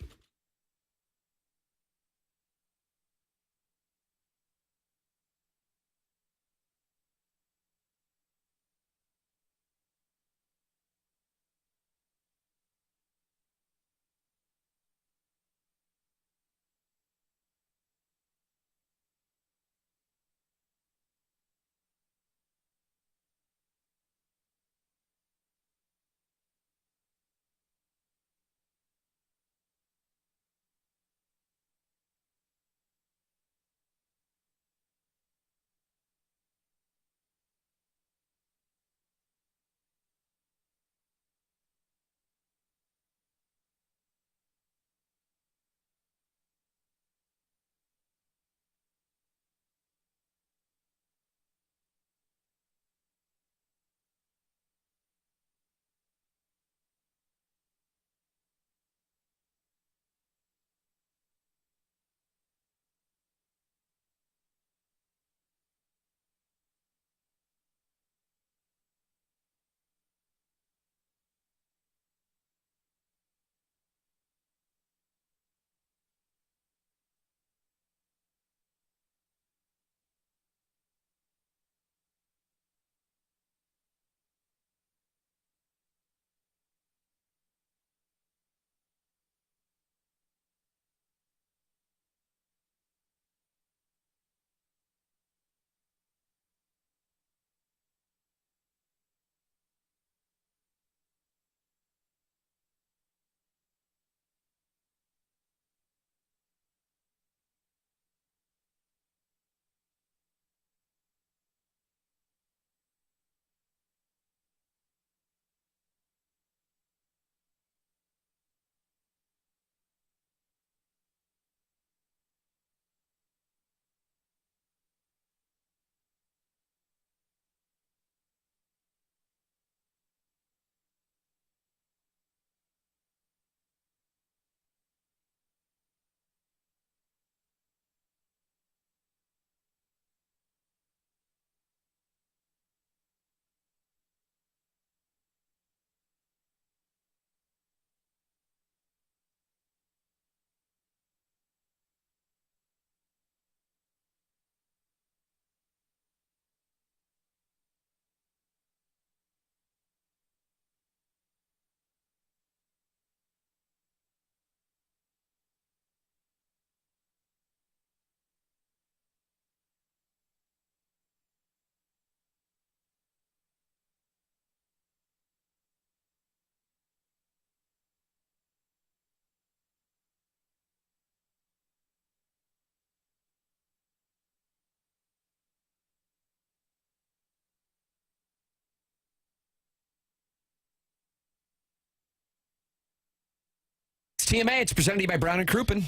TMA, it's presented to you by Brown and Crouppen.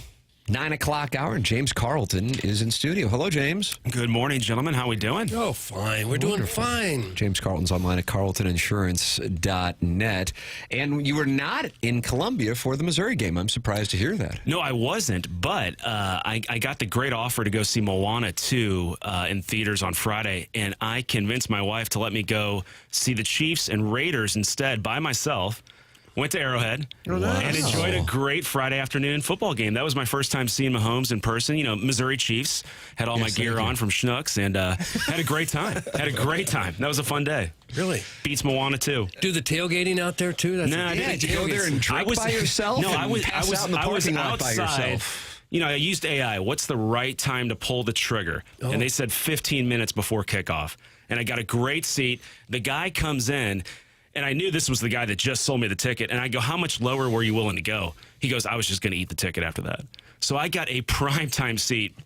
9 o'clock hour, and James Carlton is in studio. Hello, James. Good morning, gentlemen. How we doing? Oh, fine. We're doing fine. James Carlton's online at carltoninsurance.net. And you were not in Columbia for the Missouri game. I'm surprised to hear that. No, I wasn't, but I got the great offer to go see Moana 2 in theaters on Friday, and I convinced my wife to let me go see the Chiefs and Raiders instead by myself. Went to Arrowhead and enjoyed a great Friday afternoon football game. That was my first time seeing Mahomes in person. You know, Missouri Chiefs. Had all my gear on from Schnucks and had a great time. Had a great time. That was a fun day. Really? Beats Moana, too. Do the tailgating out there, too? Did you go there and drink by yourself? No, I was outside by yourself. You know, I used AI. What's the right time to pull the trigger? Oh. And they said 15 minutes before kickoff. And I got a great seat. The guy comes in. And I knew this was the guy that just sold me the ticket. And I go, how much lower were you willing to go? He goes, I was just going to eat the ticket after that. So I got a primetime seat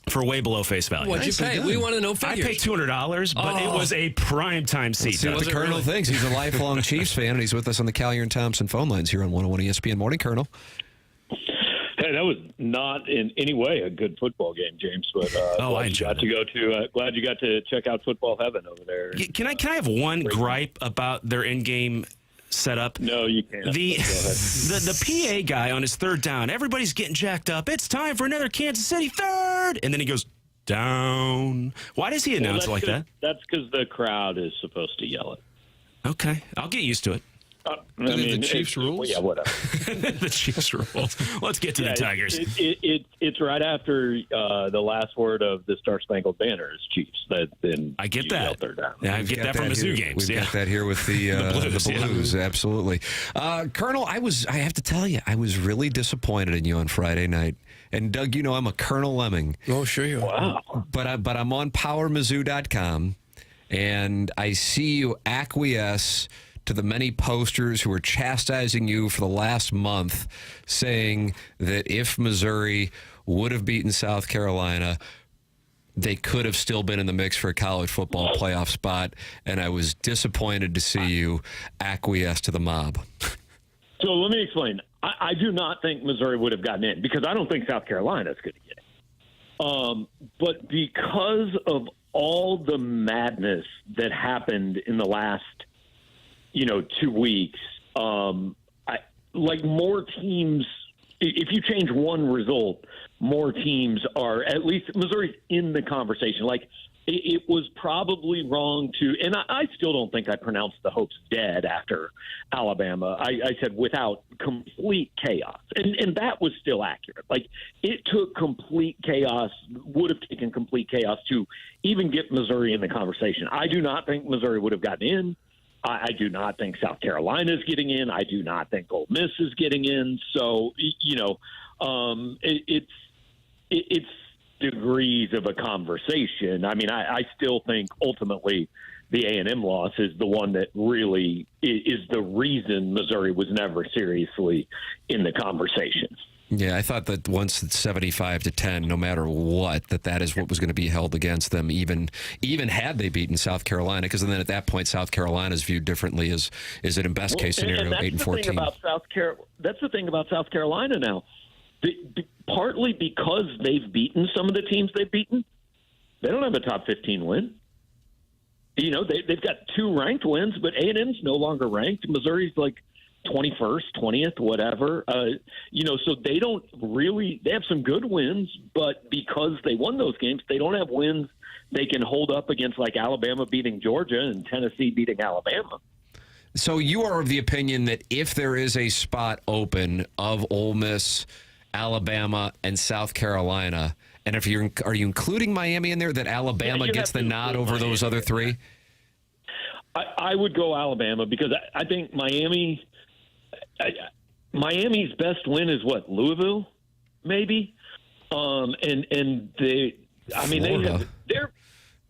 for way below face value. What'd you pay? We want to know figures. I paid $200, but it was a primetime seat. Let's see what the Colonel thinks. He's a lifelong Chiefs fan, and he's with us on the Callier and Thompson phone lines here on 101 ESPN. Morning, Colonel. Hey, that was not in any way a good football game, James. But I enjoyed it. Glad you got to check out football heaven over there. Can I have one gripe about their in-game setup? No, you can't. The PA guy on his third down, everybody's getting jacked up. It's time for another Kansas City third, and then he goes down. Why does he announce it like that? That's because the crowd is supposed to yell it. Okay, I'll get used to it. The Chiefs rules? Yeah, whatever. The Chiefs rules. Let's get to the Tigers. It's right after the last word of the Star Spangled Banner is Chiefs. I get that. Yeah, I get that from Mizzou games. We've got that here with the Blues. Absolutely. Colonel, I have to tell you, I was really disappointed in you on Friday night. And, Doug, you know I'm a Colonel Lemming. Oh, sure you are. Wow. But I'm on PowerMizzou.com, and I see you acquiesce to the many posters who are chastising you for the last month, saying that if Missouri would have beaten South Carolina, they could have still been in the mix for a college football playoff spot, and I was disappointed to see you acquiesce to the mob. So let me explain. I do not think Missouri would have gotten in because I don't think South Carolina is going to get in. But because of all the madness that happened in the last 2 weeks, more teams, if you change one result, more teams are, at least Missouri's in the conversation. It was probably wrong to, and I still don't think I pronounced the hopes dead after Alabama. I said without complete chaos, and that was still accurate. It took complete chaos, would have taken complete chaos to even get Missouri in the conversation. I do not think Missouri would have gotten in. I do not think South Carolina is getting in. I do not think Ole Miss is getting in. So, it's degrees of a conversation. I mean, I still think ultimately the A&M loss is the one that really is the reason Missouri was never seriously in the conversation. Yeah, I thought that once it's 75-10, no matter what, that is what was going to be held against them, even had they beaten South Carolina, because then at that point South Carolina is viewed differently as is it in best case scenario 8-14. That's the thing about South Carolina now. Partly because they've beaten some of the teams they've beaten, they don't have a top 15 win. They've got 2 ranked wins, but A&M's no longer ranked. Missouri's 21st, 20th, whatever. So they don't really – they have some good wins, but because they won those games, they don't have wins they can hold up against Alabama beating Georgia and Tennessee beating Alabama. So you are of the opinion that if there is a spot open of Ole Miss, Alabama, and South Carolina, and are you including Miami in there, that Alabama gets the nod over those other 3? I would go Alabama because I think Miami's best win is what, Louisville, maybe, they're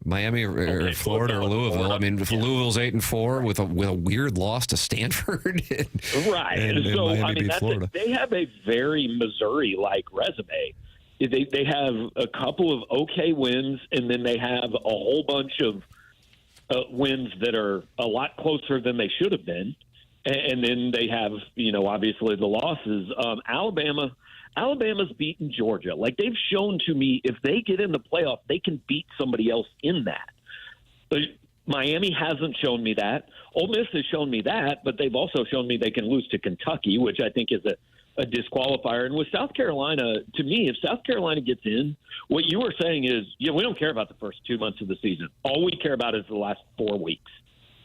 Miami or Florida or Louisville. I mean, if Louisville's 8-4 with a weird loss to Stanford, right? And so Miami beat Florida. They have a very Missouri-like resume. They have a couple of okay wins, and then they have a whole bunch of wins that are a lot closer than they should have been. And then they have, obviously the losses. Alabama's beaten Georgia. Like, they've shown to me if they get in the playoff, they can beat somebody else in that. But Miami hasn't shown me that. Ole Miss has shown me that, but they've also shown me they can lose to Kentucky, which I think is a disqualifier. And with South Carolina, to me, if South Carolina gets in, what you were saying is, we don't care about the first 2 months of the season. All we care about is the last 4 weeks.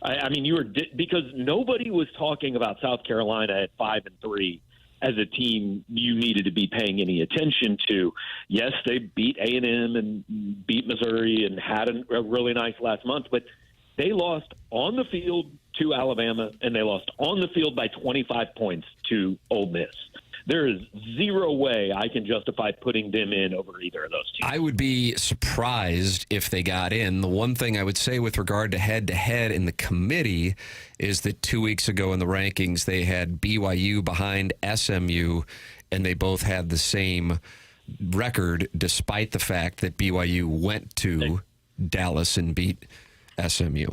I mean, because nobody was talking about South Carolina at 5-3 as a team you needed to be paying any attention to. Yes, they beat A&M and beat Missouri and had a really nice last month, but they lost on the field to Alabama, and they lost on the field by 25 points to Ole Miss. There is zero way I can justify putting them in over either of those teams. I would be surprised if they got in. The one thing I would say with regard to head-to-head in the committee is that 2 weeks ago in the rankings, they had BYU behind SMU, and they both had the same record, despite the fact that BYU went to Dallas and beat SMU.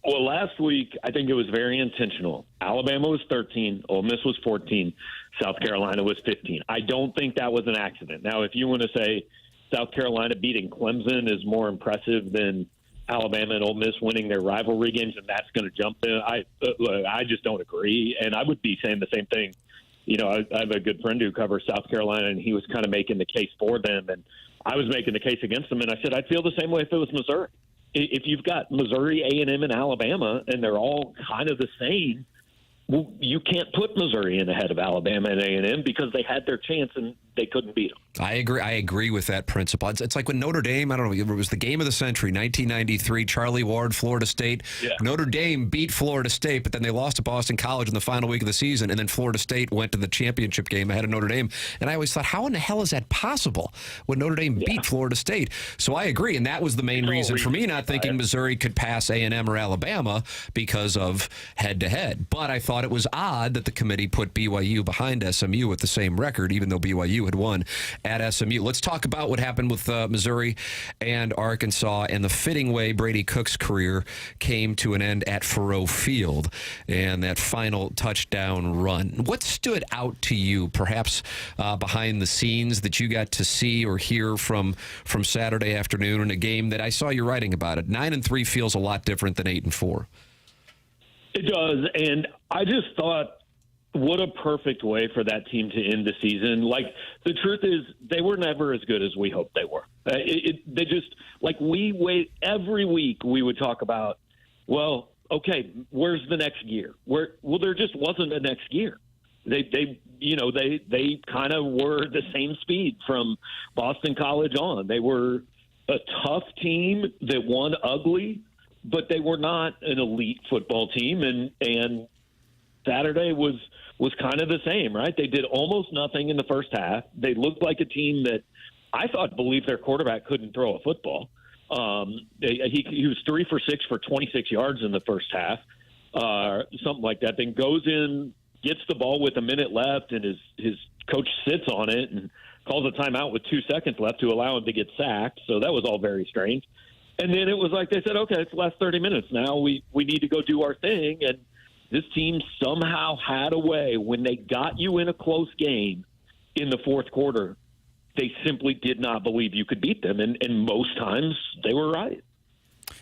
Well, last week, I think it was very intentional. Alabama was 13, Ole Miss was 14, South Carolina was 15. I don't think that was an accident. Now, if you want to say South Carolina beating Clemson is more impressive than Alabama and Ole Miss winning their rivalry games, and that's going to jump in, I just don't agree. And I would be saying the same thing. I have a good friend who covers South Carolina, and he was kind of making the case for them, and I was making the case against them. And I said I'd feel the same way if it was Missouri. If you've got Missouri, A&M, and Alabama, and they're all kind of the same, well, you can't put Missouri in ahead of Alabama and A&M because they had their chance and they couldn't beat them. I agree with that principle. It's like when Notre Dame, I don't know, it was the game of the century, 1993, Charlie Ward, Florida State. Yeah. Notre Dame beat Florida State, but then they lost to Boston College in the final week of the season, and then Florida State went to the championship game ahead of Notre Dame. And I always thought, how in the hell is that possible when Notre Dame beat Florida State? So I agree, and that was the main reason for me not thinking Missouri could pass A&M or Alabama because of head-to-head. But I thought it was odd that the committee put BYU behind SMU with the same record, even though BYU had won at SMU. Let's talk about what happened with Missouri and Arkansas and the fitting way Brady Cook's career came to an end at Faurot Field and that final touchdown run. What stood out to you, perhaps behind the scenes, that you got to see or hear from Saturday afternoon in a game that I saw you writing about it? 9-3 feels a lot different than 8-4. It does, and I just thought, what a perfect way for that team to end the season. Like, the truth is, they were never as good as we hoped they were. They just, like, we wait every week, we would talk about, well, okay, where's the next gear? Well, there just wasn't a next gear. They kind of were the same speed from Boston College on. They were a tough team that won ugly, but they were not an elite football team, and Saturday was kind of the same, right? They did almost nothing in the first half. They looked like a team that I thought believed their quarterback couldn't throw a football. He was 3 for 6 for 26 yards in the first half, something like that. Then goes in, gets the ball with a minute left, and his coach sits on it and calls a timeout with 2 seconds left to allow him to get sacked. So that was all very strange. And then it was like they said, okay, it's the last 30 minutes now. We need to go do our thing. And this team somehow had a way, when they got you in a close game in the fourth quarter, they simply did not believe you could beat them. And most times they were right.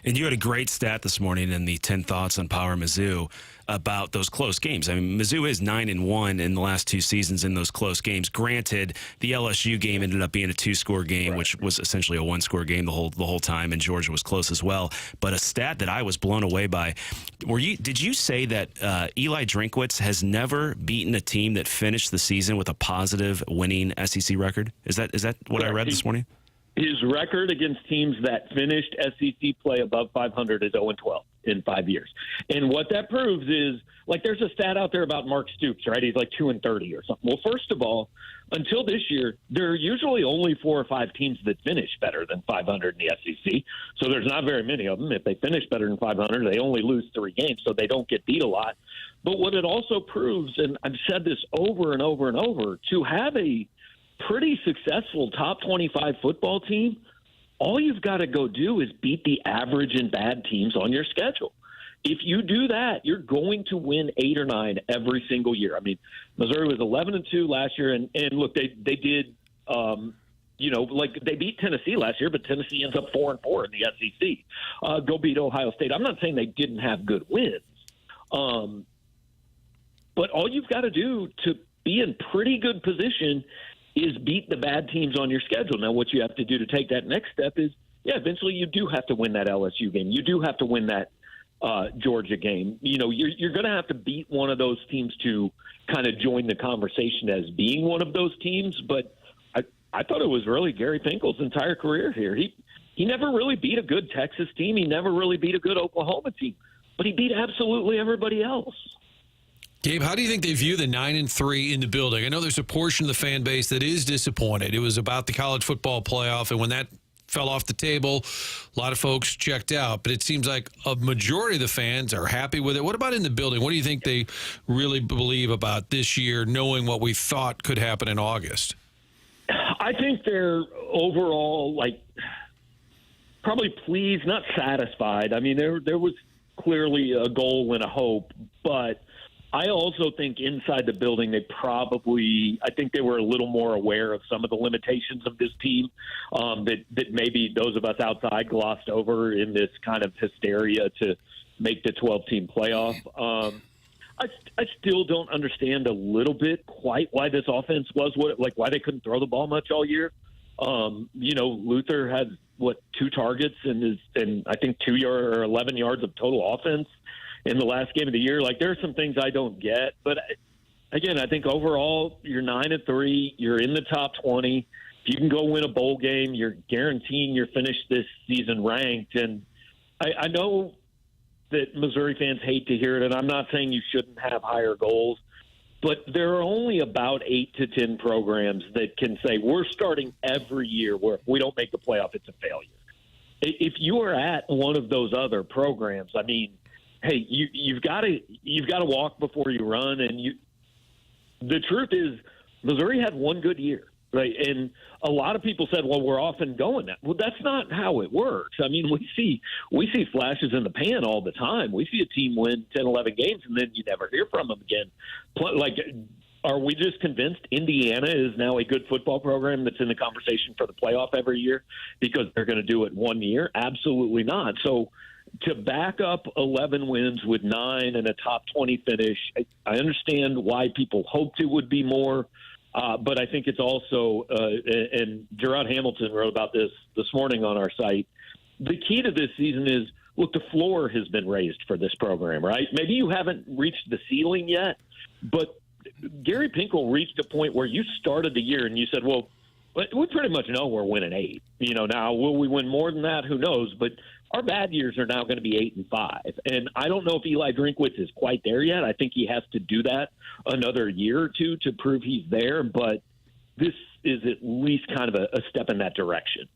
And you had a great stat this morning in the 10 Thoughts on Power Mizzou about those close games. I mean, Mizzou is 9-1 in the last 2 seasons in those close games. Granted, the LSU game ended up being a 2-score game, which was essentially a 1-score game the whole time, and Georgia was close as well. But a stat that I was blown away by, did you say that Eli Drinkwitz has never beaten a team that finished the season with a positive winning SEC record? Is that what I read this morning? His record against teams that finished SEC play above 500 is 0-12 in 5 years. And what that proves is, like, there's a stat out there about Mark Stoops, right? He's like 2-30 or something. Well, first of all, until this year, there are usually only 4 or 5 teams that finish better than 500 in the SEC. So there's not very many of them. If they finish better than 500, they only lose 3 games, so they don't get beat a lot. But what it also proves, and I've said this over and over and over, to have a pretty successful top 25 football team, all you've got to go do is beat the average and bad teams on your schedule. if you do that, you're going to win 8 or 9 every single year. I mean, Missouri was 11-2 last year, and look, they did, they beat Tennessee last year, but Tennessee ends up 4-4 in the SEC. Go beat Ohio State. I'm not saying they didn't have good wins, but all you've got to do to be in pretty good position is beat the bad teams on your schedule. Now, what you have to do to take that next step is, eventually you do have to win that LSU game. You do have to win that Georgia game. You're going to have to beat one of those teams to kind of join the conversation as being one of those teams. But I thought it was really Gary Pinkel's entire career here. He never really beat a good Texas team. He never really beat a good Oklahoma team. But he beat absolutely everybody else. Gabe, how do you think they view the 9-3 in the building? I know there's a portion of the fan base that is disappointed. It was about the college football playoff, and when that fell off the table, a lot of folks checked out. But it seems like a majority of the fans are happy with it. What about in the building? What do you think they really believe about this year, knowing what we thought could happen in August? I think they're overall, probably pleased, not satisfied. I mean, there was clearly a goal and a hope, but I also think inside the building, I think they were a little more aware of some of the limitations of this team that maybe those of us outside glossed over in this kind of hysteria to make the 12-team playoff. I still don't understand a little bit quite why this offense was why they couldn't throw the ball much all year. Luther had 2 targets and I think 11 yards of total offense in the last game of the year. There are some things I don't get, but again, I think overall you're 9-3, you're in the top 20. If you can go win a bowl game, you're guaranteeing you're finished this season ranked. And I know that Missouri fans hate to hear it, and I'm not saying you shouldn't have higher goals, but there are only about 8 to 10 programs that can say we're starting every year where if we don't make the playoff, it's a failure. If you are at one of those other programs, I mean, hey, you've got to walk before you run, and the truth is Missouri had one good year, right? And a lot of people said, well, we're off and going now. Well, that's not how it works. I mean, we see flashes in the pan all the time. We see a team win 10, 11 games, and then you never hear from them again. Are we just convinced Indiana is now a good football program that's in the conversation for the playoff every year because they're going to do it one year? Absolutely not. So to back up 11 wins with 9 and a top 20 finish, I understand why people hoped it would be more. But I think it's also, and Gerard Hamilton wrote about this morning on our site, the key to this season is, look, the floor has been raised for this program, right? Maybe you haven't reached the ceiling yet, but Gary Pinkel reached a point where you started the year and you said, well, we pretty much know we're winning 8. Now, will we win more than that? Who knows? But our bad years are now going to be 8 and 5. And I don't know if Eli Drinkwitz is quite there yet. I think he has to do that another year or two to prove he's there. But this is at least kind of a step in that direction.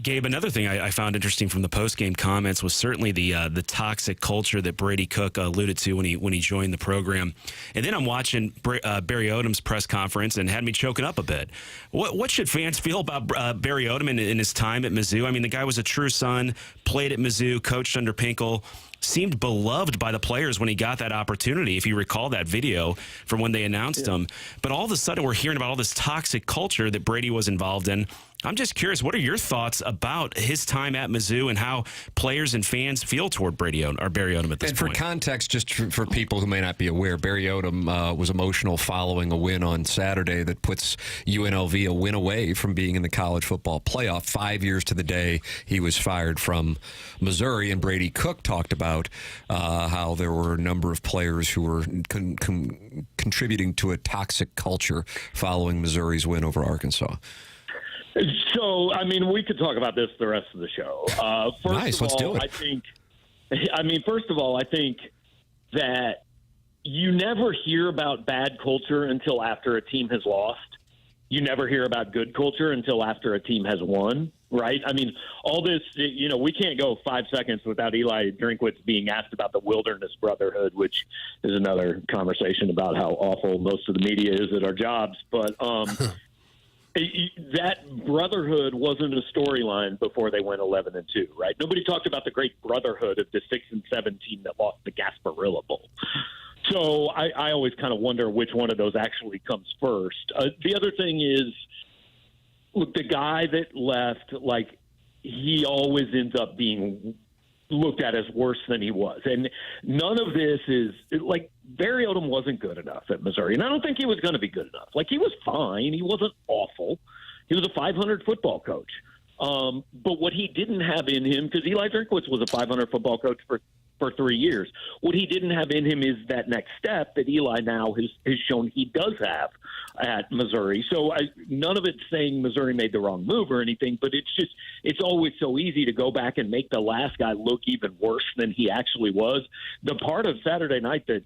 Gabe, another thing I found interesting from the post-game comments was certainly the toxic culture that Brady Cook alluded to when he joined the program. And then I'm watching Barry Odom's press conference and had me choking up a bit. What should fans feel about Barry Odom in his time at Mizzou? I mean, the guy was a true son, played at Mizzou, coached under Pinkel, seemed beloved by the players when he got that opportunity, if you recall that video from when they announced him. But all of a sudden, we're hearing about all this toxic culture that Brady was involved in. I'm just curious, what are your thoughts about his time at Mizzou and how players and fans feel toward Barry Odom at this point? And for context, just for people who may not be aware, Barry Odom was emotional following a win on Saturday that puts UNLV a win away from being in the college football playoff. 5 years to the day he was fired from Missouri, and Brady Cook talked about how there were a number of players who were contributing to a toxic culture following Missouri's win over Arkansas. So, I mean, we could talk about this the rest of the show. Nice, let's do it. First of all, I think that you never hear about bad culture until after a team has lost. You never hear about good culture until after a team has won, right? I mean, all this, we can't go 5 seconds without Eli Drinkwitz being asked about the Wilderness Brotherhood, which is another conversation about how awful most of the media is at our jobs. But that brotherhood wasn't a storyline before they went 11-2, right? Nobody talked about the great brotherhood of the 6-7 team that lost the Gasparilla Bowl. So I always kind of wonder which one of those actually comes first. The other thing is, look, the guy that left, like, he always ends up being looked at as worse than he was. And none of this is like Barry Odom wasn't good enough at Missouri. And I don't think he was going to be good enough. Like, he was fine. He wasn't awful. He was a 500 football coach. But what he didn't have in him, because Eli Drinkwitz was a 500 football coach for 3 years, what he didn't have in him is that next step that Eli now has shown he does have at Missouri. So none of it's saying Missouri made the wrong move or anything, but it's always so easy to go back and make the last guy look even worse than he actually was. The part of Saturday night that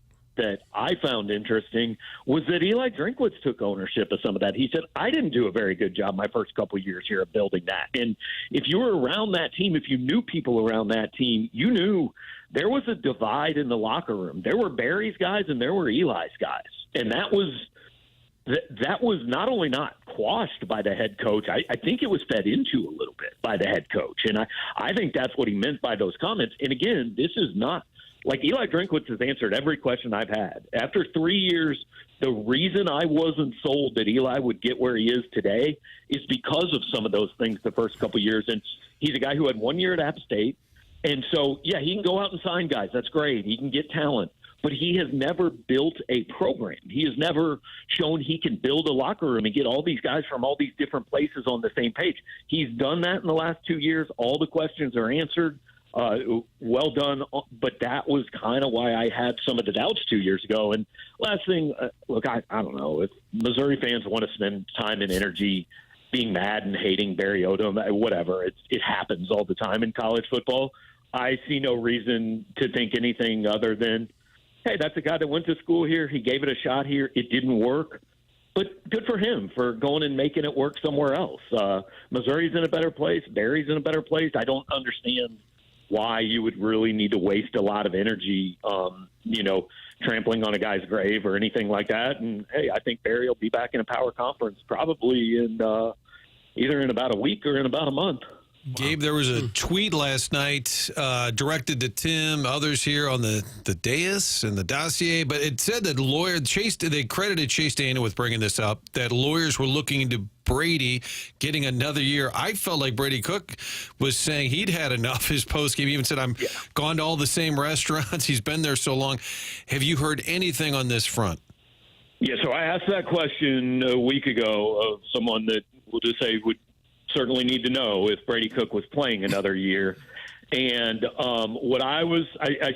I found interesting was that Eli Drinkwitz took ownership of some of that. He said, I didn't do a very good job my first couple of years here of building that. And if you were around that team, if you knew people around that team, you knew there was a divide in the locker room. There were Barry's guys and there were Eli's guys. And that was not only not quashed by the head coach, I think it was fed into a little bit by the head coach. And I think that's what he meant by those comments. And again, this is not like Eli Drinkwitz has answered every question I've had. After 3 years, the reason I wasn't sold that Eli would get where he is today is because of some of those things the first couple of years. And he's a guy who had 1 year at App State. And so, yeah, he can go out and sign guys. That's great. He can get talent. But he has never built a program. He has never shown he can build a locker room and get all these guys from all these different places on the same page. He's done that in the last 2 years. All the questions are answered. Well done. But that was kind of why I had some of the doubts 2 years ago. And last thing, look, I don't know. If Missouri fans want to spend time and energy being mad and hating Barry Odom, whatever, it happens all the time in college football. I see no reason to think anything other than, hey, that's a guy that went to school here. He gave it a shot here. It didn't work. But good for him for going and making it work somewhere else. Missouri's in a better place. Barry's in a better place. I don't understand why you would really need to waste a lot of energy, trampling on a guy's grave or anything like that. And, hey, I think Barry will be back in a power conference probably in either in about a week or in about a month. Gabe, there was a tweet last night directed to Tim, others here on the dais and the dossier, but it said that they credited Chase Daniel with bringing this up, that lawyers were looking into Brady getting another year. I felt like Brady Cook was saying he'd had enough his postgame. He even said, I'm gone to all the same restaurants. He's been there so long. Have you heard anything on this front? Yeah, so I asked that question a week ago of someone that we'll just say would certainly need to know if Brady Cook was playing another year. And what I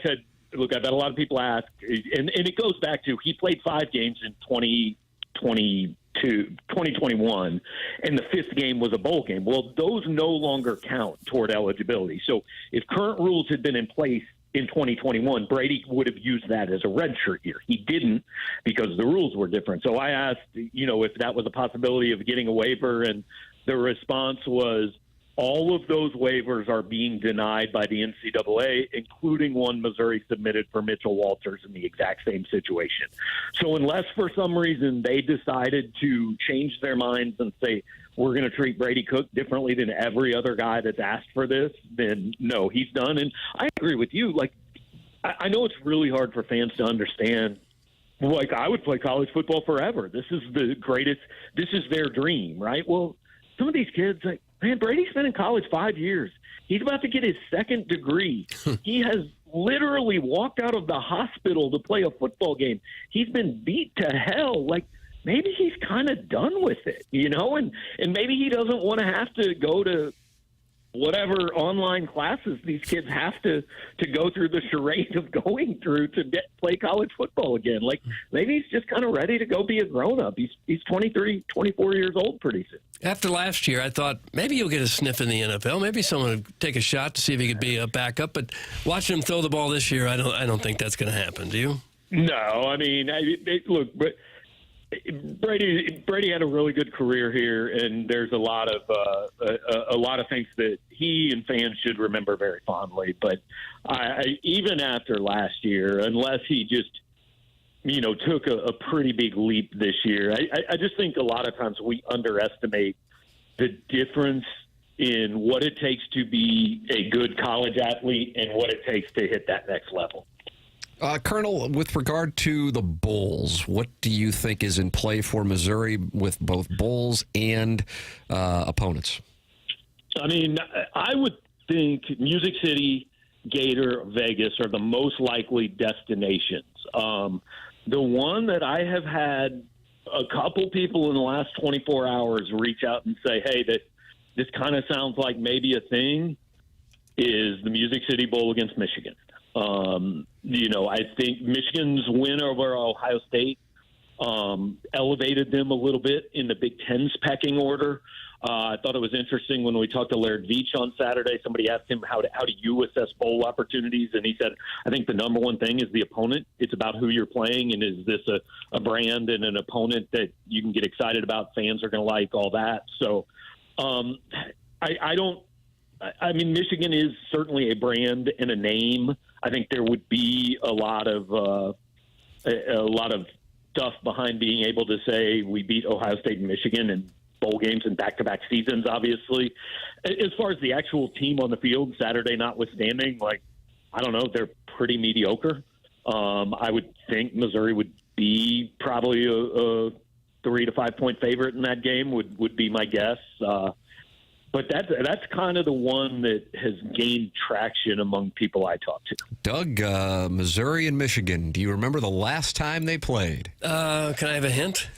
said, look, I bet a lot of people ask, and it goes back to he played 5 games in 2021, and the 5th game was a bowl game. Well, those no longer count toward eligibility. So if current rules had been in place in 2021, Brady would have used that as a redshirt year. He didn't because the rules were different. So I asked, if that was a possibility of getting a waiver, and the response was all of those waivers are being denied by the NCAA, including one Missouri submitted for Mitchell Walters in the exact same situation. So unless for some reason they decided to change their minds and say, we're going to treat Brady Cook differently than every other guy that's asked for this, then no, he's done. And I agree with you. Like, I know it's really hard for fans to understand. Like, I would play college football forever. This is the greatest. This is their dream, right? Well, some of these kids, like, man, Brady's been in college 5 years. He's about to get his 2nd degree. He has literally walked out of the hospital to play a football game. He's been beat to hell. Like, maybe he's kind of done with it, and maybe he doesn't want to have to go to whatever online classes these kids have to go through the charade of going through to play college football again. Like, maybe he's just kind of ready to go be a grown-up. He's 23, 24 years old pretty soon. After last year, I thought maybe he'll get a sniff in the NFL. Maybe someone would take a shot to see if he could be a backup. But watching him throw the ball this year, I don't think that's going to happen. Do you? No, I mean, look, but Brady had a really good career here, and there's a lot of things that he and fans should remember very fondly. But even after last year, unless he just took a pretty big leap this year. I just think a lot of times we underestimate the difference in what it takes to be a good college athlete and what it takes to hit that next level. Colonel, with regard to the bowls, what do you think is in play for Missouri with both bowls and opponents? I mean, I would think Music City, Gator, Vegas are the most likely destinations. The one that I have had a couple people in the last 24 hours reach out and say, hey, that this kind of sounds like maybe a thing, is the Music City Bowl against Michigan. I think Michigan's win over Ohio State elevated them a little bit in the Big Ten's pecking order. I thought it was interesting when we talked to Laird Veach on Saturday. Somebody asked him, how do you assess bowl opportunities? And he said, I think the number one thing is the opponent. It's about who you're playing, and is this a brand and an opponent that you can get excited about, fans are going to like, all that. So I mean, Michigan is certainly a brand and a name. I think there would be a lot of stuff behind being able to say we beat Ohio State and Michigan in bowl games and back-to-back seasons, obviously. As far as the actual team on the field, Saturday notwithstanding, I don't know, they're pretty mediocre. I would think Missouri would be probably a 3 to 5 point favorite in that game would be my guess. But that's kind of the one that has gained traction among people I talk to. Doug, Missouri and Michigan, do you remember the last time they played? Can I have a hint?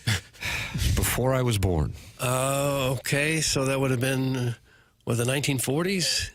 Before I was born. Okay, so that would have been, the 1940s?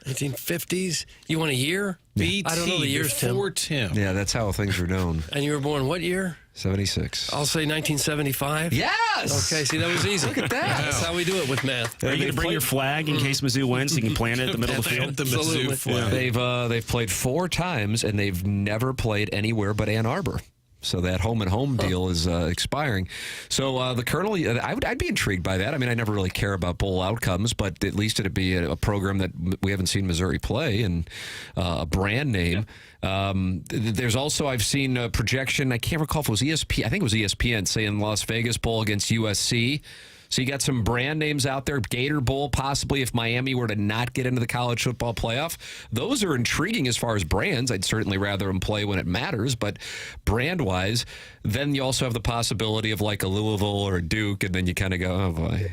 1950s? You want a year? BT, I don't know the years, before Tim. Yeah, that's how things are known. And you were born what year? 76. I'll say 1975. Yes! Okay, see, that was easy. Look at that. That's how we do it with math. Are you going to bring your flag in case Mizzou wins? You can plant it in the middle of the field. The Mizzou flag. They've played 4 times, and they've never played anywhere but Ann Arbor. So that home and home deal is expiring. So the Colonel, I'd be intrigued by that. I mean, I never really care about bowl outcomes, but at least it'd be a program that we haven't seen Missouri play, and a brand name. There's also, I've seen a projection, I can't recall if it was ESPN, I think it was ESPN, saying Las Vegas Bowl against USC. So you got some brand names out there. Gator Bowl, possibly, if Miami were to not get into the college football playoff. Those are intriguing as far as brands. I'd certainly rather them play when it matters, but brand-wise, then you also have the possibility of like a Louisville or a Duke, and then you kind of go, oh boy,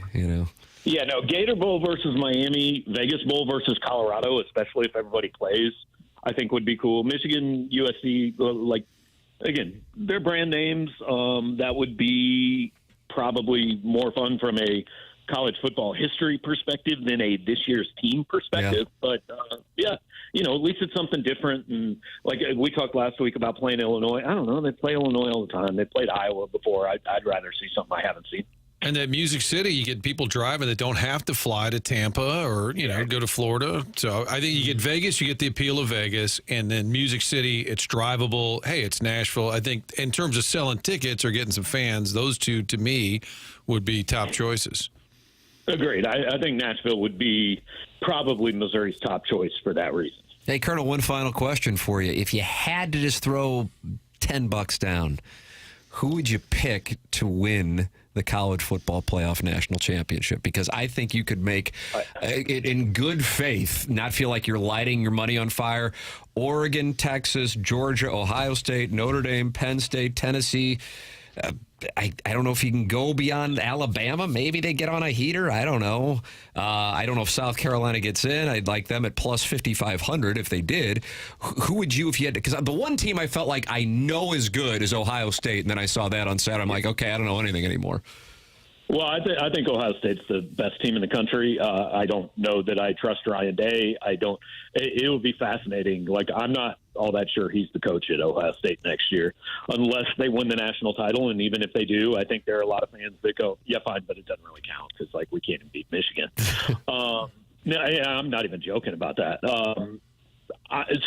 Yeah, no, Gator Bowl versus Miami, Vegas Bowl versus Colorado, especially if everybody plays, I think would be cool. Michigan, USC, again, they're brand names. That would be probably more fun from a college football history perspective than a this year's team perspective. Yeah. But, at least it's something different. And like we talked last week about playing Illinois. I don't know. They play Illinois all the time. They played Iowa before. I'd rather see something I haven't seen. And at Music City, you get people driving that don't have to fly to Tampa or, go to Florida. So I think you get Vegas, you get the appeal of Vegas, and then Music City, it's drivable. Hey, it's Nashville. I think in terms of selling tickets or getting some fans, those two, to me, would be top choices. Agreed. I think Nashville would be probably Missouri's top choice for that reason. Hey, Colonel, one final question for you. If you had to just throw $10 down, who would you pick to win the college football playoff national championship? Because I think you could make it in good faith, not feel like you're lighting your money on fire. Oregon, Texas, Georgia, Ohio State, Notre Dame, Penn State, Tennessee. I don't know if you can go beyond Alabama. Maybe they get on a heater. I don't know. I don't know if South Carolina gets in. I'd like them at plus 5,500 if they did. Who would you, if you had to? Because the one team I felt like I know is good is Ohio State, and then I saw that on Saturday. I'm like, okay, I don't know anything anymore. Well, I think Ohio State's the best team in the country. I don't know that I trust Ryan Day. It would be fascinating. Like, I'm not all that sure he's the coach at Ohio State next year, unless they win the national title. And even if they do, I think there are a lot of fans that go, yeah, fine, but it doesn't really count because, we can't even beat Michigan. No, I'm not even joking about that.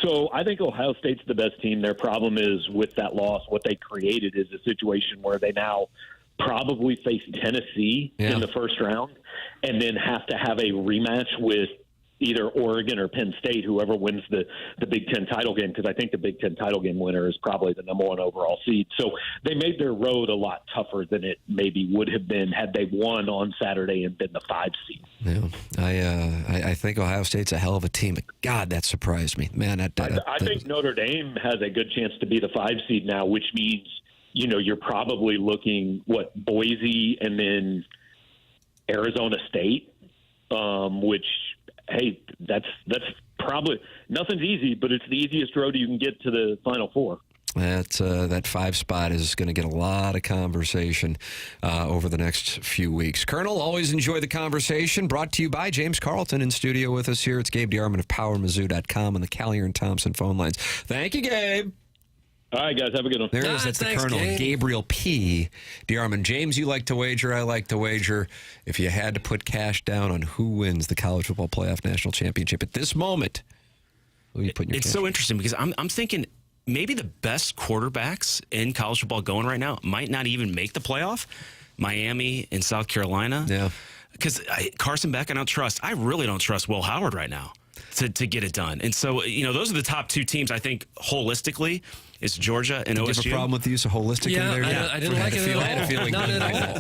So I think Ohio State's the best team. Their problem is with that loss, what they created is a situation where they now probably face Tennessee in the first round and then have to have a rematch with either Oregon or Penn State, whoever wins the Big Ten title game, because I think the Big Ten title game winner is probably the number 1 overall seed. So they made their road a lot tougher than it maybe would have been had they won on Saturday and been the 5 seed. Yeah, I think Ohio State's a hell of a team, but God, that surprised me, man. I think Notre Dame has a good chance to be the 5 seed now, which means you're probably looking Boise and then Arizona State, which hey, that's probably nothing's easy, but it's the easiest road you can get to the Final Four. That 5 spot is going to get a lot of conversation over the next few weeks. Colonel, always enjoy the conversation. Brought to you by James Carlton in studio with us here. It's Gabe DeArmond of PowerMizzou.com and the Callier and Thompson phone lines. Thank you, Gabe. All right, guys, have a good one. There it is. That's the Colonel, Gabriel P. DeArmond. James, you like to wager. I like to wager. If you had to put cash down on who wins the College Football Playoff National Championship at this moment, who are you putting your It's cash so on? interesting because I'm thinking maybe the best quarterbacks in college football going right now might not even make the playoff. Miami and South Carolina. Yeah. Because Carson Beck, I really don't trust Will Howard right now to get it done. And so, those are the top 2 teams, I think, holistically. It's Georgia and OSU. Do you have a problem with the use of holistically there? I didn't like it at all. I had a feeling. Not at all.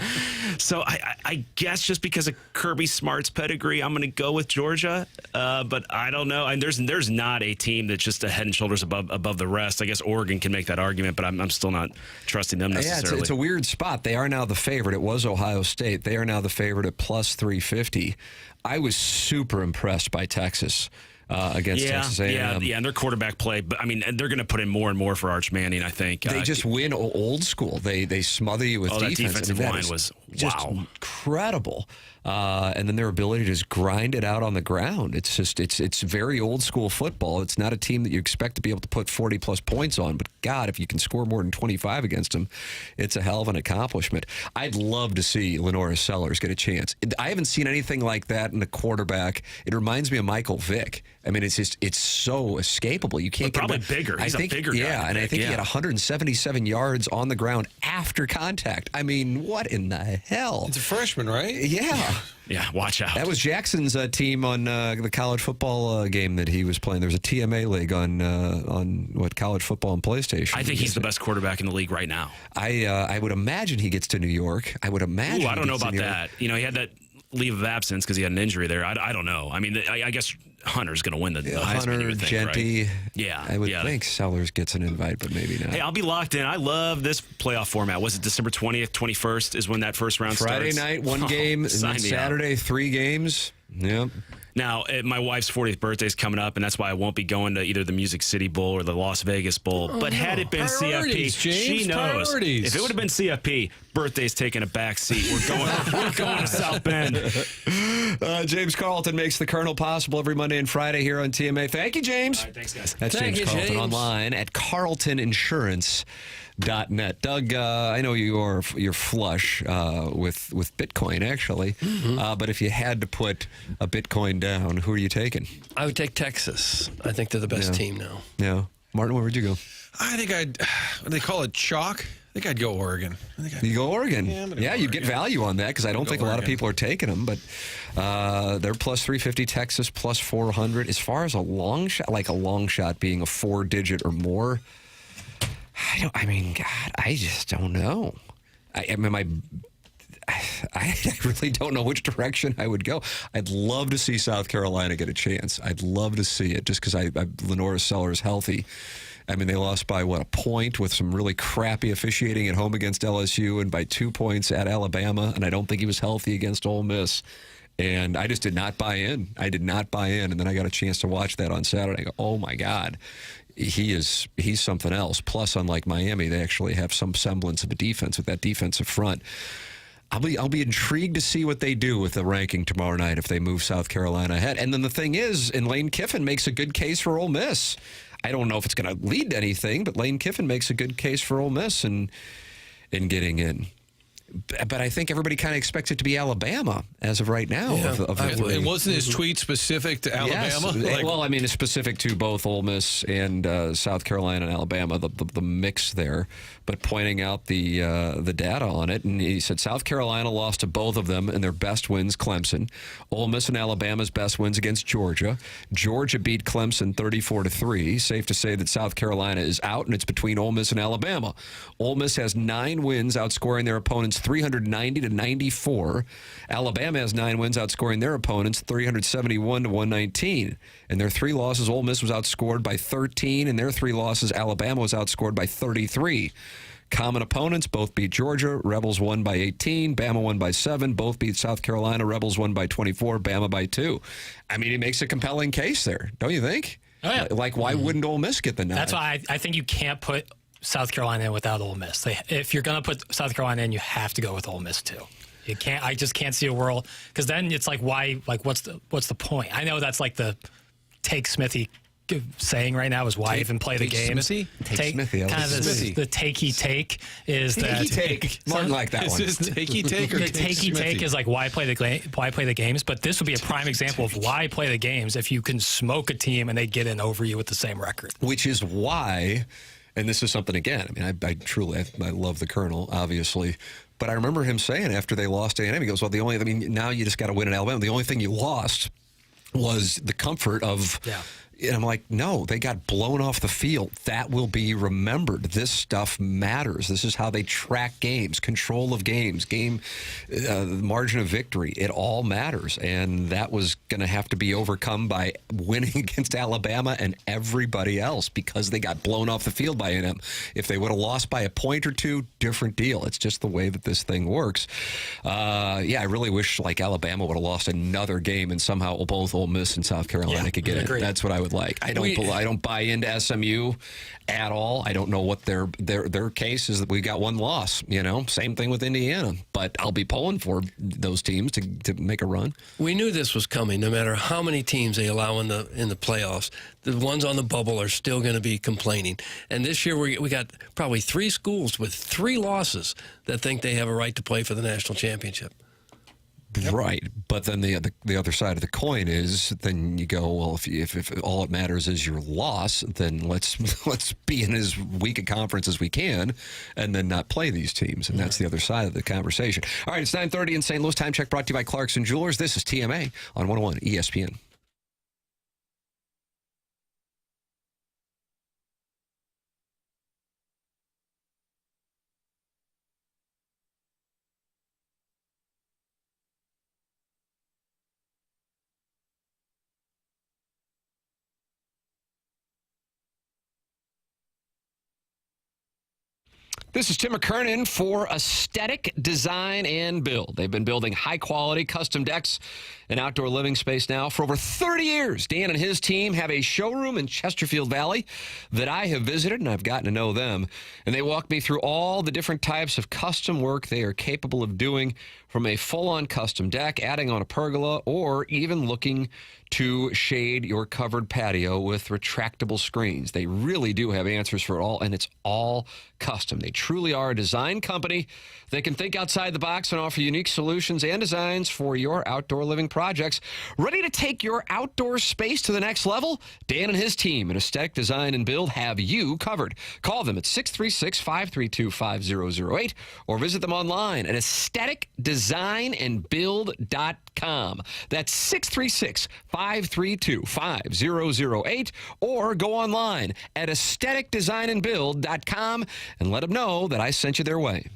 So I guess just because of Kirby Smart's pedigree, I'm going to go with Georgia. But I don't know. And there's not a team that's just a head and shoulders above the rest. I guess Oregon can make that argument, but I'm still not trusting them necessarily. Yeah, it's a weird spot. They are now the favorite. It was Ohio State. They are now the favorite at plus 350. I was super impressed by Texas. Against Texas A&M. Yeah, and their quarterback play, but I mean, they're going to put in more and more for Arch Manning, I think. They just win old school. They smother you with defense. That defensive line was just incredible. And then their ability to just grind it out on the ground. It's very old school football. It's not a team that you expect to be able to put 40 plus points on, but God, if you can score more than 25 against them, it's a hell of an accomplishment. I'd love to see Lenora Sellers get a chance. I haven't seen anything like that in a quarterback. It reminds me of Michael Vick. I mean, it's so escapable. You can't probably bigger. He's a bigger guy. Yeah, and I think he had 177 yards on the ground after contact. I mean, what in the hell? It's a freshman, right? Yeah. Yeah, watch out. That was Jackson's team on the college football game that he was playing. There was a TMA league on college football and PlayStation. I think he's the best quarterback in the league right now. I would imagine he gets to New York. I would imagine. I don't know about that. He had that leave of absence because he had an injury there. I don't know. I mean, I guess Hunter's going to win the Heisman. Hunter, you would think, Genty. Right? Yeah. I would think Sellers gets an invite, but maybe not. Hey, I'll be locked in. I love this playoff format. Was it December 20th, 21st is when that first round Friday starts? Night, one game, and then Saturday, 3 games. Yep. Now, my wife's 40th birthday is coming up, and that's why I won't be going to either the Music City Bowl or the Las Vegas Bowl. But had it been CFP, James, she knows. priorities. If it would have been CFP, birthday's taking a back seat. We're going to South Bend. James Carlton makes the Colonel possible every Monday and Friday here on TMA. Thank you, James. All right, thanks, guys. That's Thank James you, Carlton James. online at carltoninsurance.net. Doug, I know you're flush with Bitcoin, actually. Mm-hmm. But if you had to put a Bitcoin down, who are you taking? I would take Texas. I think they're the best team now. Yeah. Martin, where would you go? I think what do they call it, chalk? I think I'd go Oregon. You go Oregon. Yeah, you get value on that because I don't think a lot of Oregon. people are taking them, but they're plus 350, Texas plus 400. As far as a long shot being a 4-digit or more, I just don't know. I really don't know which direction I would go. I'd love to see South Carolina get a chance. I'd love to see it just because Lenora Sellers healthy. I mean, they lost by, a point with some really crappy officiating at home against LSU and by 2 points at Alabama, and I don't think he was healthy against Ole Miss. And I just did not buy in. And then I got a chance to watch that on Saturday. I go, oh, my God. He's something else. Plus, unlike Miami, they actually have some semblance of a defense with that defensive front. I'll be intrigued to see what they do with the ranking tomorrow night if they move South Carolina ahead. And then the thing is, and Lane Kiffin makes a good case for Ole Miss. I don't know if it's going to lead to anything, but Lane Kiffin makes a good case for Ole Miss in getting in. But I think everybody kind of expects it to be Alabama as of right now. Yeah. Of the three. And wasn't his tweet specific to Alabama? Yes. Well, I mean, it's specific to both Ole Miss and South Carolina and Alabama, the mix there, but pointing out the data on it. And he said South Carolina lost to both of them in their best wins, Clemson. Ole Miss and Alabama's best wins against Georgia. Georgia beat Clemson 34-3. Safe to say that South Carolina is out, and it's between Ole Miss and Alabama. Ole Miss has 9 wins, outscoring their opponents 390-94. Alabama has 9 wins, outscoring their opponents 371-119. In their 3 losses, Ole Miss was outscored by 13. In their 3 losses, Alabama was outscored by 33. Common opponents both beat Georgia. Rebels won by 18. Bama won by 7. Both beat South Carolina. Rebels won by 24. Bama by 2. I mean, it makes a compelling case there, don't you think? Oh, yeah. Like, why wouldn't Ole Miss get the nod? That's why I think you can't put South Carolina in without Ole Miss. If you're going to put South Carolina in, you have to go with Ole Miss too. You can't. I just can't see a world, because then it's like, why? Like, what's the point? I know that's like the take Smithy saying right now is why even play the game. Smithy? Take Smithy. Kind of the takey take is that take. Martin like that one. Is this takey take or the take takey Smithy? take is like why play the games, but this would be a prime example of why play the games if you can smoke a team and they get in over you with the same record. Which is why, and this is something, again, I mean, I truly love the Colonel, obviously, but I remember him saying after they lost A&M, he goes, well, now you just got to win in Alabama. The only thing you lost was the comfort of... Yeah. And I'm like, no, they got blown off the field. That will be remembered. This stuff matters. This is how they track games, control of games, game margin of victory. It all matters. And that was going to have to be overcome by winning against Alabama and everybody else because they got blown off the field by A&M. If they would have lost by a point or two, different deal. It's just the way that this thing works. I really wish like Alabama would have lost another game and somehow both Ole Miss and South Carolina could get in. That's what I would like. I don't buy into SMU at all. I don't know what their case is that we got one loss. Same thing with Indiana. But I'll be pulling for those teams to make a run. We knew this was coming. No matter how many teams they allow in the playoffs, the ones on the bubble are still going to be complaining. And this year we got probably 3 schools with 3 losses that think they have a right to play for the national championship. Right, but then the other side of the coin is then you go, well, if all that matters is your loss, then let's be in as weak a conference as we can, and then not play these teams, and that's the other side of the conversation. All right, it's 9:30 in St. Louis. Time check brought to you by Clarkson Jewelers. This is TMA on 101 ESPN. This is Tim McKernan for Aesthetic Design and Build. They've been building high-quality custom decks and outdoor living space now for over 30 years. Dan and his team have a showroom in Chesterfield Valley that I have visited, and I've gotten to know them. And they walk me through all the different types of custom work they are capable of doing, from a full-on custom deck, adding on a pergola, or even looking to shade your covered patio with retractable screens. They really do have answers for it all, and it's all custom. They truly are a design company. They can think outside the box and offer unique solutions and designs for your outdoor living projects. Ready to take your outdoor space to the next level? Dan and his team at Aesthetic Design and Build have you covered. Call them at 636-532-5008 or visit them online at aestheticdesignandbuild.com. That's 636-532-5008 or go online at aestheticdesignandbuild.com and let them know that I sent you their way.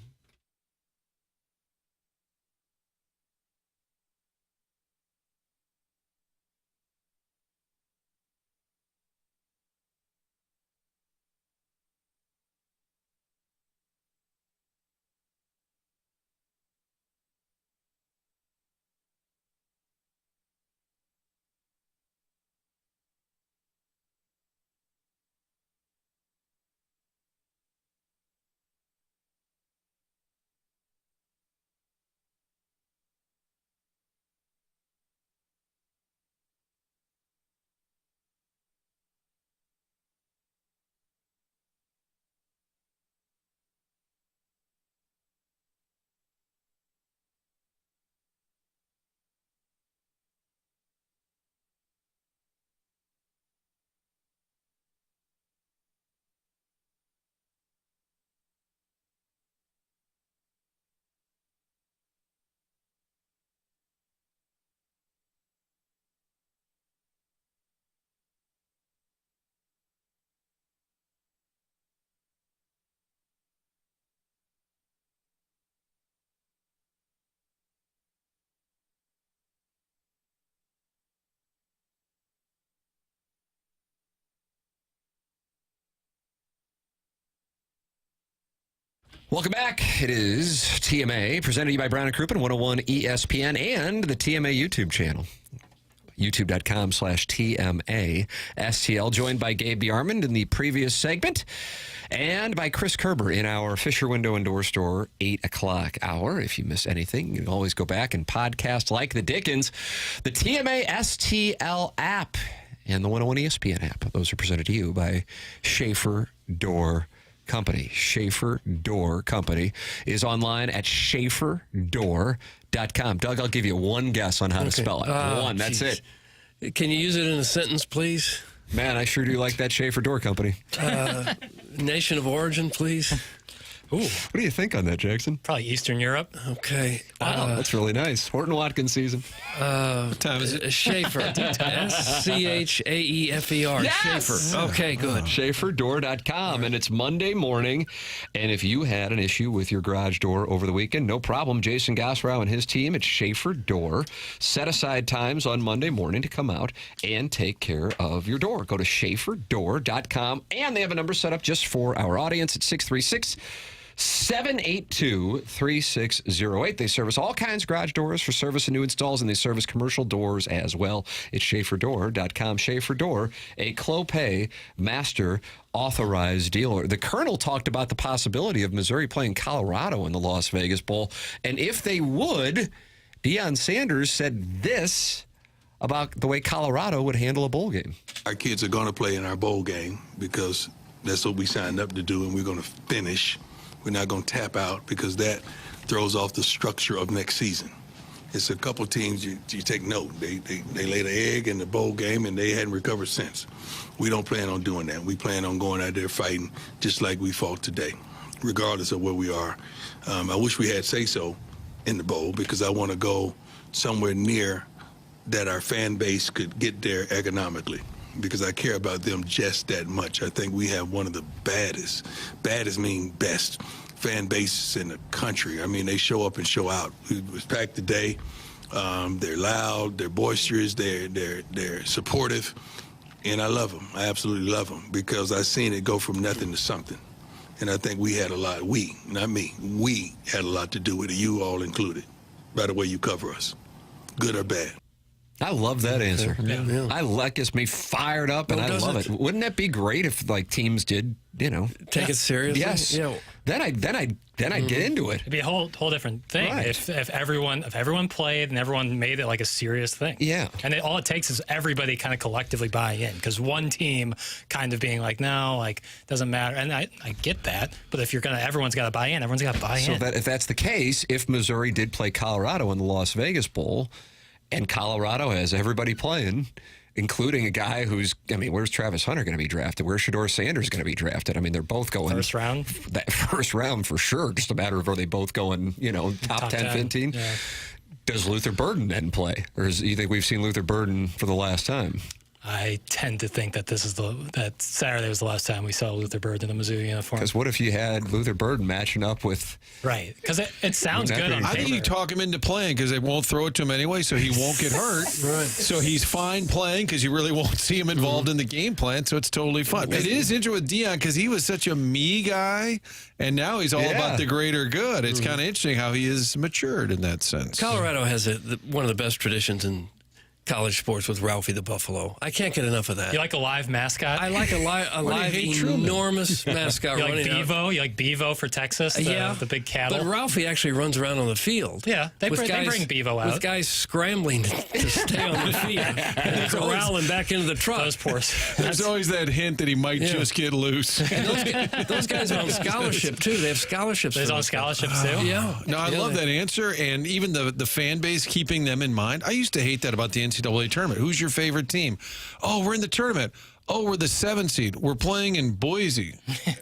Welcome back. It is TMA, presented to you by Brown and Crouppen, 101 ESPN, and the TMA YouTube channel. YouTube.com/TMA STL. Joined by Gabe Bjarmond in the previous segment, and by Chris Kerber in our Fisher Window and Door Store 8 o'clock hour. If you miss anything, you can always go back and podcast like the Dickens. The TMA STL app and the 101 ESPN app. Those are presented to you by Schaefer Door Company. Schaefer Door Company is online at schaeferdoor.com. Doug, I'll give you one guess on how to spell it. One, that's it. Can you use it in a sentence, please? Man, I sure do like that Schaefer Door Company. Nation of origin, please. Ooh. What do you think on that, Jackson? Probably Eastern Europe. Okay. Wow, that's really nice. Horton Watkins season. What time is it? Schaefer. SCHAEFER. Yes! Schaefer. Okay, good. Schaeferdoor.com, and it's Monday morning. And if you had an issue with your garage door over the weekend, no problem. Jason Gosrow and his team at Schaefer Door set aside times on Monday morning to come out and take care of your door. Go to schaeferdoor.com, and they have a number set up just for our audience at 636-782-3608. They service all kinds of garage doors for service and new installs, and they service commercial doors as well. It's schaeferdoor.com. Schaefer Door, a Clopay master authorized dealer. The Colonel talked about the possibility of Missouri playing Colorado in the Las Vegas Bowl, and if they would, Deion Sanders said this about the way Colorado would handle a bowl game. Our kids are going to play in our bowl game because that's what we signed up to do, and we're going to finish. We're not going to tap out because that throws off the structure of next season. It's a couple teams you take note. They laid an egg in the bowl game, and they hadn't recovered since. We don't plan on doing that. We plan on going out there fighting just like we fought today, regardless of where we are. I wish we had say-so in the bowl because I want to go somewhere near that our fan base could get there economically, because I care about them just that much. I think we have one of the baddest mean best, fan bases in the country. I mean, they show up and show out. It was packed today. They're loud, they're boisterous, they're supportive, and I love them. I absolutely love them because I've seen it go from nothing to something. And I think we had a lot, we, not me, we had a lot to do with it, you all included, by the way you cover us, good or bad. I love that answer. Yeah. I like gets me fired up, and I love it. Wouldn't that be great if like teams did, take it seriously? Yes. Then I'd get into it. It'd be a whole different thing Right. if everyone played and everyone made it like a serious thing. Yeah. And all it takes is everybody kind of collectively buy in, because one team kind of being like, no, like doesn't matter. And I get that, but if everyone's got to buy in. Everyone's got to buy in. So if that's the case, if Missouri did play Colorado in the Las Vegas Bowl, and Colorado has everybody playing, including a guy where's Travis Hunter going to be drafted? Where's Shedeur Sanders going to be drafted? I mean, they're both going first round. That first round for sure. Just a matter of are they both going, top 10, 15? Yeah. Does Luther Burden then play? Or do you think we've seen Luther Burden for the last time? I tend to think that that Saturday was the last time we saw Luther Burden in a Mizzou uniform. Because what if you had Luther Burden matching up with... Right, because it sounds good on paper. I think you talk him into playing because they won't throw it to him anyway, so he won't get hurt. Right. So he's fine playing because you really won't see him involved in the game plan, so it's totally fun. It is interesting with Deion because he was such a me guy, and now he's all about the greater good. It's kind of interesting how he has matured in that sense. Colorado has one of the best traditions in college sports with Ralphie the Buffalo. I can't get enough of that. You like a live mascot? I like a live enormous mascot you like running Bevo? You like Bevo for Texas? The big cattle? But Ralphie actually runs around on the field. Yeah, they bring Bevo out. With guys scrambling to stay on the field and corralling back into the truck. Those poor. There's always that hint that he might just get loose. Those guys are on scholarship, too. They have scholarships. They're on scholarships, too? Yeah. No, I love that answer, and even the fan base keeping them in mind. I used to hate that about the NCAA tournament. Who's your favorite team? Oh, we're in the tournament. Oh, we're the 7th seed. We're playing in Boise.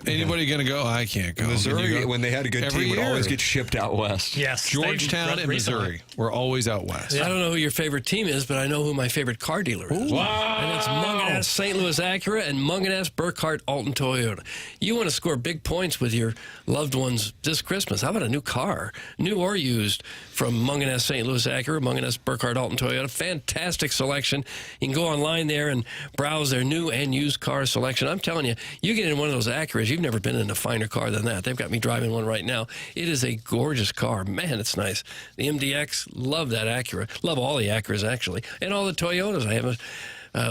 Anybody going to go? I can't go. Missouri, when they had a good Every team, would year. always get shipped out west. Yes. Georgetown and Missouri. We're always out west. I don't know who your favorite team is, but I know who my favorite car dealer is. Wow. And it's Munganess St. Louis Acura and Munganess Burkhardt Alton Toyota. You want to score big points with your loved ones this Christmas. How about a new car, new or used, from Munganess St. Louis Acura, Munganess Burkhardt Alton Toyota. Fantastic selection. You can go online there and browse their new and used car selection. I'm telling you, you get in one of those Acuras, you've never been in a finer car than that. They've got me driving one right now. It is a gorgeous car. Man, it's nice. The MDX, love that Acura. Love all the Acuras, actually. And all the Toyotas. I have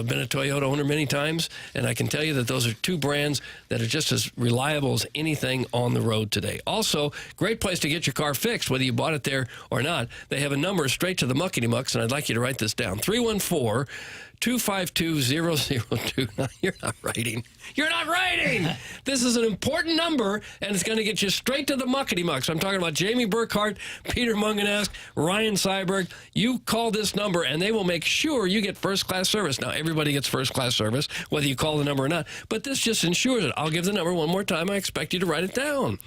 been a Toyota owner many times, and I can tell you that those are two brands that are just as reliable as anything on the road today. Also, great place to get your car fixed, whether you bought it there or not. They have a number straight to the muckety mucks, and I'd like you to write this down. 314-252-0029. You're not writing. You're not writing! This is an important number, and it's going to get you straight to the muckety mucks. I'm talking about Jamie Burkhart, Peter Mungenask, Ryan Seiberg. You call this number, and they will make sure you get first-class service. Now, everybody gets first-class service, whether you call the number or not, but this just ensures it. I'll give the number one more time. I expect you to write it down.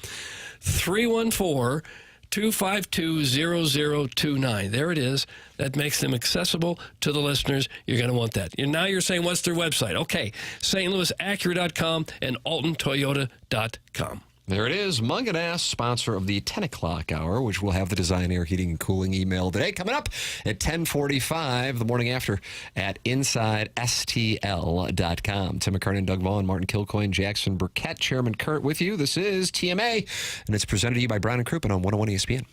314-252-0029. There it is. That makes them accessible to the listeners. You're going to want that. And now you're saying, what's their website? Okay, stlouisacura.com and altontoyota.com. There it is. Mungenask, sponsor of the 10 o'clock hour, which will have the Design, Air, Heating, and Cooling email today. Coming up at 10:45, the morning after at InsideSTL.com. Tim McKernan, Doug Vaughn, Martin Kilcoyne, Jackson Burkett, Chairman Kurt with you. This is TMA, and it's presented to you by Brown & Crouppen on 101 ESPN.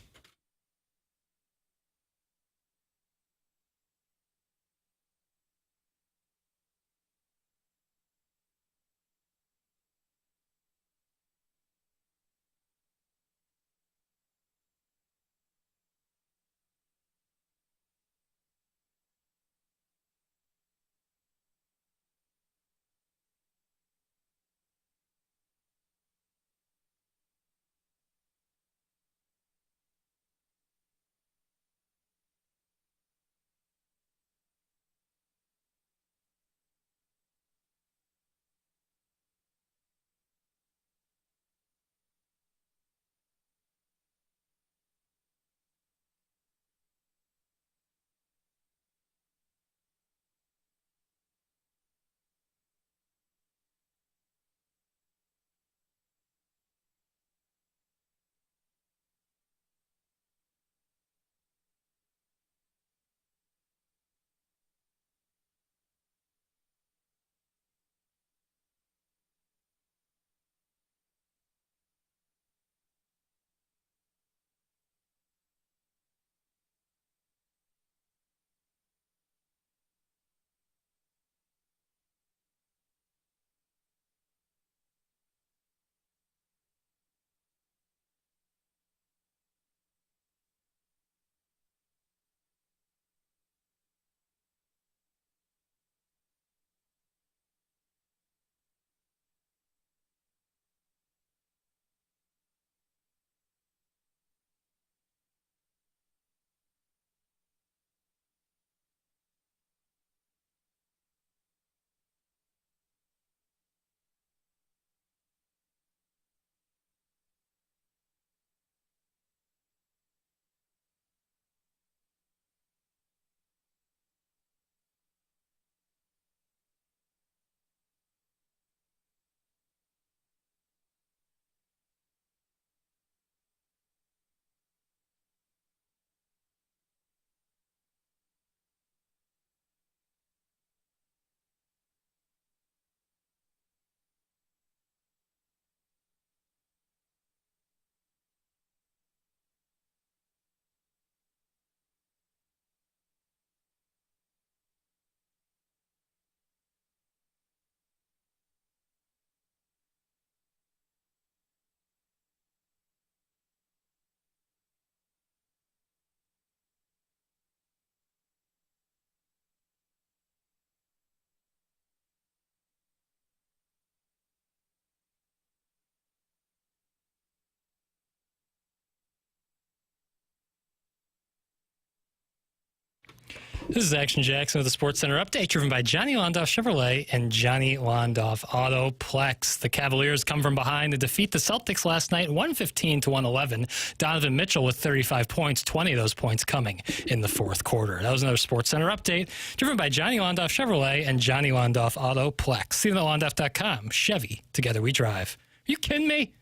This is Action Jackson with the Sports Center update, driven by Johnny Londoff Chevrolet and Johnny Londoff Autoplex. The Cavaliers come from behind to defeat the Celtics last night, 115-111. Donovan Mitchell with 35 points, 20 of those points coming in the fourth quarter. That was another Sports Center update, driven by Johnny Londoff Chevrolet and Johnny Londoff Autoplex. See them at Londoff.com. Chevy, together we drive. Are you kidding me?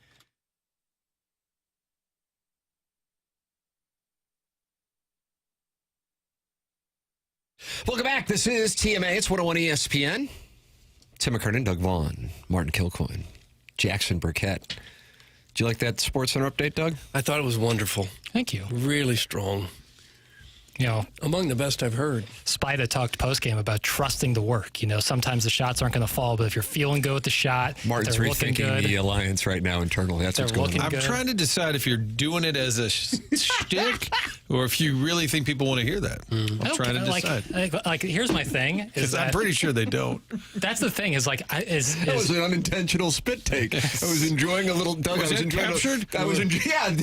Welcome back. This is TMA. It's 101 ESPN. Tim McKernan, Doug Vaughn, Martin Kilcoyne, Jackson Burkett. Did you like that Sports Center update, Doug? I thought it was wonderful. Thank you. Really strong. You know, among the best I've heard. Spida talked post-game about trusting the work. You know, sometimes the shots aren't going to fall, but if you're feeling good with the shot, Martin's they're looking rethinking good. the alliance right now internally. That's what's going on. I'm trying to decide if you're doing it as a shtick or if you really think people want to hear that. I'm trying to decide. Like, here's my thing. Because I'm pretty sure they don't. That's the thing. Is like, that was an unintentional spit take. I was enjoying a little. Doug, Was I was it enjoying. captured? I was enjoying. Yeah,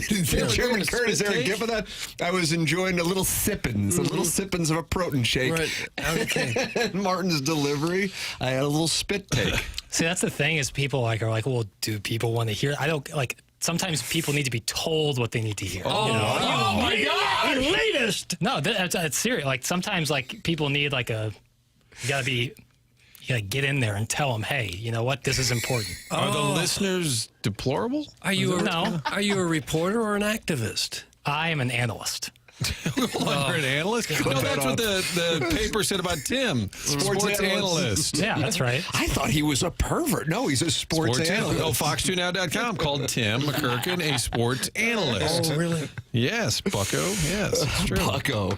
Chairman Kurt, is there a gif of that? I was enjoying a little sippins, of a protein shake. Right. Okay. And Martin's delivery, I had a little spit take. See, that's the thing is people are like, well, do people want to hear? I don't like. Sometimes people need to be told what they need to hear. Oh, you know? oh my God! Latest. No, that's serious. Like sometimes, like people need like you gotta get in there and tell them, hey, you know what? This is important. Are the listeners deplorable? Are you a reporter or an activist? I am an analyst. You're an analyst? No, that's what the paper said about Tim. Sports analyst. Yeah, that's right. I thought he was a pervert. No, he's a sports analyst. Oh, Fox2Now.com called Tim McKernan a sports analyst. Oh, really? Yes, bucko. Yes, it's true. Bucko.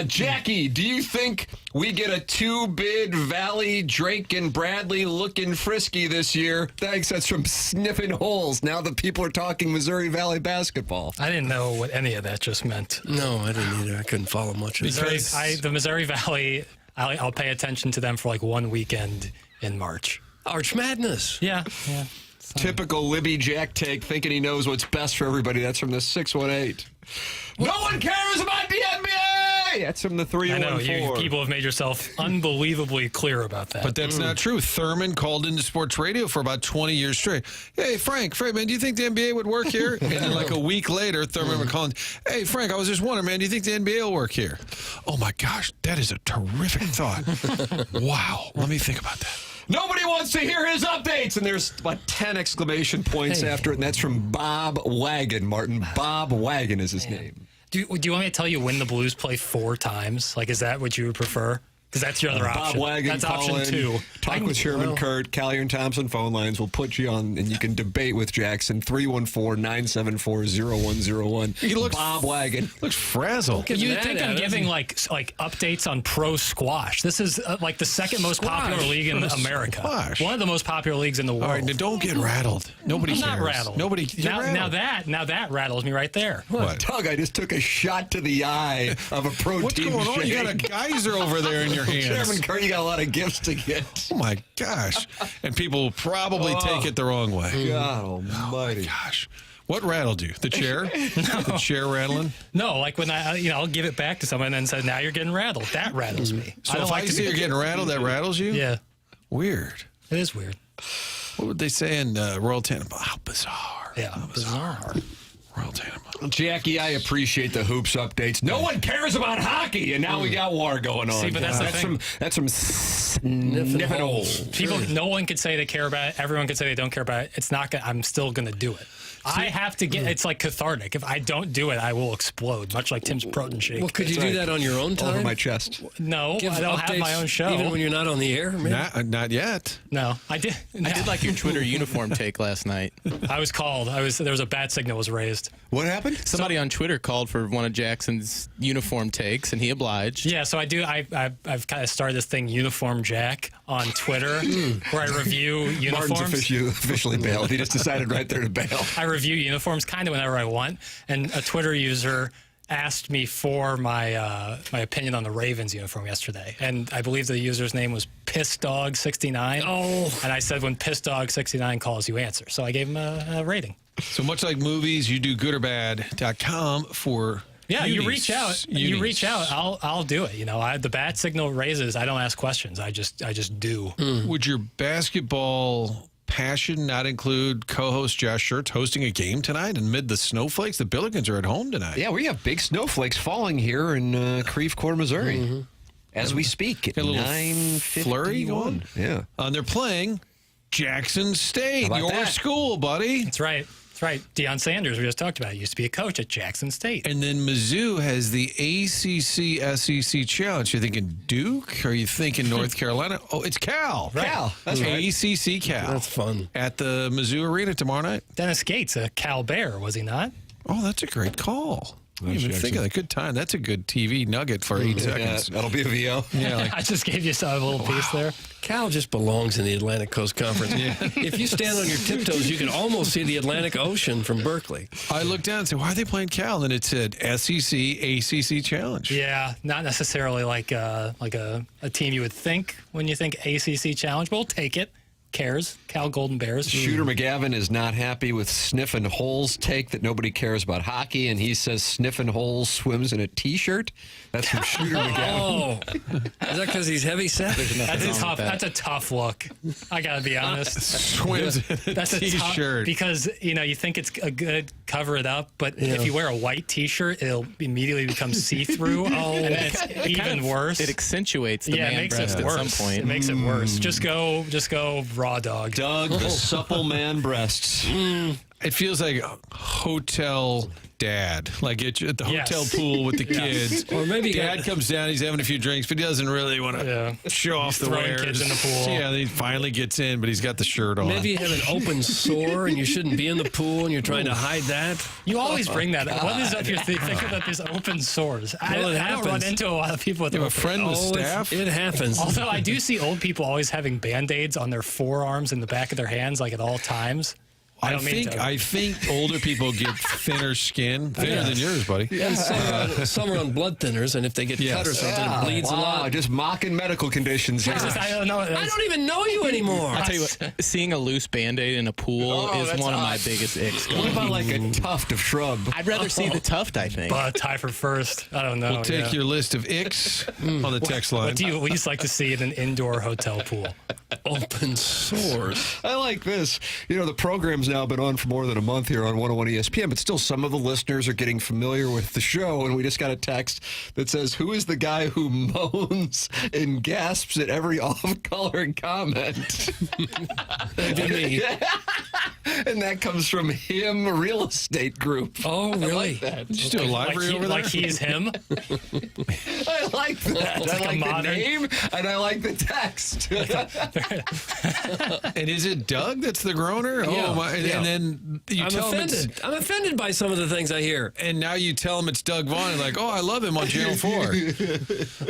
Jackie, do you think we get a two-bid Valley, Drake, and Bradley looking frisky this year? Thanks. That's from Sniffing Holes. Now that people are talking Missouri Valley basketball. I didn't know what any of that just meant. No, I didn't either. I couldn't follow much of it. The Missouri Valley, I'll pay attention to them for like one weekend in March. Arch Madness. Yeah. Typical Libby Jack take, thinking he knows what's best for everybody. That's from the 618. No one cares about the NBA! That's from the 314. I know, you people have made yourself unbelievably clear about that. But that's not true. Thurman called into sports radio for about 20 years straight. Hey, Frank, man, do you think the NBA would work here? And then like a week later, Thurman would call in, hey, Frank, I was just wondering, man, do you think the NBA will work here? Oh, my gosh, that is a terrific thought. Wow. Let me think about that. Nobody wants to hear his updates. And there's like 10 exclamation points after it. And that's from Bob Wagon, Martin. Bob Wagon is his name. Do you want me to tell you when the Blues play 4 times? Like, is that what you would prefer? Because that's your other option. Bob Wagon, that's option 2. Talk with Sherman Kurt, Callier and Thompson phone lines. We'll put you on, and you can debate with Jackson. 314-974-0101. He looks Bob Wagon. Looks frazzled. You think I'm giving like updates on pro squash? This is like the second most popular league in America. Squash. One of the most popular leagues in the world. All right, now don't get rattled. Nobody I'm cares. not rattled. Nobody. Now that rattles me right there. What? Doug, I just took a shot to the eye of a protein What's going on? shake. You got a geyser over there in your hands. Sherman Kurt, you got a lot of gifts to get. Oh my gosh! And people will probably take it the wrong way. God almighty! Oh my gosh! What rattled you? The chair? The chair rattling? No, like when I'll give it back to someone and then say, "Now you're getting rattled." That rattles me. So if I see you're getting rattled, that rattles you? Yeah. Weird. It is weird. What would they say in Royal Tenenbaum? How bizarre! Yeah, bizarre. Royal Tenenbaum. Jackie, I appreciate the hoops updates. No one cares about hockey, and now we got war going on. See, but that's the thing. That's from Sniffing Holes. People, no one could say they care about it. Everyone could say they don't care about it. It's not. I'm still going to do it. I have to get. It's like cathartic. If I don't do it, I will explode. Much like Tim's protein shake. Well, could you do that on your own time? Over my chest. No, Give I don't have my own show. Even when you're not on the air? Not yet. No, I did. I did like your Twitter uniform take last night. I was called. There was a bat signal was raised. What happened? Somebody on Twitter called for one of Jackson's uniform takes, and he obliged. Yeah, so I do. I've kind of started this thing, Uniform Jack, on Twitter, where I review uniforms. Martin's officially bailed. He just decided right there to bail. I review uniforms kind of whenever I want, and a Twitter user asked me for my my opinion on the Ravens uniform yesterday, and I believe the user's name was PissDog69. Oh, and I said when PissDog69 calls, you answer. So I gave him a rating. So much like movies, you do goodorbad.com for. Yeah, unis. you reach out. You reach out. I'll do it. You know, the bat signal raises. I don't ask questions. I just do. Would your basketball passion not include co-host Josh Schertz hosting a game tonight amid the snowflakes? The Billikens are at home tonight. Yeah, we have big snowflakes falling here in Creve Coeur, Missouri, as we speak. At 9:51. Flurry going. Yeah, they're playing Jackson State, your school, buddy. That's right. That's right. Deion Sanders, we just talked about, used to be a coach at Jackson State. And then Mizzou has the ACC SEC Challenge. You're thinking Duke? Or are you thinking North Carolina? Oh, it's Cal. Right. Cal. That's right. ACC Cal. That's fun. At the Mizzou Arena tomorrow night. Dennis Gates, a Cal Bear, was he not? Oh, that's a great call. I didn't even think of that. Good time. That's a good TV nugget for 8 seconds. That'll be a VO. Yeah, I just gave you a little piece there. Cal just belongs in the Atlantic Coast Conference. If you stand on your tiptoes, you can almost see the Atlantic Ocean from Berkeley. I looked down and said, why are they playing Cal? And it said SEC, ACC Challenge. Yeah, not necessarily like a team you would think when you think ACC Challenge, but we'll take it. Cares. Cal Golden Bears. Shooter McGavin is not happy with Sniffin' Holes' take that nobody cares about hockey, and he says Sniffin' Holes swims in a T-shirt. That's from Shooter McGavin. Oh, is that because he's heavy set? That's a tough look. I gotta be honest. Swims in a T-shirt. Because you think it's a good cover it up, but if you wear a white T-shirt, it'll immediately become see-through. And it's even worse. It accentuates the man breast at some point. It makes it worse. Just go raw dog. Doug, the supple man breasts. It feels like a hotel dad, like at the hotel pool with the kids. Or maybe dad comes down, he's having a few drinks, but he doesn't really want to show off the wares. Kids in the pool. Yeah, he finally gets in, but he's got the shirt on. Maybe you have an open sore and you shouldn't be in the pool and you're trying to hide that. You always bring that up. What is up your thinking about these open sores? I don't run into a lot of people with you have a friend with staff? It happens. Although I do see old people always having Band-Aids on their forearms and the back of their hands, like at all times. I think older people get thinner skin, thinner than yours, buddy. And some are on blood thinners, and if they get cut or something, it bleeds a lot. Just mocking medical conditions. I don't know. I don't even know you anymore. I'll tell you what, seeing a loose Band-Aid in a pool is one of my biggest icks. What about like a tuft of shrub? I'd rather see the tuft, I think. But tie for first. I don't know. We'll take your list of icks on the text line. What do you least like to see in an indoor hotel pool? Open sores. I like this. The program's now been on for more than a month here on 101 ESPN, but still some of the listeners are getting familiar with the show, and we just got a text that says, who is the guy who moans and gasps at every off-color comment? That'd be me. And that comes from Him Real Estate Group. Oh, really? I like that. Did you do a library over there? Like he's him? I like that. It's I like the modern name, and I like the text. And is it Doug that's the groaner? Yeah. Oh, my. Yeah. And then you tell him I'm offended by some of the things I hear. And now you tell him it's Doug Vaughn, and like, oh, I love him on Channel 4.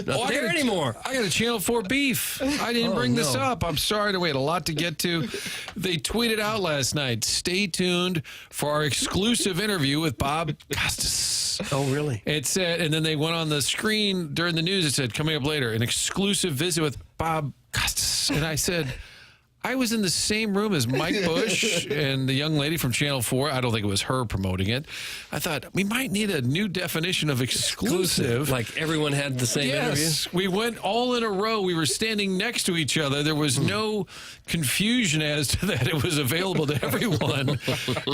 Not there anymore. I got a Channel 4 beef. I didn't bring this up. I'm sorry. We had a lot to get to. They tweeted out last night, stay tuned for our exclusive interview with Bob Costas. Oh, really? It said, and then they went on the screen during the news. It said, coming up later, an exclusive visit with Bob Costas. And I said, I was in the same room as Mike Bush and the young lady from Channel 4. I don't think it was her promoting it. I thought, we might need a new definition of exclusive. Like everyone had the same interview? We went all in a row. We were standing next to each other. There was no confusion as to that. It was available to everyone.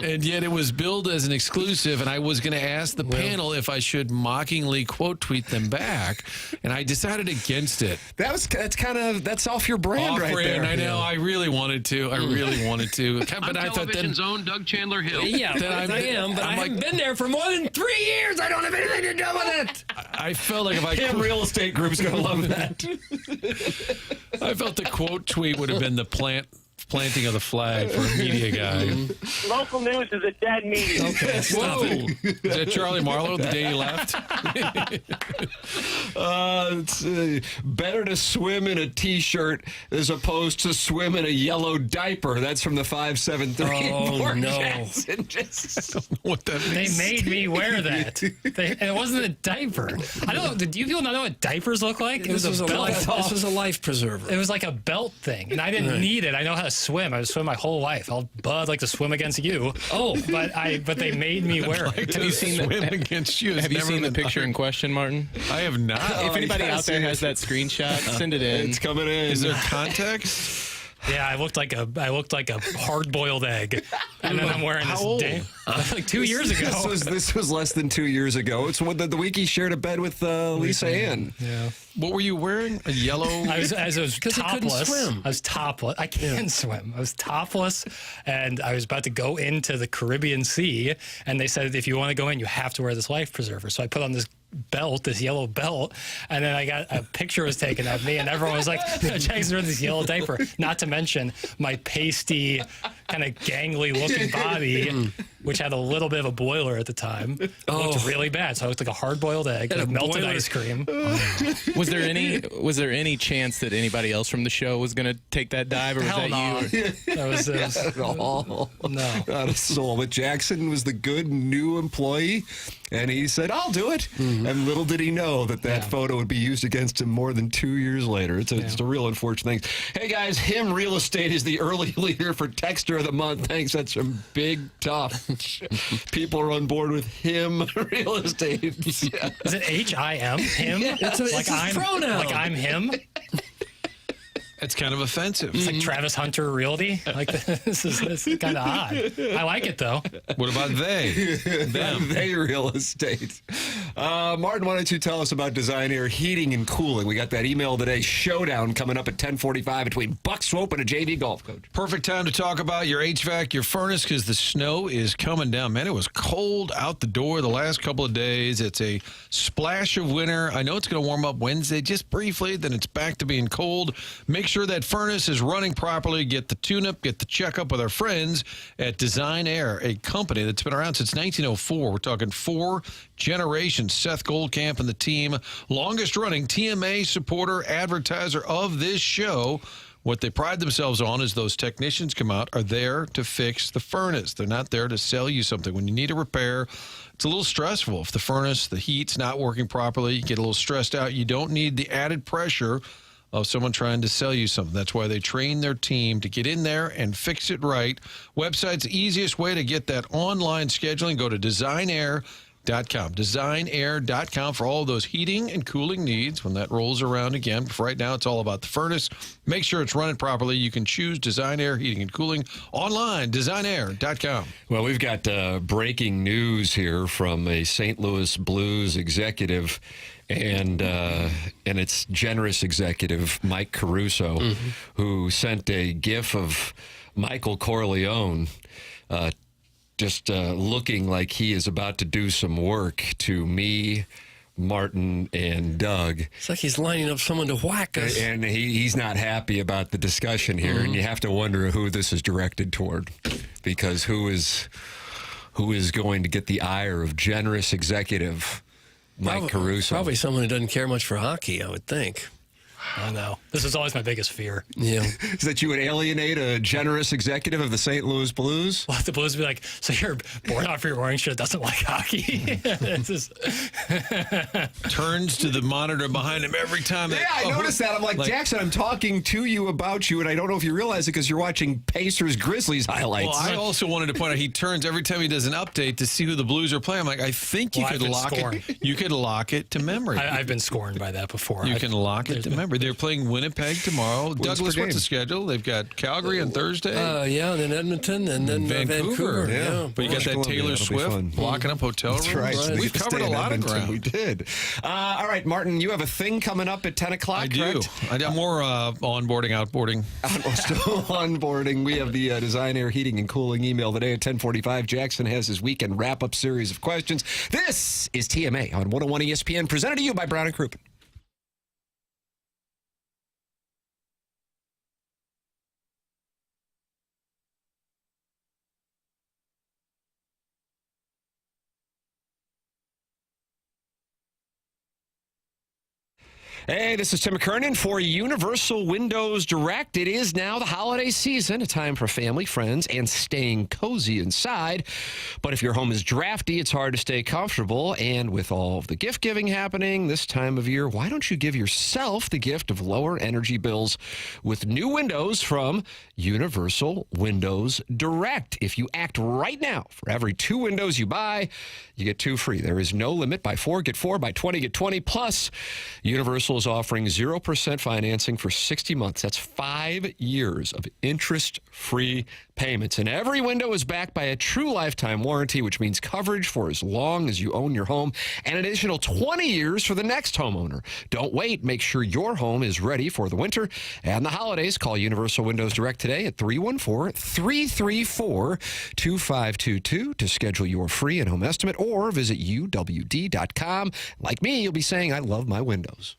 And yet it was billed as an exclusive. And I was going to ask the panel if I should mockingly quote tweet them back. And I decided against it. That's off your brand right there. I know. I really wanted to. But I thought television's own Doug Chandler Hill. Yeah, I am, but I haven't been there for more than 3 years. I don't have anything to do with it. I felt like if I Him Real Estate Group's going to love that. I felt the quote tweet would have been the planting of the flag for a media guy. Local news is a dead meeting. Okay, stop it. Is that Charlie Marlowe the day he left? It's better to swim in a T-shirt as opposed to swim in a yellow diaper. That's from the 573. Oh, no. Jackson. I don't know what that means. They made me wear that. And it wasn't a diaper. I don't know. Do you people not know what diapers look like? It was a belt. This was a life preserver. It was like a belt thing, and I didn't need it. I know how to swim. I swim my whole life. I'd like to swim against you. Oh, but they made me wear it. Have you seen against you? Have you seen the picture in question, Martin? I have not. If anybody out there has that screenshot, send it in. It's coming in. Is there context? Yeah, I looked like a hard-boiled egg, and then I'm wearing this like 2 years ago. This was less than 2 years ago. It's when the week he shared a bed with Lisa Ann. Yeah. What were you wearing? A yellow? I was topless. He couldn't swim. I was topless. I can't swim. I was topless, and I was about to go into the Caribbean Sea, and they said, if you want to go in, you have to wear this life preserver. So I put on this belt, this yellow belt, and then I got a picture was taken of me, and everyone was like, Jackson's wearing this yellow diaper. Not to mention my pasty, kind of gangly looking body, which had a little bit of a boiler at the time. It looked really bad. So I looked like a hard-boiled egg with melted ice cream. Was there any chance that anybody else from the show was going to take that dive, or was Hell that no. you? That was Not at all. No. Not a soul. But Jackson was the good new employee, and he said, I'll do it. And little did he know that photo would be used against him more than 2 years later. It's a real unfortunate thing. Hey, guys, Him Real Estate is the early leader for Texter of the Month. Thanks. That's some big tough. People are on board with Him Real Estate. Is it H-I-M? Him? Yeah, it's a pronoun. Like I'm him? It's kind of offensive. It's like Travis Hunter Realty. Like this is kind of odd. I like it though. What about they? Them. They Real Estate. Martin, why don't you tell us about Design Air Heating and Cooling? We got that email today. Showdown coming up at 10:45 between Buck Swope and a JV golf coach. Perfect time to talk about your HVAC, your furnace, because the snow is coming down. Man, it was cold out the door the last couple of days. It's a splash of winter. I know it's going to warm up Wednesday just briefly, then it's back to being cold. Make sure that furnace is running properly. Get the tune-up, get the checkup with our friends at Design Air, a company that's been around since 1904. We're talking 4 generations. Seth Goldcamp and the team, longest-running TMA supporter, advertiser of this show. What they pride themselves on is those technicians come out, are there to fix the furnace. They're not there to sell you something. When you need a repair, it's a little stressful. If the furnace, the heat's not working properly, you get a little stressed out. You don't need the added pressure of someone trying to sell you something. That's why they train their team to get in there and fix it right. Website's the easiest way to get that online scheduling. Go to designair.com. Designair.com for all those heating and cooling needs when that rolls around again. For right now, it's all about the furnace. Make sure it's running properly. You can choose Design Air Heating and Cooling online, designair.com. Well, we've got breaking news here from a St. Louis Blues executive, and it's generous executive Mike Caruso, who sent a gif of Michael Corleone just looking like he is about to do some work to me, Martin, and Doug. It's like he's lining up someone to whack us. And he's not happy about the discussion here, and you have to wonder who this is directed toward, because who is going to get the ire of generous executive Mike Caruso? Probably someone who doesn't care much for hockey, I would think. I know. This is always my biggest fear. Yeah. Is that you would alienate a generous executive of the St. Louis Blues? Well, the Blues would be like, so you're born off your orange shirt doesn't like hockey? Turns to the monitor behind him every time. I noticed that. I'm like, Jackson, I'm talking to you about you, and I don't know if you realize it because you're watching Pacers-Grizzlies highlights. Well, I also wanted to point out he turns every time he does an update to see who the Blues are playing. I'm like, I think you could lock it. You could lock it to memory. I've been scorned by that before. You can lock it to memory. They're playing Winnipeg tomorrow. Douglas, what's the schedule? They've got Calgary on Thursday. Yeah, and then Edmonton, and then Vancouver. Yeah. But you got that Taylor Swift blocking up hotel rooms. That's right. We've covered a lot of ground. We did. All right, Martin, you have a thing coming up at 10 o'clock, I do. I got more onboarding, outboarding. Still onboarding. We have the Design Air Heating and Cooling email today at 10:45. Jackson has his weekend wrap-up series of questions. This is TMA on 101 ESPN, presented to you by Brown & Crouppen. Hey, this is Tim McKernan for Universal Windows Direct. It is now the holiday season, a time for family, friends, and staying cozy inside. But if your home is drafty, it's hard to stay comfortable. And with all of the gift giving happening this time of year, why don't you give yourself the gift of lower energy bills with new windows from Universal Windows Direct? If you act right now, for every 2 windows you buy, you get 2 free. There is no limit. Buy 4, get 4. Buy 20, get 20. Plus, Universal is offering 0% financing for 60 months. That's 5 years of interest-free payments. And every window is backed by a true lifetime warranty, which means coverage for as long as you own your home and an additional 20 years for the next homeowner. Don't wait. Make sure your home is ready for the winter and the holidays. Call Universal Windows Direct today at 314-334-2522 to schedule your free in-home estimate, or visit uwd.com. Like me, you'll be saying, I love my windows.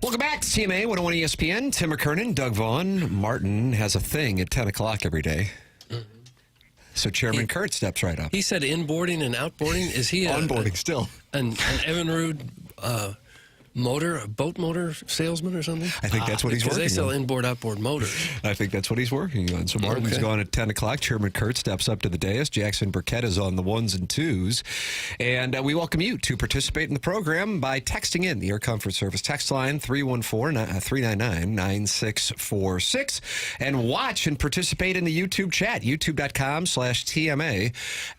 Welcome back to TMA 101 ESPN. Tim McKernan, Doug Vaughn. Martin has a thing at 10 o'clock every day. So Chairman Kurt steps right up. He said inboarding and outboarding. Is he onboarding still? An Evinrude boat motor salesman or something? I think that's what he's working on. Because they sell inboard, outboard motors. I think that's what he's working on. So Martin's gone at 10 o'clock. Chairman Kurt steps up to the dais. Jackson Burkett is on the ones and twos. And we welcome you to participate in the program by texting in the Air Comfort Service text line 314-399-9646. And watch and participate in the YouTube chat, youtube.com/TMA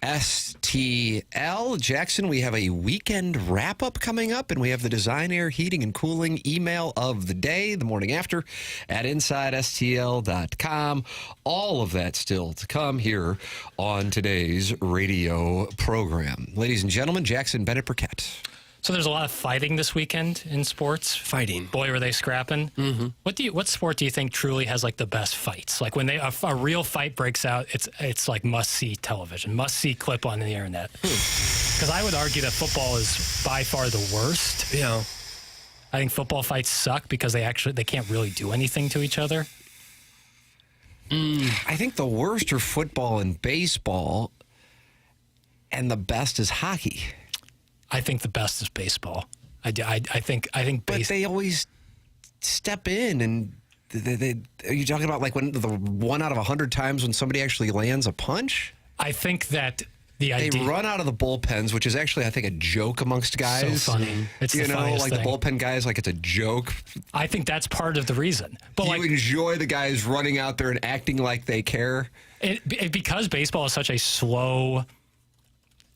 STL. Jackson, we have a weekend wrap-up coming up, and we have the Design Air Heating and Cooling email of the day, the morning after, at InsideSTL.com. All of that still to come here on today's radio program. Ladies and gentlemen, Jackson Burkett. So there's a lot of fighting this weekend in sports. Fighting. Boy, were they scrapping. Mm-hmm. What sport do you think truly has like the best fights? Like when a real fight breaks out, it's like must-see television, must-see clip on the internet. Because I would argue that football is by far the worst. Yeah. I think football fights suck because they can't really do anything to each other. I think the worst are football and baseball, and the best is hockey. I think the best is baseball. I think. But they always step in, and are you talking about like when the 1 out of 100 times when somebody actually lands a punch? I think that they run out of the bullpens, which is actually, I think, a joke amongst guys. So funny. It's the funniest like thing. the bullpen guys, like it's a joke. I think that's part of the reason. But you enjoy the guys running out there and acting like they care? Because baseball is such a slow,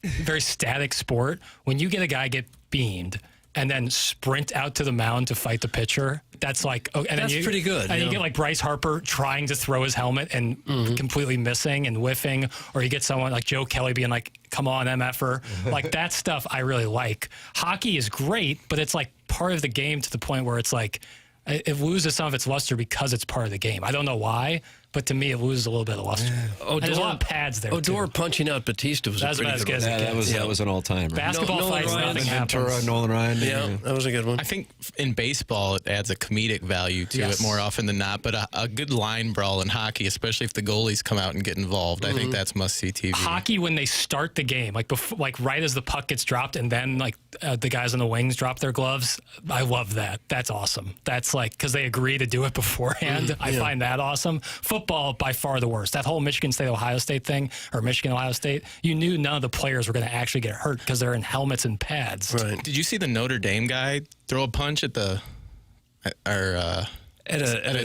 very static sport, when you get a guy get beamed and then sprint out to the mound to fight the pitcher, that's like... Oh, and that's pretty good. And you get like Bryce Harper trying to throw his helmet and completely missing and whiffing, or you get someone like Joe Kelly being like, come on, MFer. Like that stuff I really like. Hockey is great, but it's like part of the game to the point where it's like, it loses some of its luster because it's part of the game. I don't know why, But to me, it loses a little bit of luster. And there's a lot of pads there. Odor punching out Batista was That's a pretty good one. That was an all-timer. Basketball fights, nothing happens. Ventura, Nolan Ryan. Yeah, that was a good one. I think in baseball, it adds a comedic value to it more often than not. But a good line brawl in hockey, especially if the goalies come out and get involved, I think that's must-see TV. Hockey, when they start the game, like right as the puck gets dropped, and then the guys on the wings drop their gloves. I love that. That's awesome. That's because they agree to do it beforehand. I find that awesome. Football, by far the worst. That whole Michigan State-Ohio State thing, or Michigan-Ohio State, you knew none of the players were going to actually get hurt because they're in helmets and pads. Right. Did you see the Notre Dame guy throw a punch at a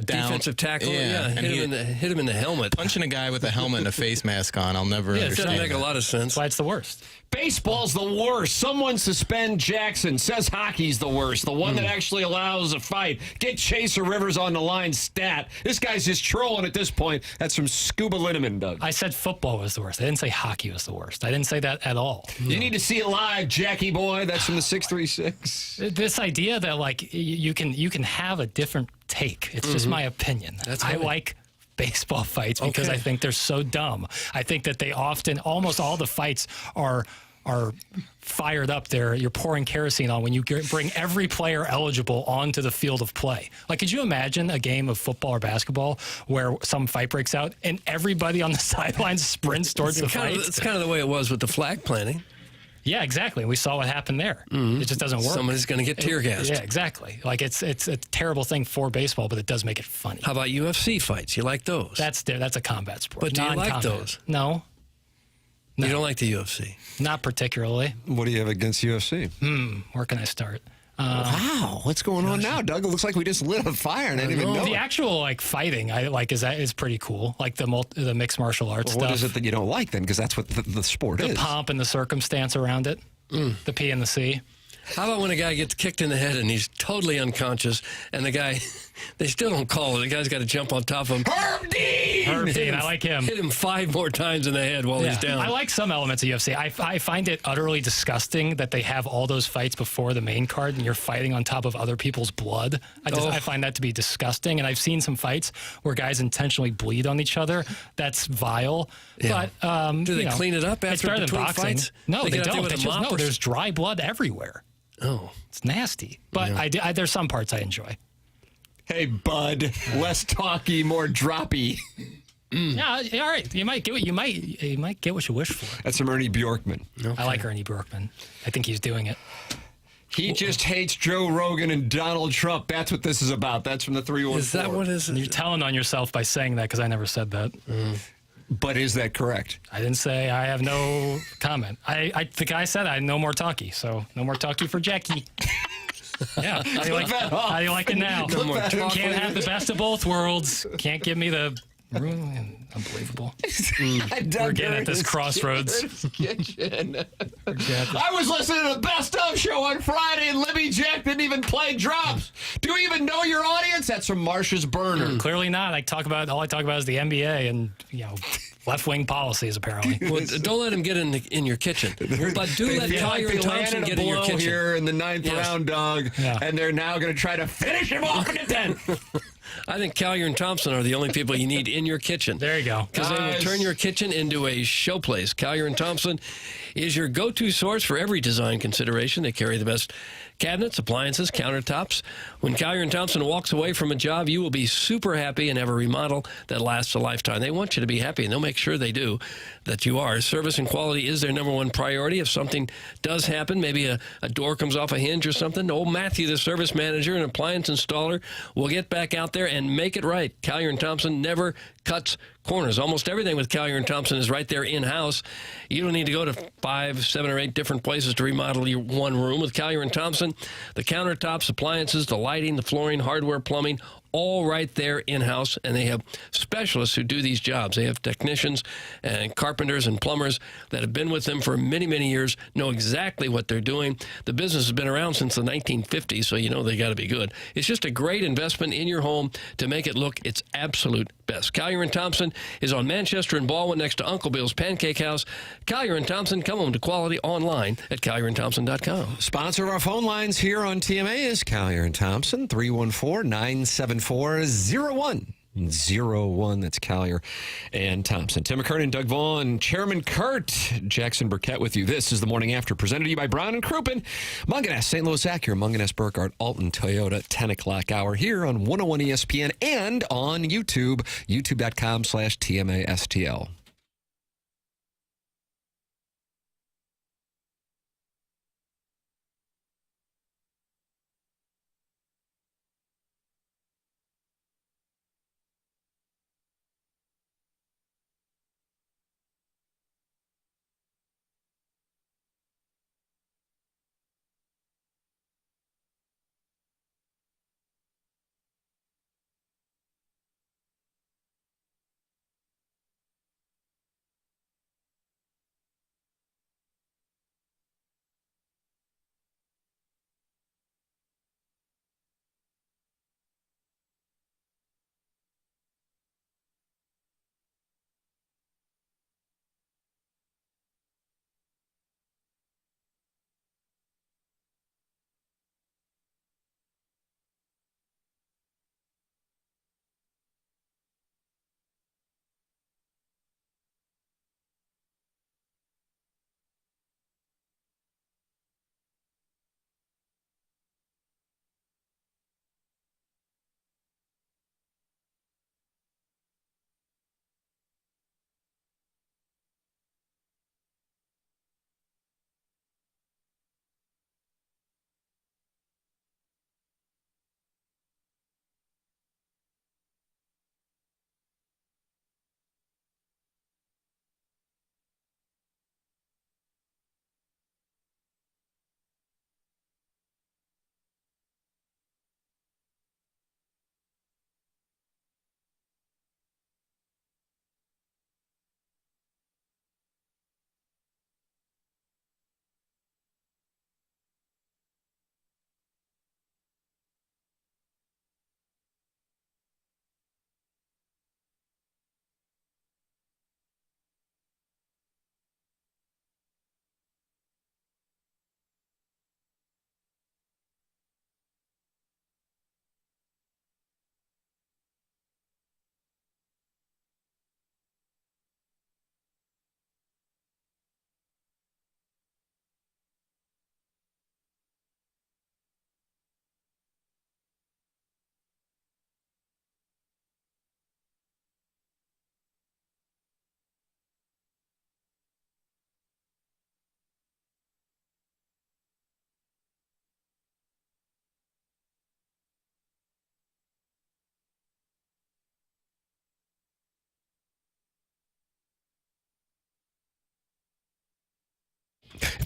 defensive tackle? Yeah, hit him in the helmet. Punching a guy with a helmet and a face mask on, I'll never it understand. doesn't make a lot of sense. That's why it's the worst. Baseball's the worst. Someone suspend Jackson. Says hockey's the worst. The one that actually allows a fight. Get Chaser Rivers on the line stat. This guy's just trolling at this point. That's from Scuba Linneman, Doug. I said football was the worst. I didn't say hockey was the worst. I didn't say that at all. You need to see it live, Jackie boy. That's from the 636. This idea that you can have a different take. It's just my opinion. I like baseball fights because I think they're so dumb. I think that they almost all the fights are fired up there. You're pouring kerosene on when you bring every player eligible onto the field of play. Could you imagine a game of football or basketball where some fight breaks out and everybody on the sidelines sprints towards the fight? It's kind of the way it was with the flag planting. Yeah, exactly. We saw what happened there. It just doesn't work. Somebody's going to get tear gassed. Yeah, exactly. It's a terrible thing for baseball, but it does make it funny. How about UFC fights? You like those? That's a combat sport. But do you like those? No. You don't like the UFC? Not particularly. What do you have against UFC? Where can I start? Wow, what's going on now, Doug? It looks like we just lit a fire and I didn't even know the it. actual fighting I like is pretty cool. The mixed martial arts stuff. What is it that you don't like then? Because that's what the sport is. The pomp and the circumstance around it. The P and the C. How about when a guy gets kicked in the head and he's totally unconscious, and the guy, they still don't call it. The guy's got to jump on top of him. Herb Dean! I like him. Hit him 5 more times in the head while he's down. I like some elements of UFC. I find it utterly disgusting that they have all those fights before the main card and you're fighting on top of other people's blood. I find that to be disgusting. And I've seen some fights where guys intentionally bleed on each other. That's vile. Yeah. But do they clean it up after it's better than boxing? Fights? No, they get out don't. there with a mop there's dry blood everywhere. Oh, it's nasty. But there's some parts I enjoy. Hey, bud, less talky, more droppy. Yeah, all right. You might get what you wish for. That's from Ernie Bjorkman. Okay. I like Ernie Bjorkman. I think he's doing it. He just hates Joe Rogan and Donald Trump. That's what this is about. That's from the 314. Is that what it is? You're telling on yourself by saying that because I never said that. But is that correct? I didn't say. I have no comment. The guy said I had no more talkie, so no more talkie for Jackie. Yeah. How do you like it now? No more talkie. Can't have the best of both worlds. Can't give me the... Unbelievable. We're getting at this crossroads. I was listening to the Best Of show on Friday, and Libby Jack didn't even play drops. Do you even know your audience? That's from Marsha's Burner. Clearly not. All I talk about is the NBA and left-wing policies, apparently. Well, don't let him get in your kitchen. But do let Collier and Thompson get in your kitchen. Here in the 9th round, Doug, and they're now going to try to finish him off in the 10th. I think Collier and Thompson are the only people you need in your kitchen. There you go. Because they will turn your kitchen into a showplace. Collier and Thompson is your go-to source for every design consideration. They carry the best cabinets, appliances, countertops. When Collier and Thompson walks away from a job, you will be super happy and have a remodel that lasts a lifetime. They want you to be happy, and they'll make sure they do, that you are. Service and quality is their #1 priority. If something does happen, maybe a door comes off a hinge or something, old Matthew, the service manager and appliance installer, will get back out there and make it right. Collier and Thompson never cuts corners. Almost everything with Collier and Thompson is right there in-house. You don't need to go to 5, 7, or 8 different places to remodel your one room. With Collier and Thompson, the countertops, appliances, the lighting, the flooring, hardware, plumbing, all right there in-house, and they have specialists who do these jobs. They have technicians and carpenters and plumbers that have been with them for many, many years, know exactly what they're doing. The business has been around since the 1950s, so you know they got to be good. It's just a great investment in your home to make it look its absolute best. Collier & Thompson is on Manchester and Baldwin next to Uncle Bill's Pancake House. Collier & Thompson, come home to quality online at collierandthompson.com. Sponsor of our phone lines here on TMA is Collier & Thompson, 314-974-01. 01. That's Collier and Thompson. Tim McKernan, Doug Vaughn, Chairman Kurt, Jackson Burkett with you. This is the Morning After, presented to you by Brown and Crouppen, Munganess, St. Louis Acura, Munganess, Burkhardt, Alton, Toyota, 10 o'clock hour here on 101 ESPN and on YouTube, youtube.com/TMASTL.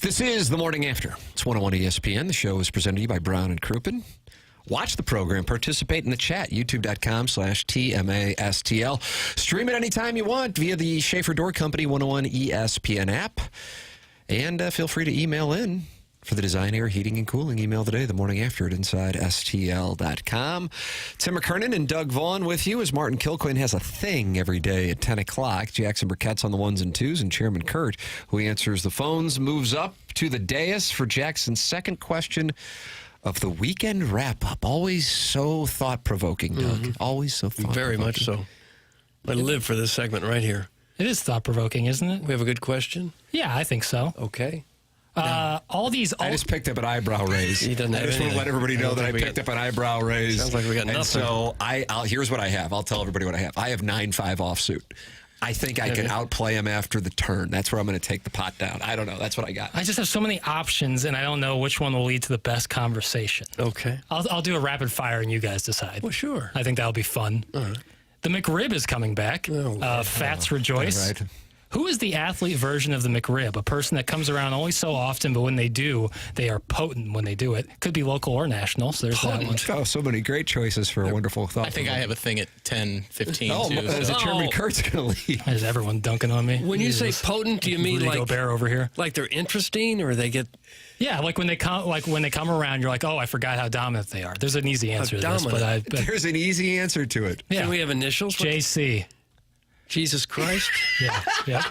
This is the Morning After. It's 101 ESPN. The show is presented to you by Brown and Crouppen. Watch the program. Participate in the chat. YouTube.com/TMASTL. Stream it anytime you want via the Schaefer Door Company 101 ESPN app. And feel free to email in for the Design, Air, Heating, and Cooling email today, the morning after at InsideSTL.com. Tim McKernan and Doug Vaughn with you as Martin Kilcoyne has a thing every day at 10 o'clock. Jackson Burkett's on the ones and twos, and Chairman Kurt, who answers the phones, moves up to the dais for Jackson's second question of the weekend wrap-up. Always so thought-provoking, Doug. Always so thought-provoking. Very much so. I live for this segment right here. It is thought-provoking, isn't it? We have a good question? Yeah, I think so. Okay. All these. I just picked up an eyebrow raise. He doesn't have I just want to let everybody know that I picked up an eyebrow raise. Sounds like we got nothing. And so here's what I have. I'll tell everybody what I have. I have 9-5 offsuit. I think I can outplay him after the turn. That's where I'm going to take the pot down. I don't know. That's what I got. I just have so many options, and I don't know which one will lead to the best conversation. Okay. I'll do a rapid fire, and you guys decide. Well, sure. I think that'll be fun. All right. The McRib is coming back. Fats rejoice. Right. Who is the athlete version of the McRib? A person that comes around only so often, but when they do, they are potent when they do it. Could be local or national, so there's that one. Oh, so many great choices for a wonderful thought. I think I have a thing at 10:15 too. As a Chairman Kurt's going to lead. There's everyone dunking on me. When you say potent, do you mean Rudy like Gobert over here? Like they're interesting, or they get? Yeah, like when they come around, you're like, oh, I forgot how dominant they are. There's an easy answer to this, but there's an easy answer to it. Yeah. Can we have initials? JC. Jesus Christ. Yeah.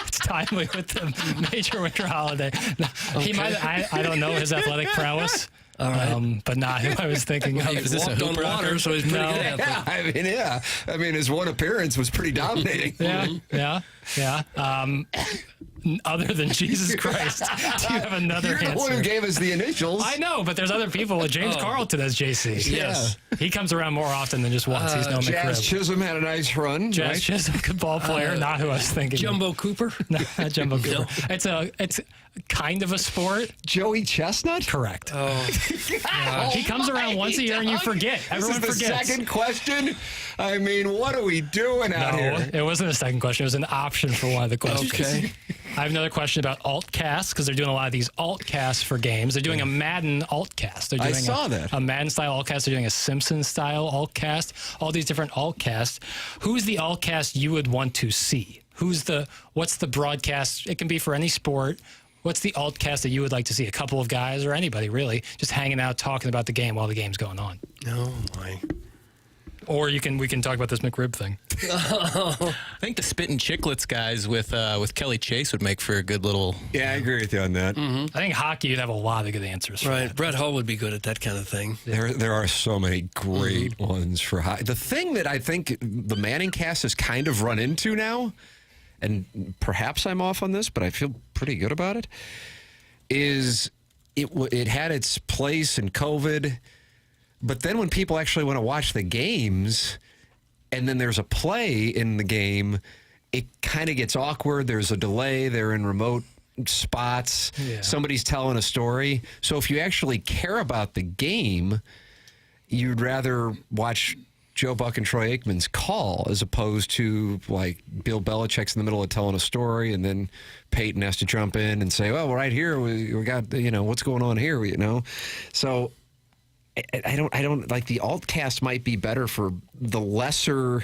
It's timely with the major winter holiday. He might. I don't know his athletic prowess. All right. But not who I was thinking of. He's walked on water, so he's pretty good at it. I mean, his one appearance was pretty dominating. Yeah. Other than Jesus Christ, do you have another You're answer? the one who gave us the initials. I know, but there's other people. James Carlton as JC. Yes. He comes around more often than just once. He's no Jazz McRib. Chisholm had a nice run. Jazz right? Chisholm, good ball player. Not who I was thinking. Jumbo Cooper? No, not Jumbo Cooper. It's kind of a sport. Joey Chestnut? Correct. Oh. He comes around once a year and you forget. Everyone This is the forgets. second question? I mean, what are we doing out here? It wasn't a second question. It was an option for one of the questions. Okay. I have another question about altcasts because they're doing a lot of these altcasts for games. They're doing a Madden altcast. They're doing I saw that. A Madden style altcast. They're doing a Simpsons style altcast. All these different altcasts. Who's the altcast you would want to see? What's the broadcast? It can be for any sport. What's the altcast that you would like to see? A couple of guys or anybody really just hanging out talking about the game while the game's going on. Oh my. Or we can talk about this McRib thing. I think the Spittin' Chicklets guys with Kelly Chase would make for a good little. Yeah, I agree with you on that. I think hockey, you'd have a lot of good answers. For Right. that. Brett Hull would be good at that kind of thing. There are so many great ones for high. The thing that I think the Manning cast has kind of run into now, and perhaps I'm off on this, but I feel pretty good about it, is it had its place in COVID, but then when people actually want to watch the games and then there's a play in the game, it kind of gets awkward. There's a delay. They're in remote spots. Yeah. Somebody's telling a story. So if you actually care about the game, you'd rather watch Joe Buck and Troy Aikman's call as opposed to like Bill Belichick's in the middle of telling a story and then Peyton has to jump in and say, well, right here we got, what's going on here, So I don't like the altcast might be better for the lesser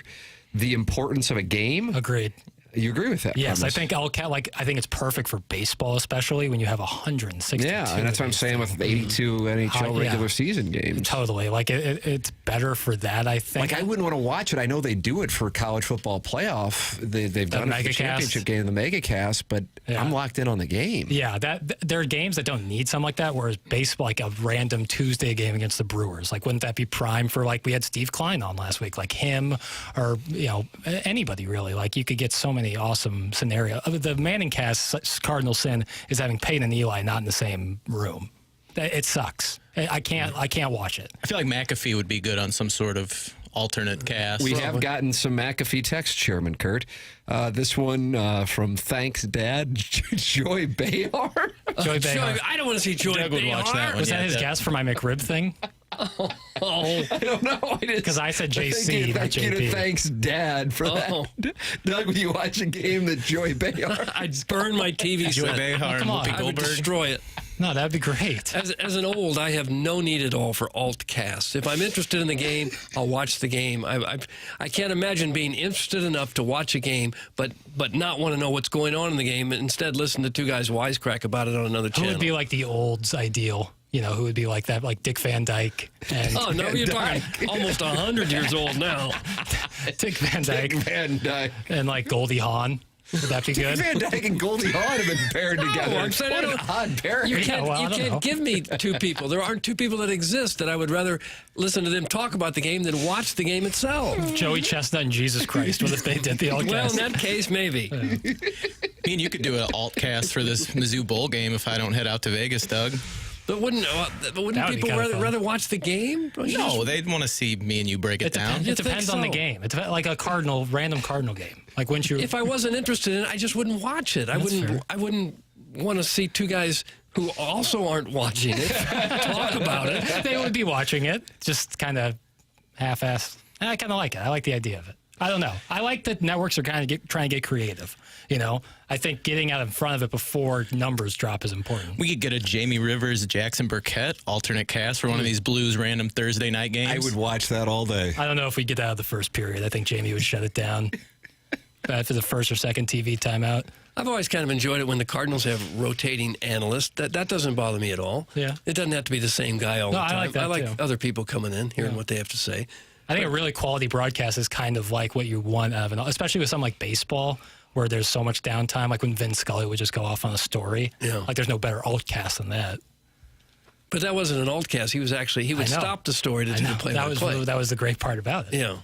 the importance of a game. Agreed. You agree with that? Yes, premise? I think I think it's perfect for baseball, especially when you have 162. Yeah, and that's what I'm saying with 82 NHL regular season games. Totally, like it's better for that. I think. Like I wouldn't want to watch it. I know they do it for college football playoff. They've done it for the championship game, the MegaCast, but I'm locked in on the game. Yeah, there are games that don't need something like that. Whereas baseball, like a random Tuesday game against the Brewers, like wouldn't that be prime for like we had Steve Klein on last week, like him or anybody really. Like you could get so many awesome scenario. The Manning cast Cardinal sin is having Peyton and Eli not in the same room. It sucks. I can't watch it. I feel like McAfee would be good on some sort of alternate cast. We have gotten some McAfee text, Chairman Kurt. This one from Thanks Dad, Joy Behar. Joy Behar. I don't want to see Joy Doug would Behar. watch that one. Was that his guess for my McRib thing? I don't know. Because I said JC, not Thank you to JP. Thanks Dad for that. Doug, will you watch a game that Joy Behar? I'd burn my TV Joy set. Behar and come on. Whoopi I would Goldberg. destroy it. No, that'd be great. As an old, I have no need at all for alt casts. If I'm interested in the game, I'll watch the game. I can't imagine being interested enough to watch a game, but not want to know what's going on in the game, and instead listen to two guys wisecrack about it on another Who channel. would be like the old's ideal? Who would be like that? Like Dick Van Dyke. And Oh, no, you're talking almost 100 years old now. Dick Van Dyke. Dick Van Dyke. And like Goldie Hawn. Would that be good? Van Dyke and Goldie Hawn have been paired together. I'm saying What an odd pairing. You Yeah, well, I don't know. can't give me two people. There aren't two people that exist that I would rather listen to them talk about the game than watch the game itself. Joey Chestnut and Jesus Christ. What if they did the altcast? Well, in that case, maybe. Me and you could do an alt cast for this Mizzou bowl game if I don't head out to Vegas, Doug. But wouldn't That would be people kinda fun. rather watch the game? No, they'd want to see me and you break it down. It depends on the game. It's like a random Cardinal game. Like wouldn't you? If I wasn't interested in it, I just wouldn't watch it. I wouldn't want to see two guys who also aren't watching it talk about it. They would be watching it, just kind of half-assed. And I kind of like it. I like the idea of it. I don't know. I like that networks are kind of trying to get creative. I think getting out in front of it before numbers drop is important. We could get a Jamie Rivers, Jackson Burkett alternate cast for one of these Blues random Thursday night games. I would watch that all day. I don't know if we get out of the first period. I think Jamie would shut it down for the first or second TV timeout. I've always kind of enjoyed it when the Cardinals have rotating analysts. That doesn't bother me at all. Yeah. It doesn't have to be the same guy all the time. I like that, I like too. other people coming in, hearing what they have to say. I think a really quality broadcast is kind of like what you want out of it, especially with something like baseball, where there's so much downtime, like when Vin Scully would just go off on a story. Yeah. Like there's no better altcast than that. But that wasn't an altcast. He would stop the story to do the play-by-play. That was the great part about it. Yeah.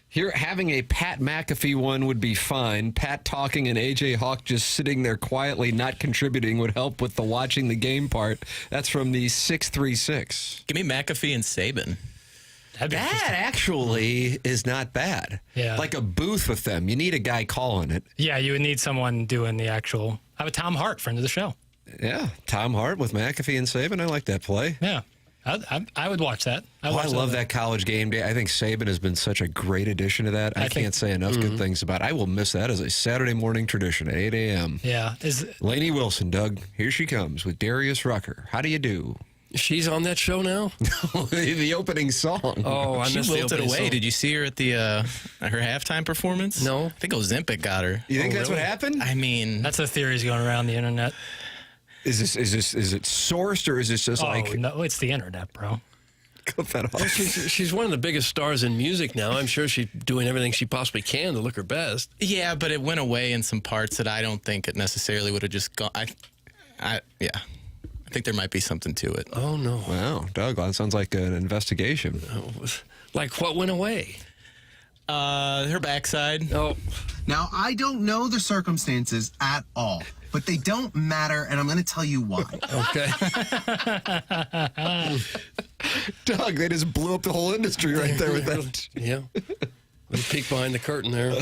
Here, having a Pat McAfee one would be fine. Pat talking and A.J. Hawk just sitting there quietly not contributing would help with the watching the game part. That's from the 636. Give me McAfee and Saban. That actually is not bad. Yeah. Like a booth with them. You need a guy calling it. Yeah, you would need someone doing the actual. I have a Tom Hart, friend of the show. Yeah, Tom Hart with McAfee and Saban. I like that play. Yeah. I would watch that. I love that college game day. I think Saban has been such a great addition to that. I can't say enough good things about it. I will miss that as a Saturday morning tradition at 8 a.m. Yeah. Lainey Wilson, Doug, here she comes with Darius Rucker. How do you do? She's on that show now? The opening song. Oh, I missed the wilted opening away. song. Did you see her at the her halftime performance? No. I think Ozempic got her. You think that's what happened? I mean, that's the theories going around the internet. Is it sourced or is this just like? No, it's the internet, bro. Cut that off. She's one of the biggest stars in music now. I'm sure she's doing everything she possibly can to look her best. Yeah, but it went away in some parts that I don't think it necessarily would have just gone. I think there might be something to it. Oh no! Wow, Doug, that sounds like an investigation. Like what went away? Her backside. Oh. Now, I don't know the circumstances at all, but they don't matter, and I'm going to tell you why. Okay. Doug, they just blew up the whole industry right there with that. Yeah. Little peek behind the curtain there.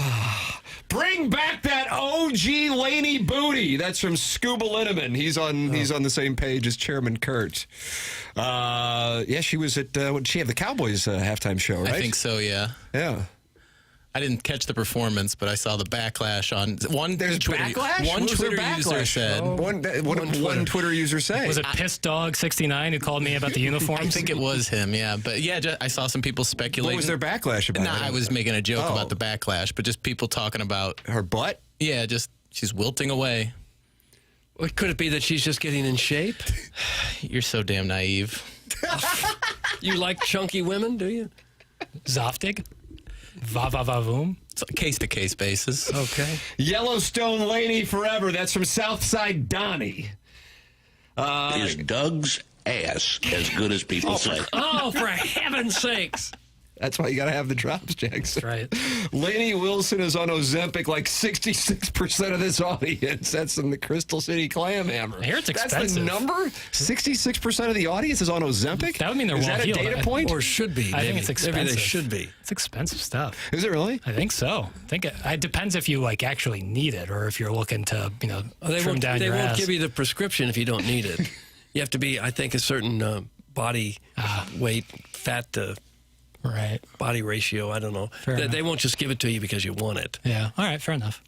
Bring back that OG Laney booty. That's from Scuba Linneman. He's on the same page as Chairman Kurt. Yeah, she was at what did she have, the Cowboys halftime show, right? I think so. Yeah. Yeah. I didn't catch the performance, but I saw the backlash on one. There's Twitter, backlash? One What was Twitter their user backlash? said. One Twitter user say. Was it Piss Dog 69 who called me about the uniforms? I think it was him. Yeah, but yeah, I saw some people speculating. What was their backlash about? Nah, I was making a joke about the backlash, but just people talking about her butt. Yeah, just she's wilting away. What could it be that she's just getting in shape? You're so damn naive. You like chunky women, do you? Zoftig? Va-va-va-voom? It's a case-to-case basis. Okay. Yellowstone Laney forever. That's from Southside Donnie. Is Doug's ass as good as people say? Oh, for heaven's sakes. That's why you got to have the drops, Jackson. That's right. Lainey Wilson is on Ozempic like 66% of this audience. That's in the Crystal City Clam Hammer. I hear it's expensive. That's the number? 66% of the audience is on Ozempic? That would mean they're Is well that a healed. data point? Or should be. I think it's expensive. Maybe they should be. It's expensive stuff. Is it really? I think so. I think it depends if you like actually need it or if you're looking to, They trim down your ass. They won't give you the prescription if you don't need it. You have to be, I think, a certain body weight, fat to body ratio. I don't know. They won't just give it to you because you want it. Yeah. All right. Fair enough.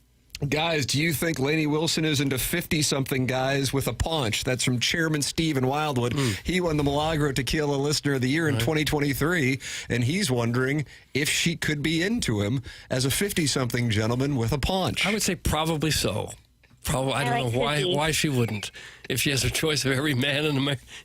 Guys, do you think Lainey Wilson is into 50-something guys with a paunch? That's from Chairman Steve in Wildwood. He won the Milagro Tequila Listener of the Year in 2023, and he's wondering if she could be into him as a 50-something gentleman with a paunch. I would say probably so. Probably, I don't know why she wouldn't. If she has a choice of every man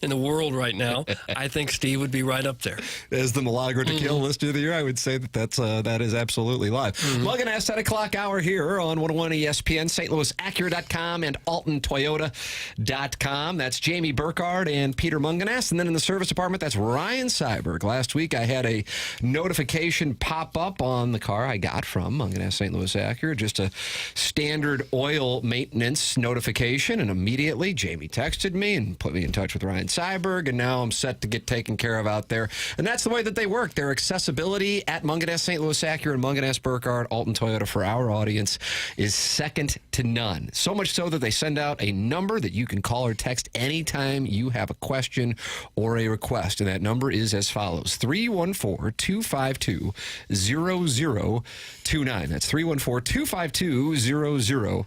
in the world right now, I think Steve would be right up there. As the Milagro Tequila Listener of the Year, I would say that is absolutely live. Mug and Ass 10 o'clock hour here on 101 ESPN, StLouisAcura.com and AltonToyota.com. That's Jamie Burkhardt and Peter Munganess. And then in the service department, that's Ryan Seiberg. Last week, I had a notification pop up on the car I got from Munganess St. Louis Acura, just a standard oil maintenance notification, and immediately Jamie texted me and put me in touch with Ryan Seiberg, and now I'm set to get taken care of out there. And that's the way that they work. Their accessibility at Munganess St. Louis Acura and Munganess Burkhardt Alton Toyota for our audience is second to none. So much so that they send out a number that you can call or text anytime you have a question or a request. And that number is as follows: 314-252-0029. That's 314-252-0029.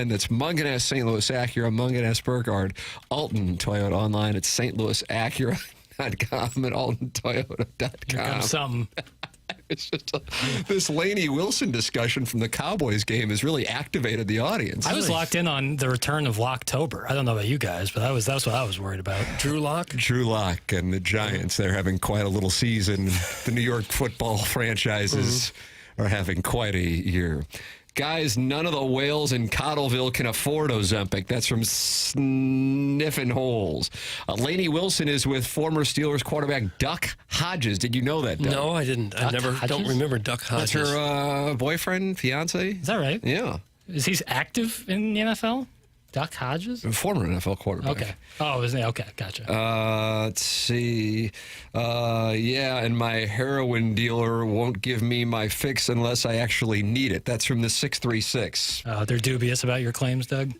That's Munganess St. Louis Acura, Munganess Burkhardt, Alton Toyota online at stlouisacura.com and altontoyota.com. Here comes something. It's just this Lainey Wilson discussion from the Cowboys game has really activated the audience. I was locked in on the return of Locktober. I don't know about you guys, but that's what I was worried about. Drew Lock and the Giants, they're having quite a little season. The New York football franchises are having quite a year. Guys, none of the whales in Cottleville can afford Ozempic. That's from Sniffin' Holes. Lainey Wilson is with former Steelers quarterback Duck Hodges. Did you know that, Doug? No, I didn't. Don't remember Duck Hodges. That's her boyfriend, fiance. Is that right? Yeah. Is he active in the NFL? Duck Hodges? Former NFL quarterback. Okay. Oh, isn't he? Okay, gotcha. Let's see. Yeah, and my heroin dealer won't give me my fix unless I actually need it. That's from the 636. They're dubious about your claims, Doug?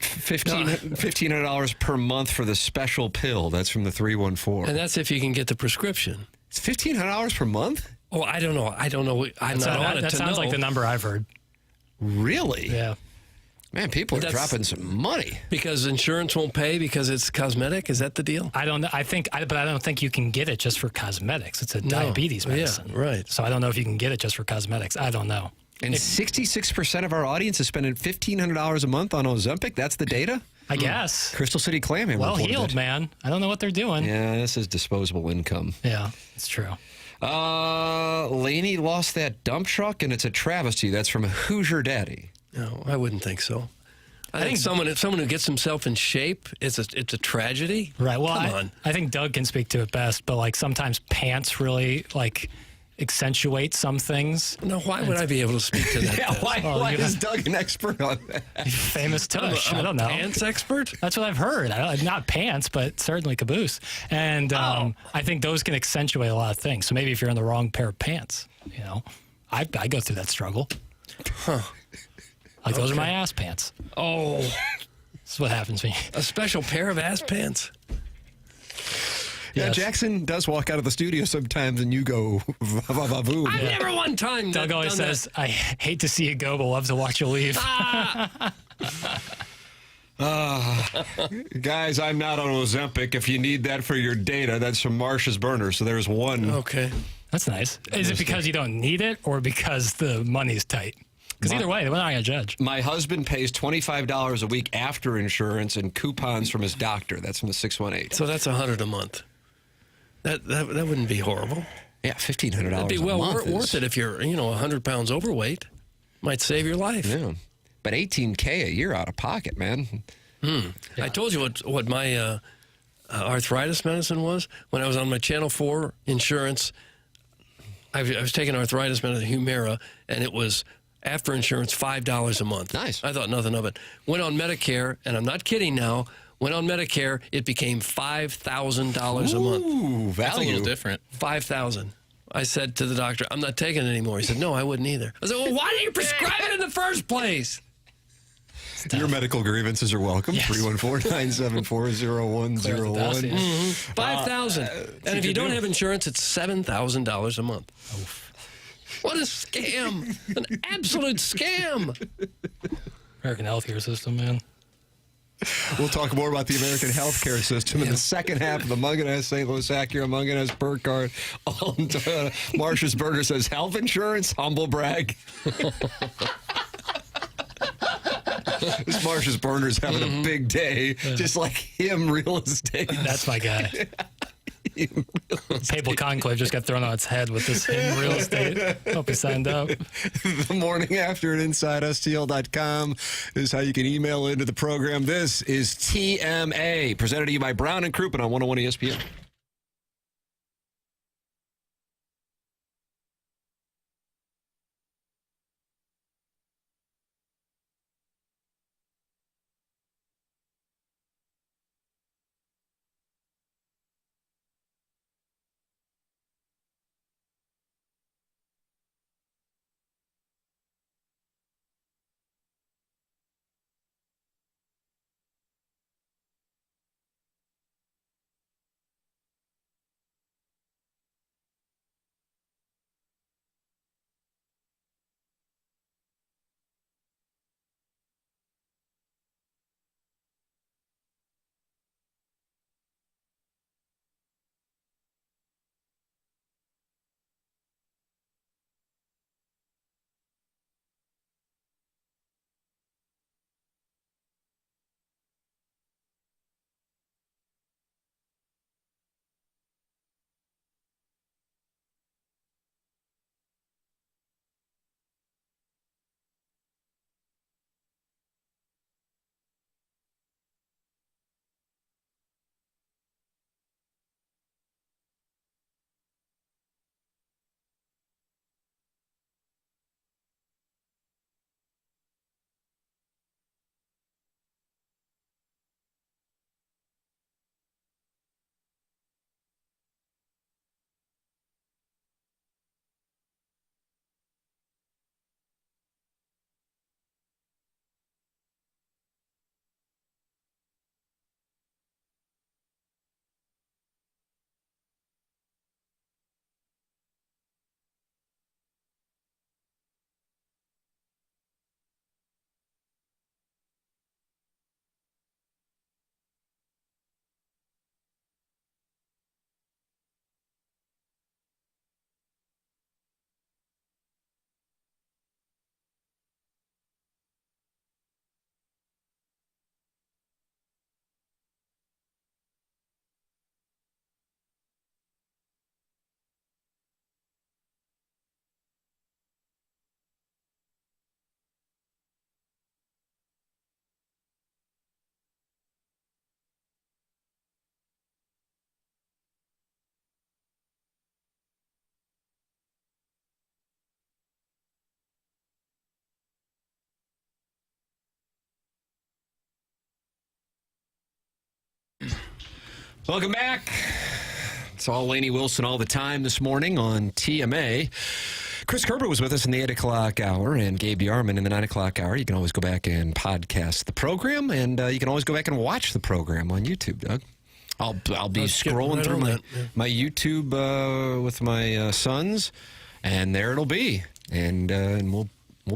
$1,500 per month for the special pill. That's from the 314. And that's if you can get the prescription. It's $1,500 per month? Oh, I don't know. I'm not on it that to sounds know. like the number I've heard. Really? Yeah. Man, people are dropping some money. Because insurance won't pay because it's cosmetic? Is that the deal? I don't know. But I don't think you can get it just for cosmetics. It's a diabetes medicine. Yeah, right. So I don't know if you can get it just for cosmetics. I don't know. And 66% of our audience is spending $1,500 a month on Ozempic. That's the data? I guess. Crystal City Clam. Well healed, man. I don't know what they're doing. Yeah, this is disposable income. Yeah, it's true. Laney lost that dump truck, and it's a travesty. That's from Hoosier Daddy. No, I wouldn't think so. I think someone who gets himself in shape, it's a tragedy. Right. Well, Come on. I think Doug can speak to it best, but like sometimes pants really like accentuate some things. No, why would I be able to speak to that? Yeah, why is Doug an expert on that? Famous tush. I don't know. Pants expert? That's what I've heard. Not pants, but certainly caboose. And I think those can accentuate a lot of things. So maybe if you're in the wrong pair of pants, I go through that struggle. Huh. Like those are my ass pants. Oh. This is what happens to me. A special pair of ass pants. Yeah, Jackson does walk out of the studio sometimes, and you go, va-va-va-voom. I've never one time Doug always says, I hate to see you go, but love to watch you leave. Guys, I'm not on Ozempic. If you need that for your data, that's from Marsh's Burner. So there's one. Okay. That's nice. Is it because you don't need it or because the money's tight? Because either way, we're not going to judge. My husband pays $25 a week after insurance and coupons from his doctor. That's from the 618. So that's $100 a month. That wouldn't be horrible. Yeah, $1,500 It'd be well worth it if you're 100 pounds overweight. Might save your life. Yeah, but $18K a year out of pocket, man. Yeah. I told you what my arthritis medicine was when I was on my Channel 4 insurance. I was taking arthritis medicine, Humira, and it was after insurance $5 a month. Nice. I thought nothing of it. Went on Medicare, and I'm not kidding now. Went on Medicare, it became $5,000 a month. Ooh, value. That's a little different. $5,000. I said to the doctor, I'm not taking it anymore. He said, no, I wouldn't either. I said, well, why did you prescribe it in the first place? Your medical grievances are welcome. Yes. 314-974-0101. $5,000. And if you don't have insurance, it's $7,000 a month. Oof. What a scam. An absolute scam. American healthcare system, man. We'll talk more about the American healthcare system in the second half of the Munganess St. Louis Acura, Munganess Burkhardt. Marsh's Burger says, health insurance, humble brag. This Marsh's Burner's having a big day, just like him, real estate. That's my guy. Papal Conclave just got thrown on its head with this hidden real estate. Hope he signed up. The Morning After at InsideSTL.com is how you can email into the program. This is TMA, presented to you by Brown and Crouppen on 101 ESPN. Welcome back. It's all Lainey Wilson all the time this morning on TMA. Chris Kerber was with us in the 8 o'clock hour and Gabe Yarman in the 9 o'clock hour. You can always go back and podcast the program, and you can always go back and watch the program on YouTube, Doug. I'll be scrolling through my YouTube with my sons, and there it'll be. And we'll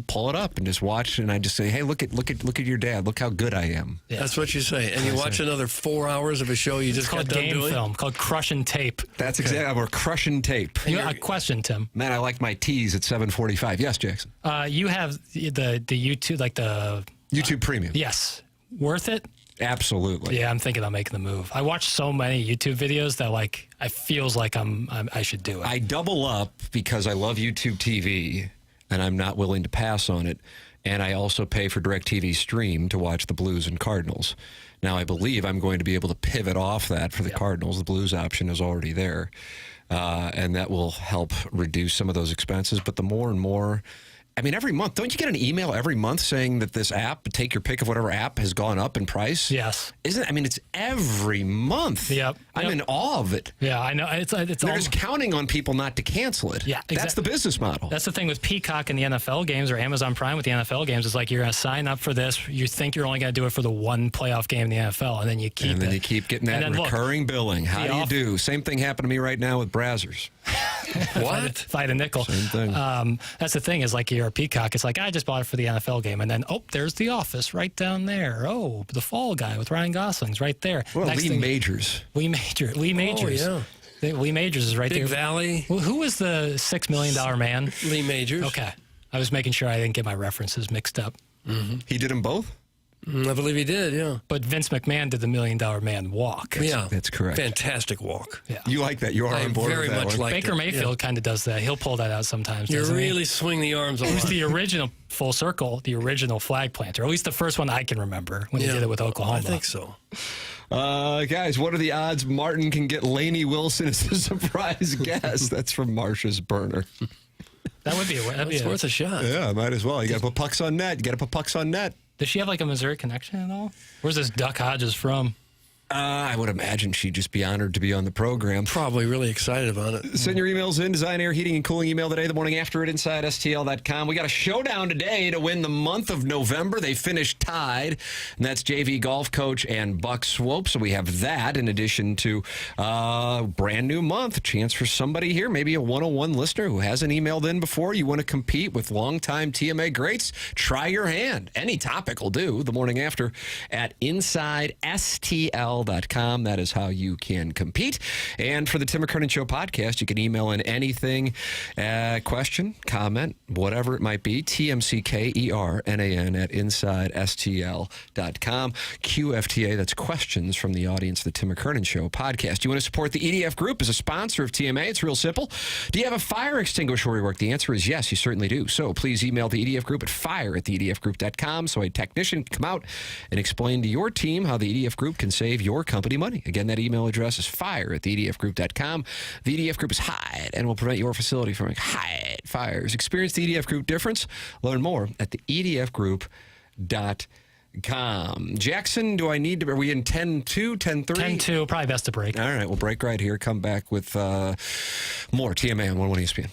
pull it up and just watch, and I just say, hey, look at your dad. Look how good I am. Yeah. That's what you say. And you watch another 4 hours of a show you just got done doing? It's called game film, called crushing tape. That's exactly. We're crushing tape. A question, Tim. Man, I like my teas at 7:45. Yes, Jackson. You have the YouTube, like the YouTube Premium. Yes. Worth it? Absolutely. Yeah, I'm thinking of making the move. I watch so many YouTube videos that I feels like I should do it. I double up because I love YouTube TV. And I'm not willing to pass on it. And I also pay for DirecTV Stream to watch the Blues and Cardinals. Now, I believe I'm going to be able to pivot off that for the Cardinals. The Blues option is already there. And that will help reduce some of those expenses. But the more and more... I mean, every month, don't you get an email every month saying that this app, take your pick of whatever app, has gone up in price? Yes. Isn't it? I mean, it's every month. Yep. I'm in awe of it. Yeah, I know. They're just counting on people not to cancel it. Yeah, exactly. That's the business model. That's the thing with Peacock and the NFL games, or Amazon Prime with the NFL games. It's like you're going to sign up for this. You think you're only going to do it for the one playoff game in the NFL, and then you keep you keep getting that recurring billing. How do you do? Same thing happened to me right now with Brazzers. What? Fight a nickel. Same thing. That's the thing is like you're a Peacock. It's like I just bought it for the NFL game, and then there's The Office right down there. Oh, The Fall Guy with Ryan Gosling's right there. Well, Lee Majors. Lee Majors. Oh, yeah. Lee Majors is right there. Big Valley. Well, who was the $6 million man? Lee Majors. Okay. I was making sure I didn't get my references mixed up. Mm-hmm. He did them both? I believe he did, yeah. But Vince McMahon did the $1 Million Man walk. That's correct. Fantastic walk. Yeah. You like that? You are on board very with that much one. like Baker Mayfield kind of does that. He'll pull that out sometimes. You doesn't really he? swing the arms on. Who's the original full circle, the original flag planter, or at least the first one I can remember when he did it with Oklahoma. I think so. Guys, what are the odds Martin can get Lainey Wilson as a surprise guest? That's from Marsha's burner. That would be It's worth a shot. Yeah, might as well. You got to put pucks on net. Does she have like a Missouri connection at all? Where's this Duck Hodges from? I would imagine she'd just be honored to be on the program. Probably really excited about it. Send your emails in. Design, Air, Heating, and Cooling email today, the morning after at InsideSTL.com. We got a showdown today to win the month of November. They finished tied, and that's JV golf coach and Buck Swope. So we have that in addition to a brand new month. A chance for somebody here, maybe a 101 listener who hasn't emailed in before. You want to compete with longtime TMA greats? Try your hand. Any topic will do. The morning after at InsideSTL.com. That is how you can compete. And for the Tim McKernan Show podcast, you can email in anything, question, comment, whatever it might be, TMCKERNAN at InsideSTL.com. QFTA, that's questions from the audience of the Tim McKernan Show podcast. You want to support the EDF Group as a sponsor of TMA? It's real simple. Do you have a fire extinguisher where you work? The answer is yes, you certainly do. So please email the EDF Group at fire@theedfgroup.com so a technician can come out and explain to your team how the EDF Group can save your company money. Again, that email address is fire@theedfgroup.com. The EDF Group is hide and will prevent your facility from hide fires. Experience the EDF Group difference. Learn more at the edfgroup.com. Jackson, do I need to... Are we in 10-2, 10-3? 10-2, probably best to break. All right, we'll break right here. Come back with more TMA on 101 ESPN.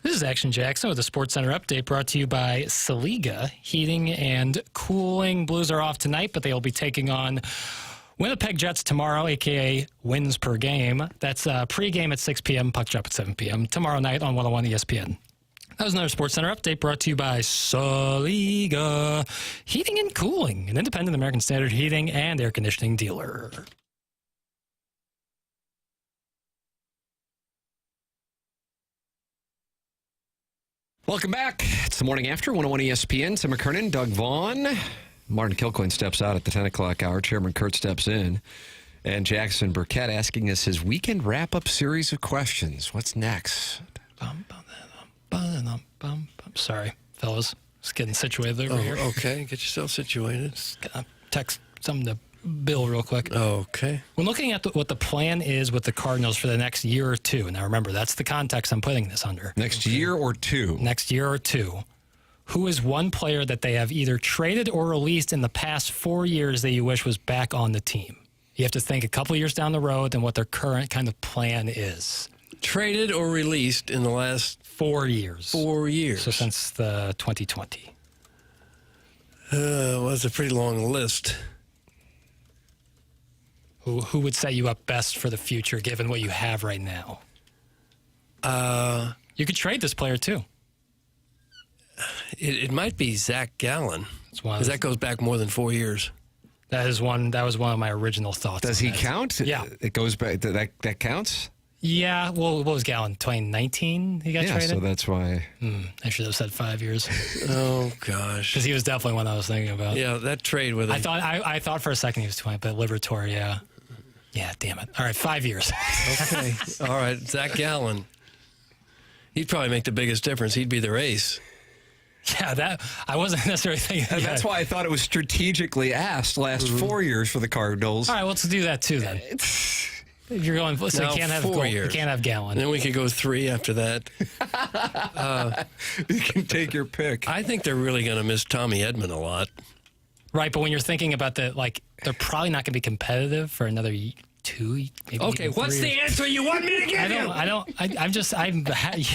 This is Action Jackson with a Sports Center update brought to you by Saliga Heating and Cooling. Blues are off tonight, but they'll be taking on Winnipeg Jets tomorrow, a.k.a. wins per game. That's pregame at 6 p.m., puck drop at 7 p.m. tomorrow night on 101 ESPN. That was another Sports Center update brought to you by Saliga Heating and Cooling, an independent American Standard heating and air conditioning dealer. Welcome back. It's the Morning After, 101 ESPN. Tim McKernan, Doug Vaughn. Martin Kilcoyne steps out at the 10 o'clock hour. Chairman Kurt steps in. And Jackson Burkett asking us his weekend wrap-up series of questions. What's next? Sorry, fellas. Just getting situated over here. Okay, get yourself situated. Just gotta text something to Bill real quick. Okay. We're looking at what the plan is with the Cardinals for the next year or two. Now, remember, that's the context I'm putting this under. Next year or two? Next year or two. Who is one player that they have either traded or released in the past 4 years that you wish was back on the team? You have to think a couple years down the road and what their current kind of plan is. Traded or released in the last 4 years. 4 years. So since the 2020. Well, it's a pretty long list. Who would set you up best for the future, given what you have right now? You could trade this player, too. It might be Zach Gallen, because that goes back more than 4 years. That was one of my original thoughts. Does he count? Yeah. It goes back. That counts? Yeah. Well, what was Gallen? 2019 he got traded? So that's why. I should have said 5 years. Oh, gosh. Because he was definitely one I was thinking about. Yeah, that trade with him. I thought for a second he was 20, but Liberatore, yeah. Yeah, damn it. All right, 5 years. Okay. All right, Zach Gallen. He'd probably make the biggest difference. He'd be their ace. Yeah, I wasn't necessarily thinking that. That's why I thought it was strategically asked last 4 years for the Cardinals. All right, let's do that too then. If you're going, so now, you can't have 4 years. You can't have Gallen. And then we could go 3 after that. You can take your pick. I think they're really going to miss Tommy Edman a lot. Right, but when you're thinking about they're probably not going to be competitive for another 2, maybe. Okay, what's the answer you want me to give you?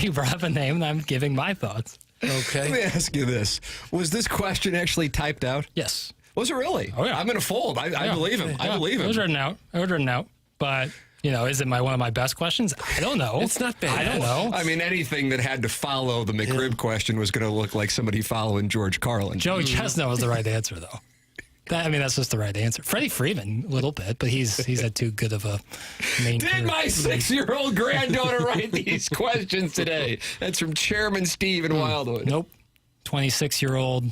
You brought up a name and I'm giving my thoughts. Okay. Let me ask you this. Was this question actually typed out? Yes. Was it really? Oh, yeah. I'm going to fold. I believe him. Yeah. I believe him. It was written out. But, is it one of my best questions? I don't know. It's not bad. I don't know. I mean, anything that had to follow the McRib question was going to look like somebody following George Carlin. Joey Chestnut was the right answer, though. That's just the right answer. Freddie Freeman, a little bit, but he's had too good of a main Did career. my 6-year-old granddaughter write these questions today? That's from Chairman Steve in Wildwood. Nope. 26-year-old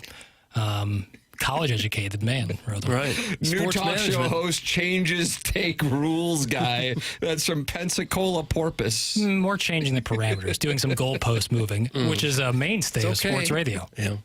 college-educated man wrote them. Right. New Sports talk management. show host changes take rules guy. That's from Pensacola Porpoise. More changing the parameters, doing some goalpost moving, which is a mainstay of sports radio. Yeah.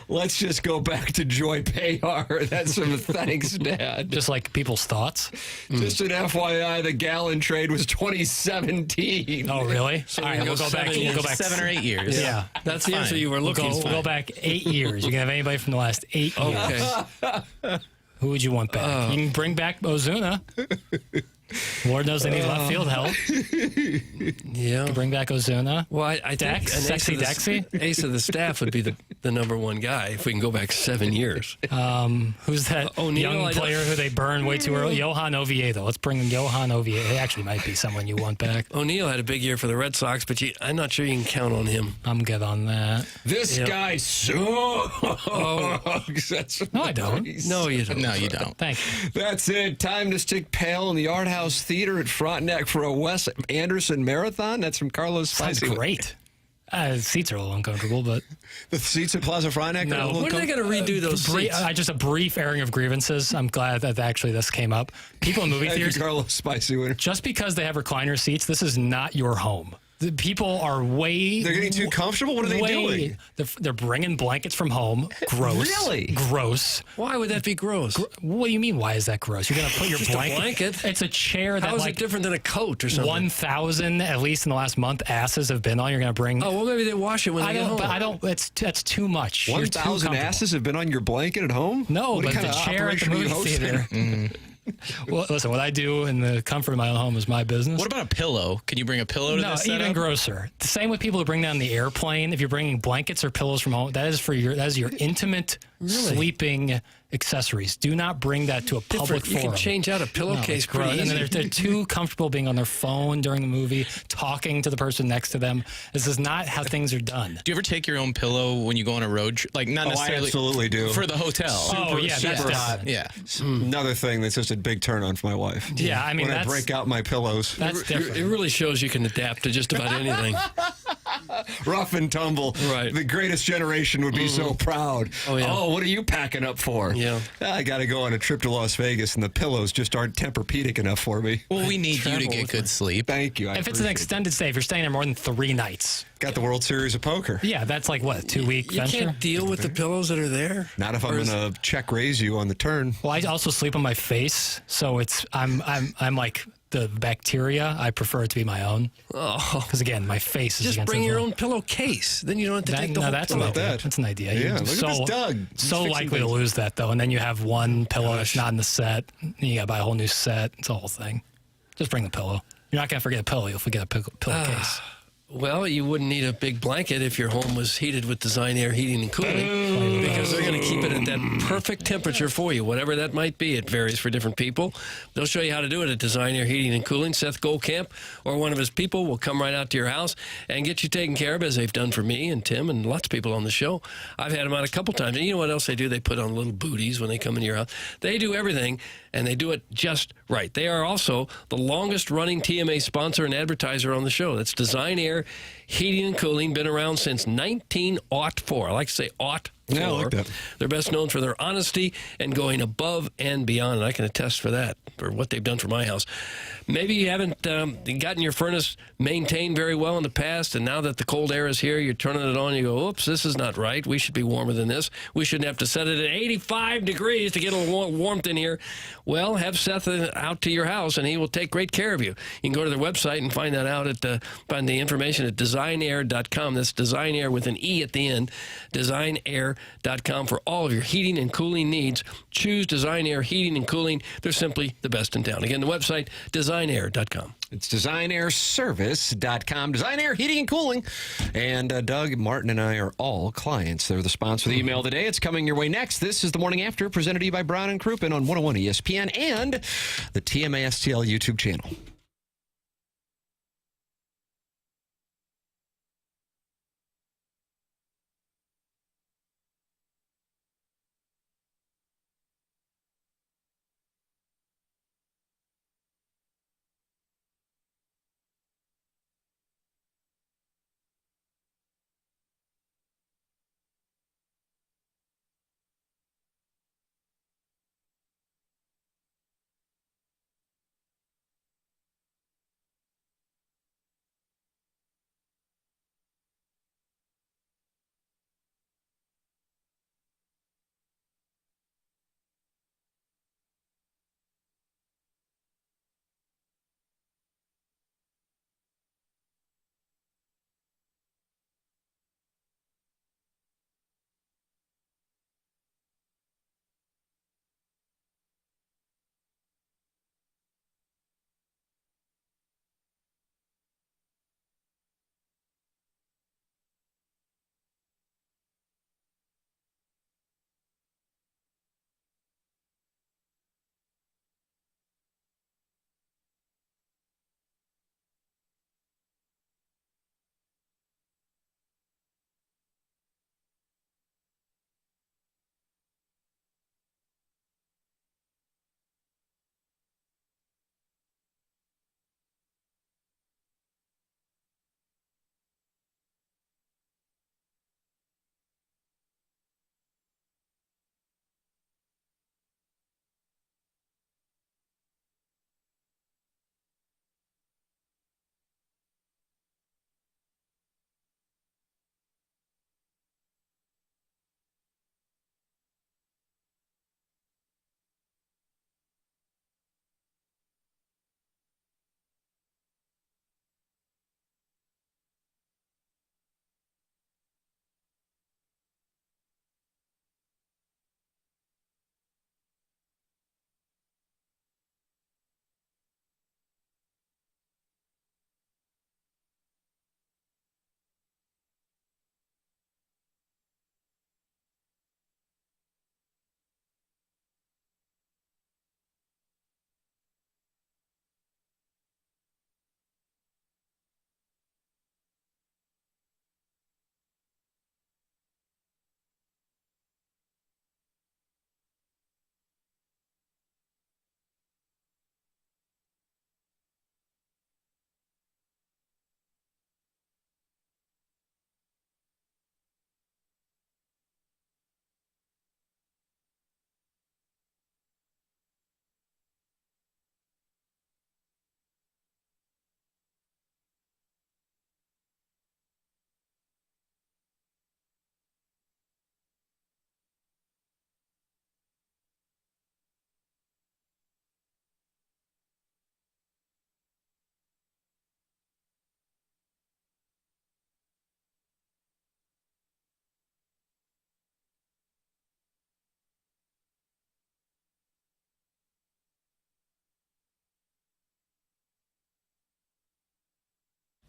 Let's just go back to Joy Payar. That's from Thanks, Dad. Just like people's thoughts. Just an FYI, the Gallen trade was 2017. Oh, really? So All right, we'll go back 7 or 8 years. Yeah. That's the answer you were looking for. We'll go back 8 years. You can have anybody from the last 8 years. Okay. Who would you want back? You can bring back Ozuna. Lord knows they need left field help. Yeah. Bring back Ozuna. Well, I think Dex, sexy Dexy. Ace of the staff would be the number one guy if we can go back 7 years. Who's that young player who they burn way too early? Johan Oviedo. Let's bring in Johan Oviedo. It actually might be someone you want back. O'Neill had a big year for the Red Sox, but I'm not sure you can count on him. I'm good on that. This guy sucks. No, I don't. No, you don't. No, you don't. Thank you. That's it. Time to stick pale in the Art House Theater at Frontenac for a Wes Anderson marathon. That's from Carlos Sounds Spicy. great. Seats are a little uncomfortable, but the seats at Plaza Frontenac. No. When are they going to redo those seats? Just a brief airing of grievances. I'm glad that actually this came up. People in movie theaters, Carlos Spicy winner. Just because they have recliner seats, this is not your home. The people are They're getting too comfortable? What are they doing? They're bringing blankets from home. Gross. Really? Gross. Why would that be gross? What do you mean, why is that gross? You're going to put your Just a blanket? It's a chair that How is it different than a coat or something? 1,000, at least in the last month, asses have been on. You're going to bring... Oh, well, maybe they wash it when they get home. But that's too much. 1,000 asses have been on your blanket at home? No, what but kind the of chair at the operation are you movie hosting? theater... Well, listen, what I do in the comfort of my own home is my business. What about a pillow? Can you bring a pillow to this setup? Even grosser. The same with people who bring down the airplane. If you're bringing blankets or pillows from home, that is your intimate sleeping accessories. Do not bring that to a public forum. You can change out a pillowcase pretty easy. And then they're too comfortable being on their phone during the movie, talking to the person next to them. This is not how things are done. Do you ever take your own pillow when you go on a road trip? Like, not necessarily. I absolutely do. For the hotel. Super hot. Yeah. Another thing that's just a big turn on for my wife. Yeah, I mean, when I break out my pillows. That's different. It really shows you can adapt to just about anything. Rough and tumble. Right. The greatest generation would be so proud. Oh, yeah. Oh, what are you packing up for? Yeah. I got to go on a trip to Las Vegas, and the pillows just aren't Tempur-Pedic enough for me. Well, we need you to get good sleep. Thank you. If it's an extended stay, if you're staying there more than 3 nights. Got the World Series of Poker. Yeah, that's like, what, 2-week You venture? can't deal with the pillows that are there. Not if I'm going to check raise you on the turn. Well, I also sleep on my face, so I'm like the bacteria. I prefer it to be my own. Oh, because again, my face is just against bring it. your own pillowcase. Then you don't have to take the whole that's pillow. an idea. That's an idea. Yeah, You're look at this Doug. He's so fixing likely to things. lose that though, and then you have one pillow that's not in the set. And you got to buy a whole new set. It's a whole thing. Just bring the pillow. You're not gonna forget a pillow. You'll forget a pillowcase. Well, you wouldn't need a big blanket if your home was heated with Design Air heating and cooling, because they're going to keep it at that perfect temperature for you, whatever that might be. It varies for different people. They'll show you how to do it at Design Air Heating and Cooling. Seth Goldcamp or one of his people will come right out to your house and get you taken care of, as they've done for me and Tim and lots of people on the show. I've had them out a couple times. And you know what else they do? They put on little booties when they come into your house. They do everything, and they do it just right. They are also the longest-running TMA sponsor and advertiser on the show. That's Design Air Heating and Cooling, been around since 1904. I like to say aught. Yeah, I like that. They're best known for their honesty and going above and beyond, and I can attest for that, for what they've done for my house. Maybe you haven't gotten your furnace maintained very well in the past, and now that the cold air is here, you're turning it on, and you go, oops, this is not right. We should be warmer than this. We shouldn't have to set it at 85 degrees to get a little warmth in here. Well, have Seth out to your house, and he will take great care of you. You can go to their website and find that out find the information at designair.com. That's Design Air with an E at the end, designair.com for all of your heating and cooling needs. Choose Design Air Heating and Cooling. They're simply the best in town. Again, the website, designair.com. It's designairservice.com. Design Air Heating and Cooling. And Doug, Martin, and I are all clients. They're the sponsor of the email today. It's coming your way next. This is The Morning After, presented to you by Brown and Crouppen on 101 ESPN and the TMA STL YouTube channel.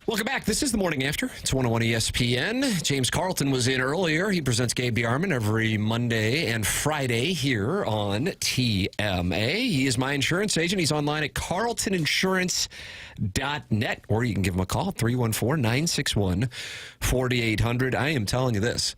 Welcome back. This is the Morning After. It's 101 ESPN. James Carlton was in earlier. He presents Gabe Bjarman every Monday and Friday here on TMA. He is my insurance agent. He's online at carltoninsurance.net, or you can give him a call, 314-961-4800. I am telling you this.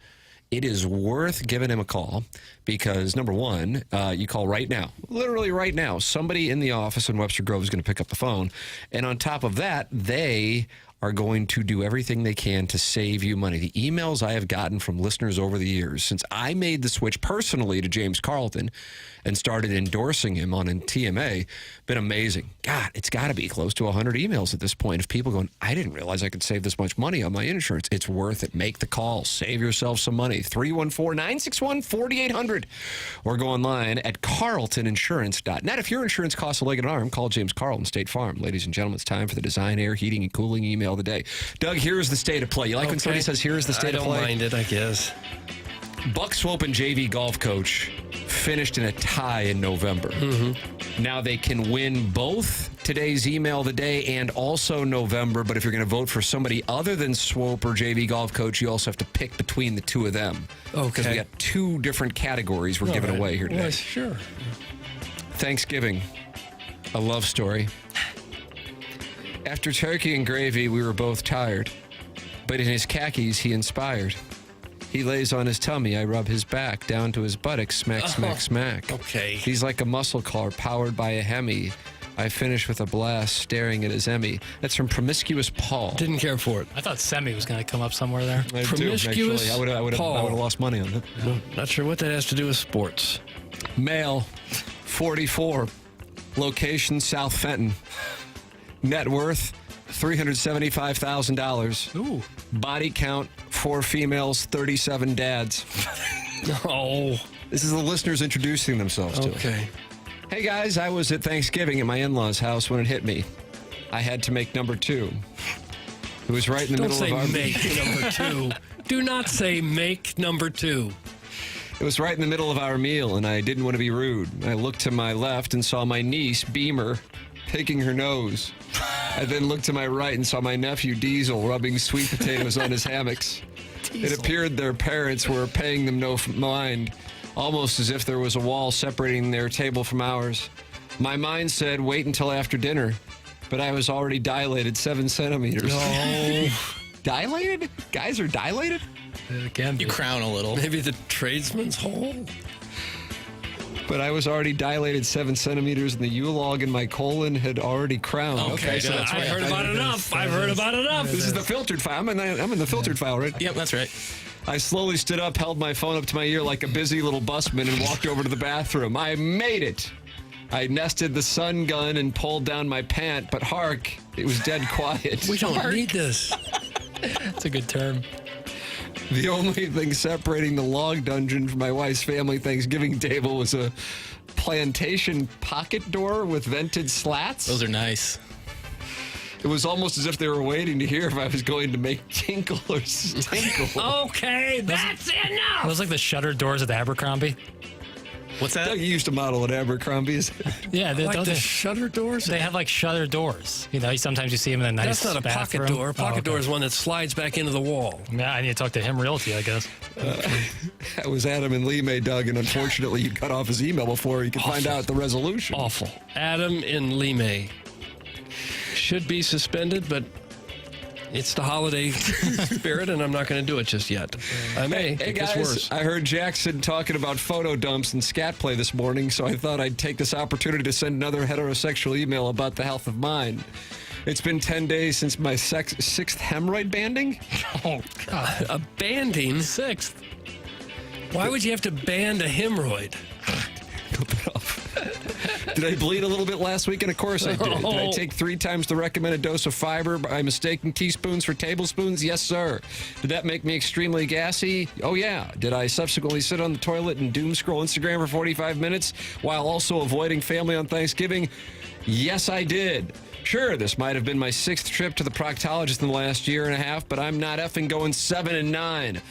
It is worth giving him a call because, number one, you call right now. Literally right now. Somebody in the office in Webster Grove is going to pick up the phone. And on top of that, they are going to do everything they can to save you money. The emails I have gotten from listeners over the years, since I made the switch personally to James Carlton and started endorsing him on TMA, been amazing. God, it's got to be close to 100 emails at this point of people going, I didn't realize I could save this much money on my insurance. It's worth it. Make the call. Save yourself some money. 314-961-4800. Or go online at carltoninsurance.net. If your insurance costs a leg and an arm, call James Carlton, State Farm. Ladies and gentlemen, it's time for the Design, Air, Heating, and Cooling email of the day. Doug, here's the state of play. You like when somebody says, here's the state of play? I don't mind it, I guess. Buck Swope and JV golf coach finished in a tie in November. Mm-hmm. Now they can win both today's email of the day and also November, but if you're going to vote for somebody other than Swope or JV golf coach, you also have to pick between the two of them. Okay. Because we got two different categories we're giving away here today. Well, sure. Thanksgiving, a love story. After turkey and gravy, we were both tired, but in his khakis, he inspired. He lays on his tummy, I rub his back down to his buttocks, smack, smack, smack. Okay. He's like a muscle car powered by a Hemi. I finish with a blast, staring at his Emmy. That's from Promiscuous Paul. Didn't care for it. I thought Semi was going to come up somewhere there. Promiscuous I would have lost money on it. Not sure what that has to do with sports. Male, 44, location South Fenton. Net worth $375,000. Ooh. Body count 4 females, 37 dads. Oh. This is the listeners introducing themselves to it. Okay. Hey guys, I was at Thanksgiving at my in-laws' house when it hit me. I had to make number 2. It was right in the middle of our make number 2. Do not say make number 2. It was right in the middle of our meal, and I didn't want to be rude. I looked to my left and saw my niece, Beamer, picking her nose. I then looked to my right and saw my nephew, Diesel, rubbing sweet potatoes on his hammocks. It appeared their parents were paying them no mind, almost as if there was a wall separating their table from ours. My mind said, wait until after dinner, but I was already dilated 7 centimeters. Oh. Dilated? Guys are dilated? You crown a little. Maybe the tradesman's hole? But I was already dilated 7 centimeters, and the U-log in my colon had already crowned. Okay, so that's I've heard about enough. I've heard about enough. This is the filtered file. I'm in the filtered file, right? Yep, that's right. I slowly stood up, held my phone up to my ear like a busy little busman, and walked over to the bathroom. I made it. I nested the sun gun and pulled down my pant, but hark, it was dead quiet. We don't need this. That's a good term. The only thing separating the log dungeon from my wife's family Thanksgiving table was a plantation pocket door with vented slats. Those are nice. It was almost as if they were waiting to hear if I was going to make tinkle or stinkle. Okay, that's enough. Those like the shutter doors at the Abercrombie. What's that? Doug used to model at Abercrombie's. Yeah, they Like don't the they, shutter doors? they have like shutter doors. You know, sometimes you see them in a nice That's not a bathroom. pocket door. Pocket door okay. is one that slides back into the wall. Yeah, I need to talk to him realty, I guess. That was Adam and Lee May, Doug, and unfortunately you cut off his email before he could find out the resolution. Awful. Adam in Lee should be suspended, but it's the holiday spirit, and I'm not going to do it just yet. I may. Hey it gets guys, worse. I heard Jackson talking about photo dumps and scat play this morning, so I thought I'd take this opportunity to send another heterosexual email about the health of mine. It's been 10 days since my 6th hemorrhoid banding. Oh, God. A banding? 6th. Why would you have to band a hemorrhoid? Did I bleed a little bit last week? And of course I did. Did I take 3 times the recommended dose of fiber by mistaking teaspoons for tablespoons? Yes, sir. Did that make me extremely gassy? Oh, yeah. Did I subsequently sit on the toilet and doom scroll Instagram for 45 minutes while also avoiding family on Thanksgiving? Yes, I did. Sure, this might have been my 6th trip to the proctologist in the last year and a half, but I'm not effing going 7 and 9.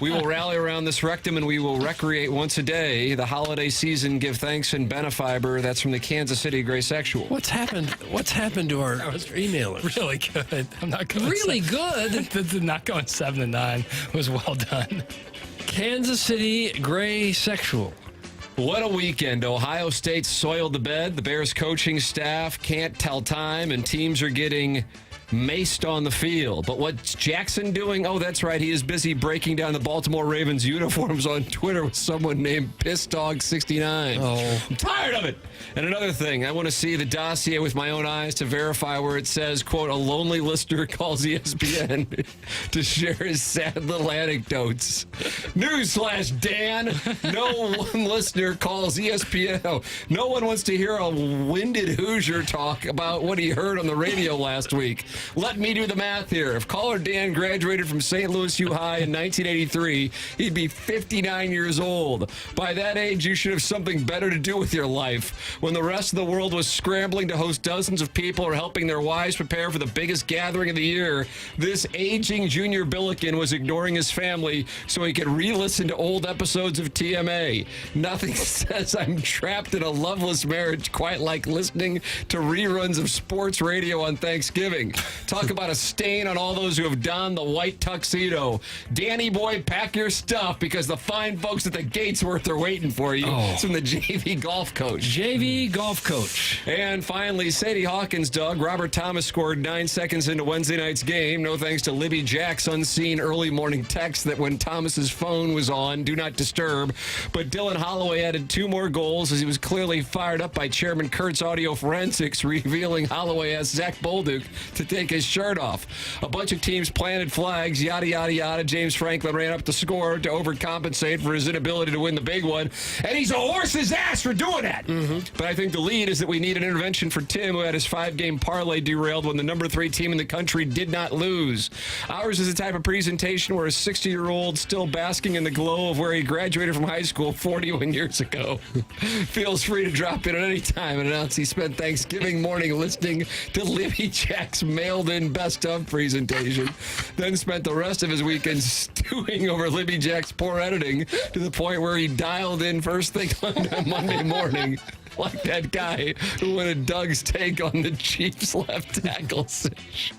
We will rally around this rectum and we will recreate once a day. The holiday season, give thanks and Benefiber. That's from the Kansas City Gray Sexual. What's happened to our emailers? Really good. I'm not going really good. Not going 7 and 9 was well done. Kansas City Gray Sexual. What a weekend. Ohio State soiled the bed. The Bears coaching staff can't tell time, and teams are getting maced on the field. But what's Jackson doing? Oh, that's right. He is busy breaking down the Baltimore Ravens uniforms on Twitter with someone named PissDog69. Oh. I'm tired of it. And another thing, I want to see the dossier with my own eyes to verify where it says, quote, a lonely listener calls ESPN to share his sad little anecdotes. Newsflash, Dan. No one listener calls ESPN. No one wants to hear a winded Hoosier talk about what he heard on the radio last week. Let me do the math here. If caller Dan graduated from St. Louis U High in 1983, he'd be 59 years old. By that age, you should have something better to do with your life. When the rest of the world was scrambling to host dozens of people or helping their wives prepare for the biggest gathering of the year, this aging Junior Billiken was ignoring his family so he could re-listen to old episodes of TMA. Nothing says I'm trapped in a loveless marriage quite like listening to reruns of sports radio on Thanksgiving. Talk about a stain on all those who have donned the white tuxedo. Danny boy, pack your stuff because the fine folks at the Gatesworth are waiting for you. It's from the JV golf coach. JV golf coach. And finally, Sadie Hawkins, Doug. Robert Thomas scored 9 seconds into Wednesday night's game. No thanks to Libby Jack's unseen early morning text that when Thomas's phone was on, do not disturb. But Dylan Holloway added 2 more goals as he was clearly fired up by Chairman Kurt's audio forensics, revealing Holloway asked Zach Bolduc to take his shirt off. A bunch of teams planted flags, yada, yada, yada. James Franklin ran up the score to overcompensate for his inability to win the big one. And he's a horse's ass for doing that. But I think the lead is that we need an intervention for Tim, who had his 5-game parlay derailed when the number 3 team in the country did not lose. Ours is the type of presentation where a 60-year-old still basking in the glow of where he graduated from high school 41 years ago feels free to drop in at any time and announce he spent Thanksgiving morning listening to Libby Jack's mailed-in best-of presentation, then spent the rest of his weekend stewing over Libby Jack's poor editing to the point where he dialed in first thing on Monday morning. Like that guy who wanted Doug's take on the Chiefs left tackle cinch.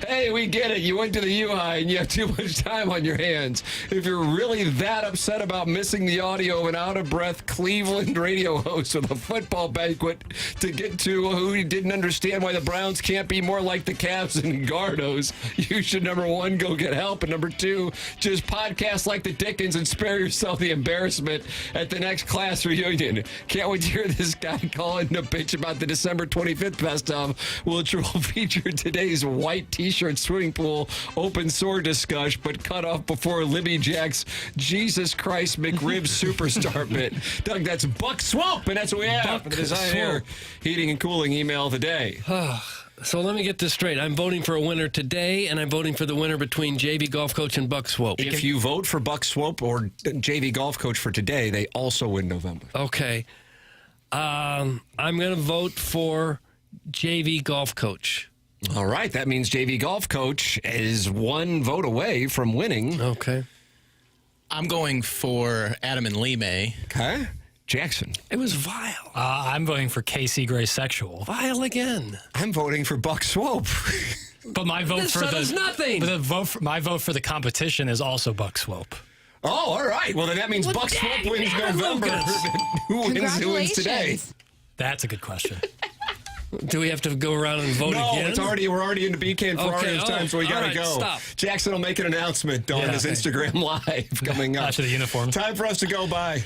Hey, we get it. You went to the U-High and you have too much time on your hands. If you're really that upset about missing the audio of an out-of-breath Cleveland radio host with a football banquet to get to who didn't understand why the Browns can't be more like the Cavs and Gardos, you should, number 1, go get help, and number 2, just podcast like the Dickens and spare yourself the embarrassment at the next class reunion. Can't wait to hear this guy calling to bitch about the December 25th best of, which will feature today's white T-shirt swimming pool open sword discussion, but cut off before Libby Jack's Jesus Christ McRib superstar bit. Doug, that's Buck Swope, and that's what we have for the Design Air Heating and Cooling email today. So let me get this straight. I'm voting for a winner today, and I'm voting for the winner between JV Golf Coach and Buck Swope. If you vote for Buck Swope or JV Golf Coach for today, they also win November. Okay. I'm going to vote for JV Golf Coach. All right. That means JV Golf Coach is 1 vote away from winning. Okay. I'm going for Adam and Lee May. Okay. Jackson. It was vile. I'm voting for KC Gray Sexual. Vile again. I'm voting for Buck Swope. But my vote for nothing. My vote for the competition is also Buck Swope. Oh, all right. Well, then that means Buck Swope wins November. Who wins today? That's a good question. Do we have to go around and vote again? No, we're already into BK and Ferrari's time, so we got to go. Stop. Jackson will make an announcement on his Instagram Live coming up. After the uniform. Time for us to go. Bye.